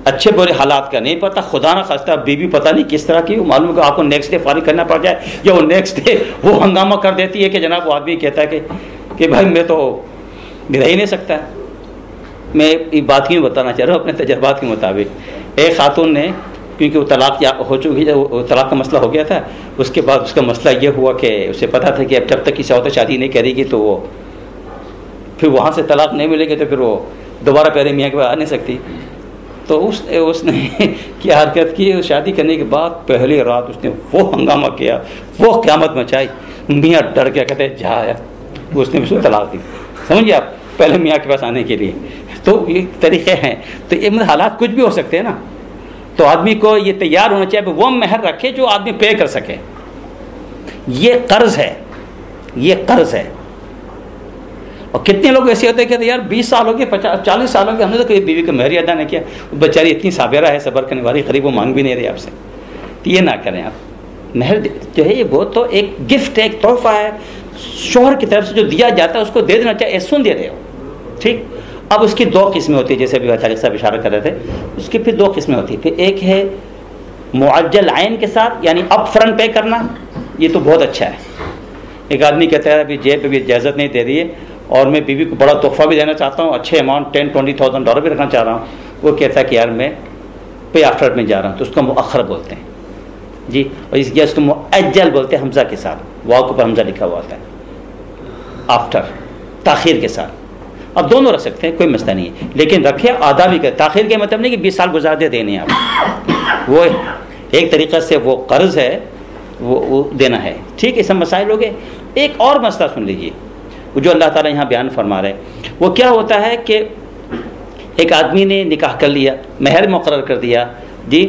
اچھے برے حالات کا نہیں پتہ، خدا نہ خواستہ بیوی پتہ نہیں کس طرح کی، معلوم ہے کہ آپ کو نیکسٹ ڈے فارغ کرنا پڑ جائے، یا وہ نیکسٹ ڈے وہ ہنگامہ کر دیتی ہے کہ جناب وہ آدمی کہتا ہے کہ بھائی میں تو رہ ہی نہیں سکتا. میں یہ بات کیوں بتانا چاہ رہا ہوں اپنے تجربات کے مطابق. ایک خاتون نے کیونکہ وہ طلاق ہو چکی، طلاق کا مسئلہ ہو گیا تھا. اس کے بعد اس کا مسئلہ یہ ہوا کہ اسے پتہ تھا کہ اب جب تک کسی عورت شادی نہیں کرے گی تو وہ پھر وہاں سے طلاق نہیں ملے گی تو پھر وہ دوبارہ پہلے میاں کے بعد آ نہیں سکتی. تو اس نے کیا حرکت کی، شادی کرنے کے بعد پہلی رات اس نے وہ ہنگامہ کیا، وہ قیامت مچائی. میاں ڈر گیا، کہتے جا آیا، اس نے اس کو طلاق دی. سمجھیے آپ، پہلے میاں کے پاس آنے کے لیے. تو یہ طریقے ہیں. تو یہ حالات کچھ بھی ہو سکتے ہیں نا. تو آدمی کو یہ تیار ہونا چاہیے وہ مہر رکھے جو آدمی پے کر سکے. یہ قرض ہے، یہ قرض ہے. اور کتنے لوگ ایسے ہوتے ہیں کہ یار 20 سال ہو گئے، 40 سال ہو گئے، ہم نے تو کوئی بیوی کا مہر ادا نہیں کیا. بیچاری اتنی صابرہ ہے، صبر کرنے والی، غریب، وہ مانگ بھی نہیں رہی آپ سے. تو یہ نہ کریں آپ. مہر جو ہے وہ تو ایک گفٹ ہے، ایک تحفہ ہے شوہر کی طرف سے جو دیا جاتا ہے، اس کو دے دینا چاہیے. سن دے رہے ہو ٹھیک. اب اس کی 2 قسمیں ہوتی ہیں، جیسے ابھی طارق صاحب اشارہ کر رہے تھے. اس کی پھر 2 قسمیں ہوتی ہیں. پھر ایک ہے معجل عین کے ساتھ، یعنی اپ فرنٹ پے کرنا. یہ تو بہت اچھا ہے. ایک آدمی کہتا ہے ابھی جیب بھی اجازت نہیں دے رہی ہے اور میں بیوی کو بڑا تحفہ بھی دینا چاہتا ہوں، اچھے اماؤنٹ $10,000-20,000 بھی رکھنا چاہ رہا ہوں. وہ کہتا ہے کہ یار میں پے آفٹر میں جا رہا ہوں. تو اس کو مؤخر بولتے ہیں جی. اور اس کو معجل بولتے ہیں، حمزہ کے ساتھ، واو کے اوپر حمزہ لکھا ہوا ہوتا ہے. آفٹر، تاخیر کے ساتھ. اب دونوں رکھ سکتے ہیں، کوئی مسئلہ نہیں ہے، لیکن رکھے آدھا بھی. تاخیر کے مطلب نہیں کہ 20 سال گزار دے دینے آپ. وہ ایک طریقے سے وہ قرض ہے، وہ دینا ہے. ٹھیک ہے، سب مسائل ہو گئے. ایک اور مسئلہ سن لیجیے جو اللہ تعالیٰ یہاں بیان فرما رہے ہیں. وہ کیا ہوتا ہے کہ ایک آدمی نے نکاح کر لیا، مہر مقرر کر دیا جی.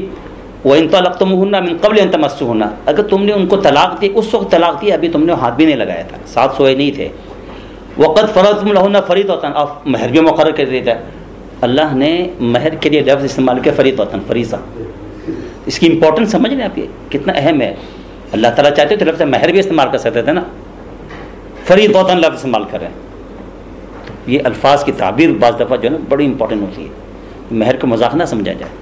وَإِن طَلَّقْتُمُوهُنَّ مِن قَبْلِ أَن تَمَسُّوهُنَّ، اگر تم نے ان کو طلاق دی، اس وقت طلاق دی، ابھی تم نے ہاتھ بھی نہیں لگایا تھا، ساتھ سوئے نہیں تھے. وَقَدْ فَرَضْتُمْ لَهُنَّ فَرِيضَةً، آپ مہر بھی مقرر کر دیتا ہے. اللہ نے مہر کے لیے لفظ استعمال کیا، فریضۃ، فریضہ. اس کی امپورٹنس سمجھ لیں آپ، یہ کتنا اہم ہے. اللہ تعالیٰ چاہتے تو لفظ مہر بھی استعمال کر سکتے تھے نا، فریضۃ لفظ استعمال کریں. یہ الفاظ کی تعبیر بعض دفعہ جو ہے نا بڑی امپورٹنٹ ہوتی ہے، مہر کو مذاق نہ سمجھا جائے.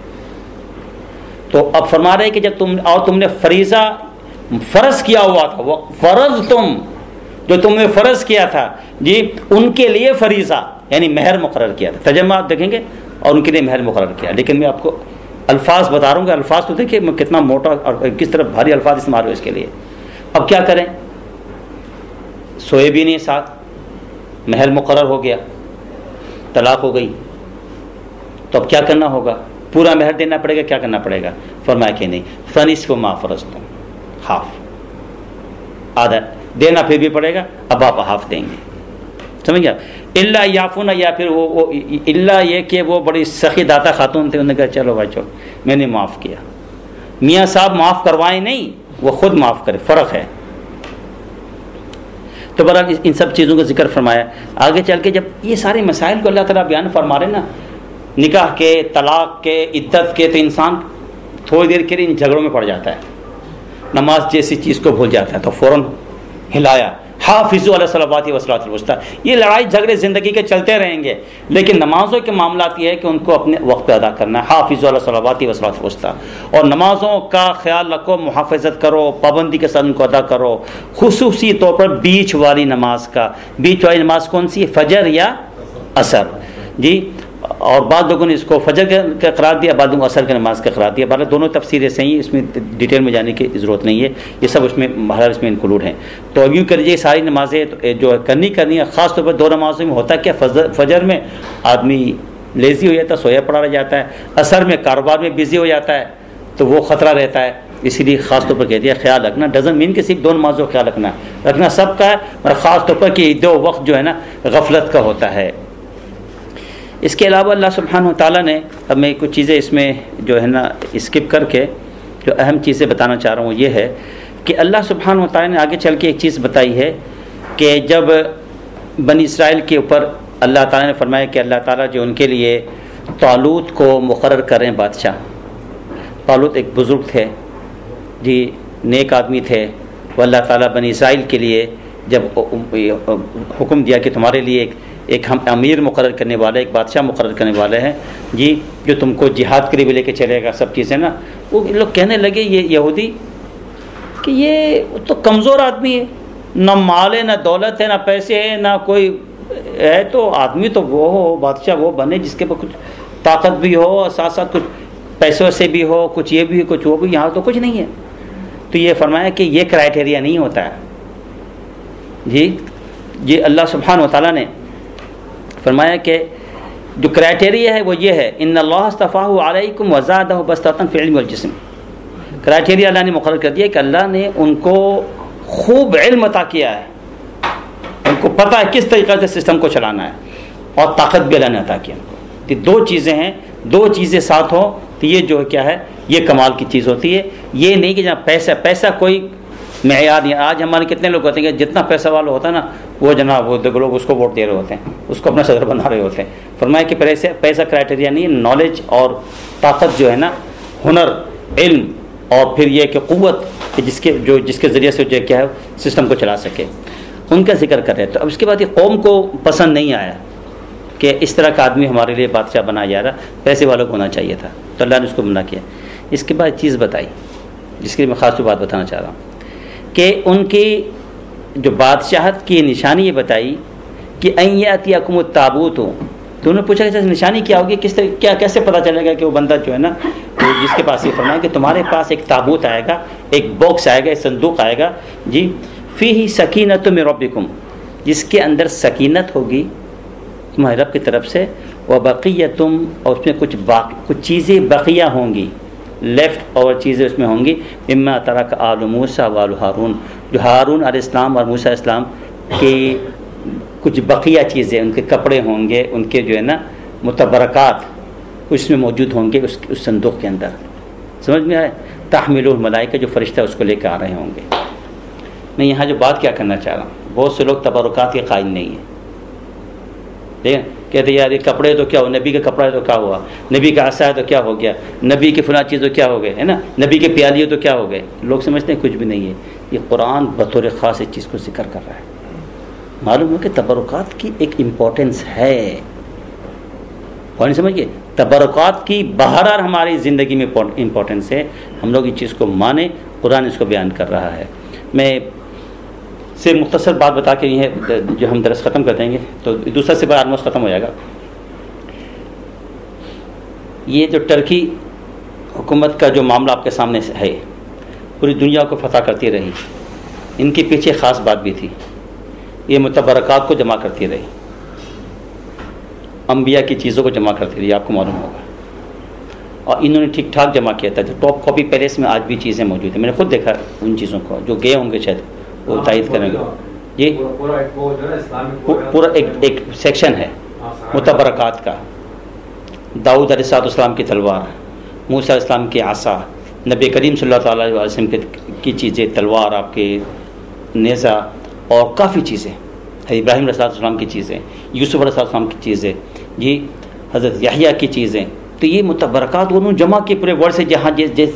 تو اب فرما رہے کہ جب تم نے فریضہ فرض کیا ہوا تھا، وہ فرض جو تم نے فرض کیا تھا جی، ان کے لیے فریضہ یعنی مہر مقرر کیا تھا. ترجمہ آپ دیکھیں گے، اور ان کے لیے مہر مقرر کیا. لیکن میں آپ کو الفاظ بتا رہا ہوں کہ الفاظ تو دیکھیں میں کتنا موٹا اور کس طرح بھاری الفاظ استعمال ہوئے اس کے لیے. اب کیا کریں، سوئے بھی نہیں ساتھ، مہر مقرر ہو گیا، طلاق ہو گئی. تو اب کیا کرنا ہوگا، پورا مہر دینا پڑے گا، کیا کرنا پڑے گا. فرمایا کہ نہیں، فنصف ما فرضتم، ہاف، آدھا دینا پھر بھی پڑے گا. اب آپ ہاف دیں گے، سمجھ گیا. اللہ یعفون، یا پھر وہ اللہ یہ کہ وہ بڑی سخی داتا خاتون تھے، انہوں نے کہا چلو بھائی چلو میں نے معاف کیا. میاں صاحب معاف کروائیں نہیں، وہ خود معاف کرے، فرق ہے. تو برحال ان سب چیزوں کا ذکر فرمایا. آگے چل کے جب یہ سارے مسائل کو اللہ تعالیٰ بیان فرما رہے نا، نکاح کے، طلاق کے، عدت کے، تو انسان تھوڑی دیر کے لیے ان جھگڑوں میں پڑ جاتا ہے. نماز جیسی چیز کو بھول جاتا ہے تو فوراً ہلایا، حافظوا علی الصلوات والصلاۃ الوسطیٰ. یہ لڑائی جھگڑے زندگی کے چلتے رہیں گے، لیکن نمازوں کے معاملات یہ ہے کہ ان کو اپنے وقت پہ ادا کرنا ہے. حافظوا علی الصلوات والصلاۃ الوسطیٰ. اور نمازوں کا خیال رکھو، محافظت کرو، پابندی کے ساتھ ان کو ادا کرو. خصوصی طور پر بیچ والی نماز کا. بیچ والی نماز کون سی ہے، فجر یا عصر جی. اور بعض لوگوں نے اس کو فجر کا قرار دیا، بعض لوگوں کو عصر کی نماز کا قرار دیا. بہرحال دونوں تفسیریں صحیح ہیں، اس میں ڈیٹیل میں جانے کی ضرورت نہیں ہے، یہ سب اس میں بہرحال اس میں انکلوڈ ہیں. تو یوں کر لیجیے ساری نمازیں جو کرنی ہے. خاص طور پر 2 نمازوں میں ہوتا ہے کہ فجر میں آدمی لیزی ہو جاتا ہے، سویا پڑا رہ جاتا ہے. عصر میں کاروبار میں بزی ہو جاتا ہے تو وہ خطرہ رہتا ہے، اسی لیے خاص طور پر کہہ دیا خیال رکھنا. ڈزنٹ مین کہ صرف 2 نمازوں کا خیال رکھنا سب کا ہے، اور خاص طور پر کہ 2 وقت جو ہے نا غفلت کا ہوتا ہے. اس کے علاوہ اللہ سبحانہ وتعالیٰ نے، اب میں کچھ چیزیں اس میں جو ہے نا اسکپ کر کے جو اہم چیزیں بتانا چاہ رہا ہوں یہ ہے کہ اللہ سبحانہ وتعالیٰ نے آگے چل کے ایک چیز بتائی ہے کہ جب بنی اسرائیل کے اوپر اللہ تعالیٰ نے فرمایا کہ اللہ تعالیٰ جو ان کے لیے طالوت کو مقرر کریں بادشاہ. طالوت ایک بزرگ تھے جی، نیک آدمی تھے. وہ اللہ تعالیٰ بنی اسرائیل کے لیے جب حکم دیا کہ تمہارے لیے ایک ہم امیر مقرر کرنے والے، ایک بادشاہ مقرر کرنے والے ہیں جی، جو تم کو جہاد کے لیے بھی لے کے چلے گا، سب چیزیں نا. وہ لوگ کہنے لگے یہ یہودی کہ یہ تو کمزور آدمی ہے، نہ مال ہے، نہ دولت ہے، نہ پیسے ہے، نہ کوئی ہے. تو آدمی تو وہ ہو، بادشاہ وہ بنے جس کے پاس کچھ طاقت بھی ہو اور ساتھ ساتھ کچھ پیسوں سے بھی ہو، کچھ یہ بھی کچھ وہ بھی، یہاں تو کچھ نہیں ہے. تو یہ فرمایا کہ یہ کرائٹیریا نہیں ہوتا ہے جی. یہ اللہ سبحانہ و تعالیٰ نے فرمایا کہ جو کرائٹیریا ہے وہ یہ ہے، ان اللہ اصطفاہ علیکم وزادہ بسطۃ فی العلم والجسم. کرائٹیریا اللہ نے مقرر کر دیا کہ اللہ نے ان کو خوب علم عطا کیا ہے، ان کو پتہ ہے کس طریقے سے سسٹم کو چلانا ہے، اور طاقت بھی اللہ نے عطا کیا ان کو. یہ دو چیزیں ہیں، دو چیزیں ساتھ ہوں تو یہ جو ہے کیا ہے، یہ کمال کی چیز ہوتی ہے. یہ نہیں کہ جناب پیسہ کوئی معیار نہیں. آج ہمارے کتنے لوگ ہوتے ہیں کہ جتنا پیسہ والا ہوتا ہے نا وہ جناب وہ لوگ اس کو ووٹ دے رہے ہوتے ہیں، اس کو اپنا صدر بنا رہے ہوتے ہیں. فرمایا کہ پیسہ کرائٹیریا نہیں، نالج اور طاقت جو ہے نا، ہنر، علم، اور پھر یہ کہ قوت کہ جس کے ذریعے سے جو کیا ہے سسٹم کو چلا سکے، ان کا ذکر کر رہے. تو اب اس کے بعد یہ قوم کو پسند نہیں آیا کہ اس طرح کا آدمی ہمارے لیے بادشاہ بنایا جا رہا، پیسے والوں کو ہونا چاہیے تھا، تو اللہ نے اس کو منع کیا. اس کے بعد چیز بتائی جس کی میں خاص بات بتانا چاہ رہا ہوں کہ ان کی جو بادشاہت کی نشانی یہ بتائی کہ ان یاتیکم التابوت. تو انہوں نے پوچھا کہ نشانی کیا ہوگی، کس طرح کیا کیسے پتہ چلے گا کہ وہ بندہ جو ہے نا جس کے پاس یہ فرمایا کہ تمہارے پاس ایک تابوت آئے گا، ایک باکس آئے گا، ایک صندوق آئے گا جی، فیہ سکینۃ من ربکم، جس کے اندر سکینت ہوگی تمہارے رب کی طرف سے، وبقیۃم، اور اس میں کچھ چیزیں بقیہ ہوں گی، لیفٹ اوور چیزیں اس میں ہوں گی، مما ترک آل موسیٰ وآل ہارون، جو ہارون علیہ السلام اور موسیٰ علیہ السلام کے کچھ بقیہ چیزیں، ان کے کپڑے ہوں گے، ان کے جو ہے نا متبرکات اس میں موجود ہوں گے اس صندوق کے اندر. سمجھ میں آئے؟ تحملہ الملائکہ، جو فرشتہ اس کو لے کے آ رہے ہوں گے. میں یہاں جو بات کیا کرنا چاہ رہا ہوں، بہت سے لوگ تبرکات کے قائل نہیں ہیں. ٹھیک ہے، کہتے ہیں یار یہ کپڑے تو کیا ہو، نبی کا کپڑا ہے تو کیا ہوا، نبی کا عصا ہے تو کیا ہو گیا، نبی کی فلاں چیز تو کیا ہو گئے، ہے نا، نبی کے پیالی ہے تو کیا ہو گئے. لوگ سمجھتے ہیں کچھ بھی نہیں ہے. یہ قرآن بطور خاص اس چیز کو ذکر کر رہا ہے. معلوم ہو کہ تبرکات کی ایک امپورٹنس ہے، اور نہیں سمجھ گئے، تبرکات کی بہرحال ہماری زندگی میں امپورٹنس ہے. ہم لوگ اس چیز کو مانیں، قرآن اس کو بیان کر رہا ہے. میں سے مختصر بات بتا کے یہ جو ہم درس ختم کر دیں گے تو دوسرا سے آلموسٹ ختم ہو جائے گا. یہ جو ٹرکی حکومت کا جو معاملہ آپ کے سامنے ہے، پوری دنیا کو فتح کرتی رہی. ان کے پیچھے خاص بات بھی تھی، یہ متبرکات کو جمع کرتی رہی، انبیاء کی چیزوں کو جمع کرتی رہی، آپ کو معلوم ہوگا. اور انہوں نے ٹھیک ٹھاک جمع کیا تھا. جو ٹاپ کاپی پیلیس میں آج بھی چیزیں موجود ہیں، میں نے خود دیکھا ان چیزوں کو، جو گئے ہوں گے شاید وہ تائید کریں گے. جی پورا ایک سیکشن ہے متبرکات کا. داؤد علیہ السلام کی تلوار، موسیٰ علیہ السلام کی عصا، نبی کریم صلی اللہ تعالیٰ علیہ وسلم کی چیزیں، تلوار، آپ کے نیزہ، اور کافی چیزیں، ابراہیم علیہ السلام کی چیزیں، یوسف علیہ السلام کی چیزیں، جی حضرت یحییٰ کی چیزیں. تو یہ متبرکات انہوں نے جمع کی پورے ورلڈ سے، جہاں جس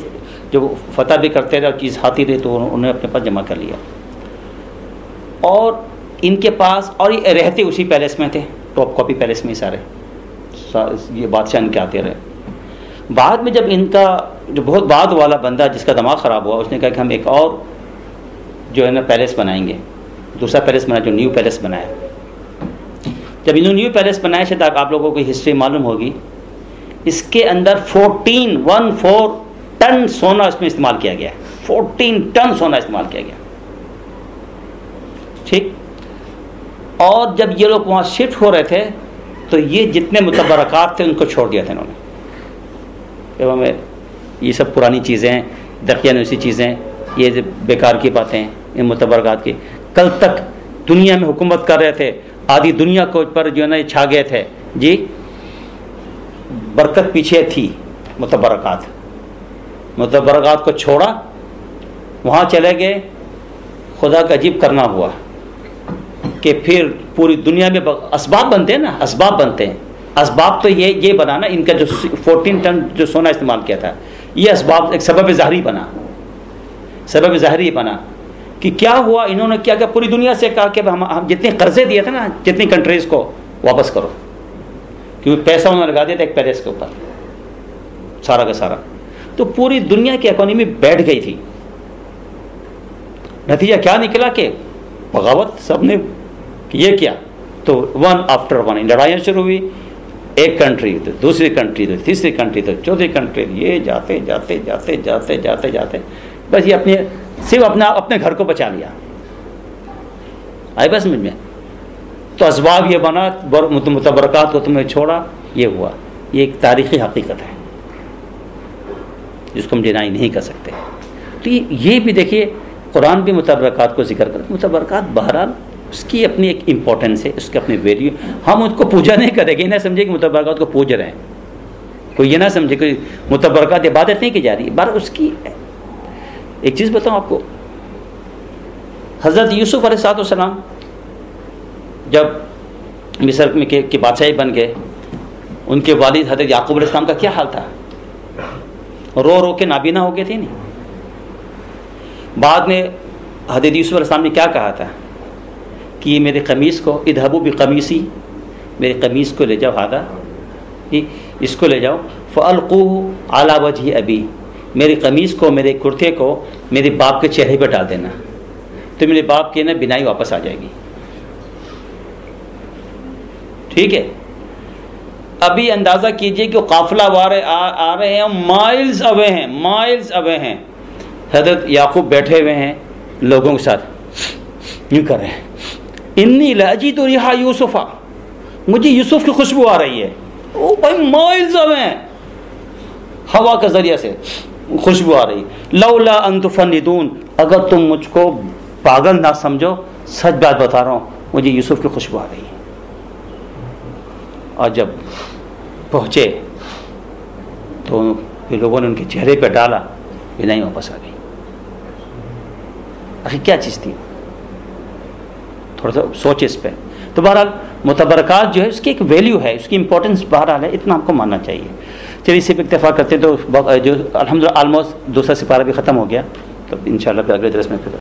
جو فتح بھی کرتے رہے اور چیز ہاتھی رہے تو انہوں نے اپنے پاس جمع کر لیا. اور ان کے پاس، اور یہ رہتے اسی پیلس میں تھے، ٹاپ کاپی پیلس میں ہی سارے یہ بادشاہ ان کے آتے رہے. بعد میں جب ان کا جو بہت بعد والا بندہ جس کا دماغ خراب ہوا، اس نے کہا کہ ہم ایک اور جو ہے نا پیلس بنائیں گے، دوسرا پیلس بنایا جو نیو پیلس بنایا. جب انہوں نے نیو پیلس بنایا، شاید آپ لوگوں کو ہسٹری معلوم ہوگی، اس کے اندر 14 ٹن سونا اس میں استعمال کیا گیا. 14 ٹن سونا استعمال کیا گیا. ٹھیک. اور جب یہ لوگ وہاں شفٹ ہو رہے تھے تو یہ جتنے متبرکات تھے ان کو چھوڑ دیا تھا انہوں نے. ہمیں یہ سب پرانی چیزیں ہیں، دقیانوسی چیزیں، یہ بیکار کی باتیں ہیں ان متبرکات کی. کل تک دنیا میں حکومت کر رہے تھے، آدھی دنیا کو پر جو ہے نا یہ چھا گئے تھے. جی برکت پیچھے تھی، متبرکات کو چھوڑا، وہاں چلے گئے. خدا کا عجیب کرنا ہوا کہ پھر پوری دنیا میں اسباب بنتے ہیں نا، اسباب بنتے ہیں. اسباب تو یہ بنا نا، ان کا جو 14 ٹن جو سونا استعمال کیا تھا، یہ اسباب ایک سبب ظاہری بنا کہ کیا ہوا. انہوں نے کیا کہ پوری دنیا سے کہا کہ ہم جتنے قرضے دیے تھے نا جتنی کنٹریز کو، واپس کرو، کیونکہ پیسہ انہوں نے لگا دیا تھا ایک پیلس کے اوپر سارا کا سارا. تو پوری دنیا کی اکانومی بیٹھ گئی تھی. نتیجہ کیا نکلا کہ بغاوت سب نے یہ کیا. تو ون آفٹر ون لڑائیاں شروع ہوئی. ایک کنٹری تو دوسری کنٹری تو تیسری کنٹری تو چوتھی کنٹری، یہ جاتے جاتے جاتے جاتے جاتے جاتے بس یہ صرف اپنے گھر کو بچا لیا. آئی بس سمجھ میں؟ تو اسباب یہ بنا، متبرکات کو تمہیں چھوڑا، یہ ہوا. یہ ایک تاریخی حقیقت ہے جس کو ہم ڈینائی نہیں کر سکتے. تو یہ بھی دیکھیے قرآن بھی متبرکات کو ذکر کرتا ہے. متبرکات بہرحال اس کی اپنی ایک امپورٹنس ہے، اس کی اپنی ویلیو. ہم اس کو پوجا نہیں کریں گے، یہ نہ سمجھے کہ متبرکات کو پوج رہے ہیں، کوئی یہ نہ سمجھے کہ متبرکات عبادت نہیں کی جا رہی ہے. بہرحال اس کی ایک چیز بتاؤں آپ کو، حضرت یوسف علیہ السلام جب مصر میں کے بادشاہی بن گئے، ان کے والد حضرت یعقوب علیہ السلام کا کیا حال تھا؟ رو رو کے نابینا ہو گئے تھے. نہیں، بعد میں حضرت یوسف علیہ السلام نے کیا کہا تھا کہ یہ میرے قمیص کو، اذهبوا بقمیصی، میرے قمیص کو لے جاؤ، ہادا اس کو لے جاؤ، فالقوه علی وجه ابی، میرے قمیص کو، میرے کرتے کو میرے باپ کے چہرے پہ ڈال دینا، تو میرے باپ کی نا بینائی واپس آ جائے گی. ٹھیک ہے؟ ابھی اندازہ کیجئے کہ قافلہ والے آ رہے ہیں، مائلز اوے ہیں. حضرت یعقوب بیٹھے ہوئے ہیں لوگوں کے ساتھ، یوں کر رہے ہیں، انی لاجد ریح یوسف، مجھے یوسف کی خوشبو آ رہی ہے. او بھائی مائلز اوے ہیں، ہوا کے ذریعے سے خوشبو آ رہی. لولا ان تفندون، اگر تم مجھ کو پاگل نہ سمجھو، سچ بات بتا رہا ہوں، مجھے یوسف کی خوشبو آ رہی ہے. اور جب پہنچے تو پھر لوگوں نے ان کے چہرے پہ ڈالا، بینائی واپس آ گئی. آخر کیا چیز تھی؟ تھوڑا سا سوچے اس پہ. تو بہرحال متبرکات جو ہے اس کی ایک ویلیو ہے، اس کی امپورٹنس بہرحال ہے، اتنا آپ کو ماننا چاہیے. چلیے اسی پہ اکتفا کرتے ہیں. تو جو الحمدللہ آلموسٹ دوسرا سپارہ بھی ختم ہو گیا، تو انشاءاللہ پھر اگلے درس میں پھر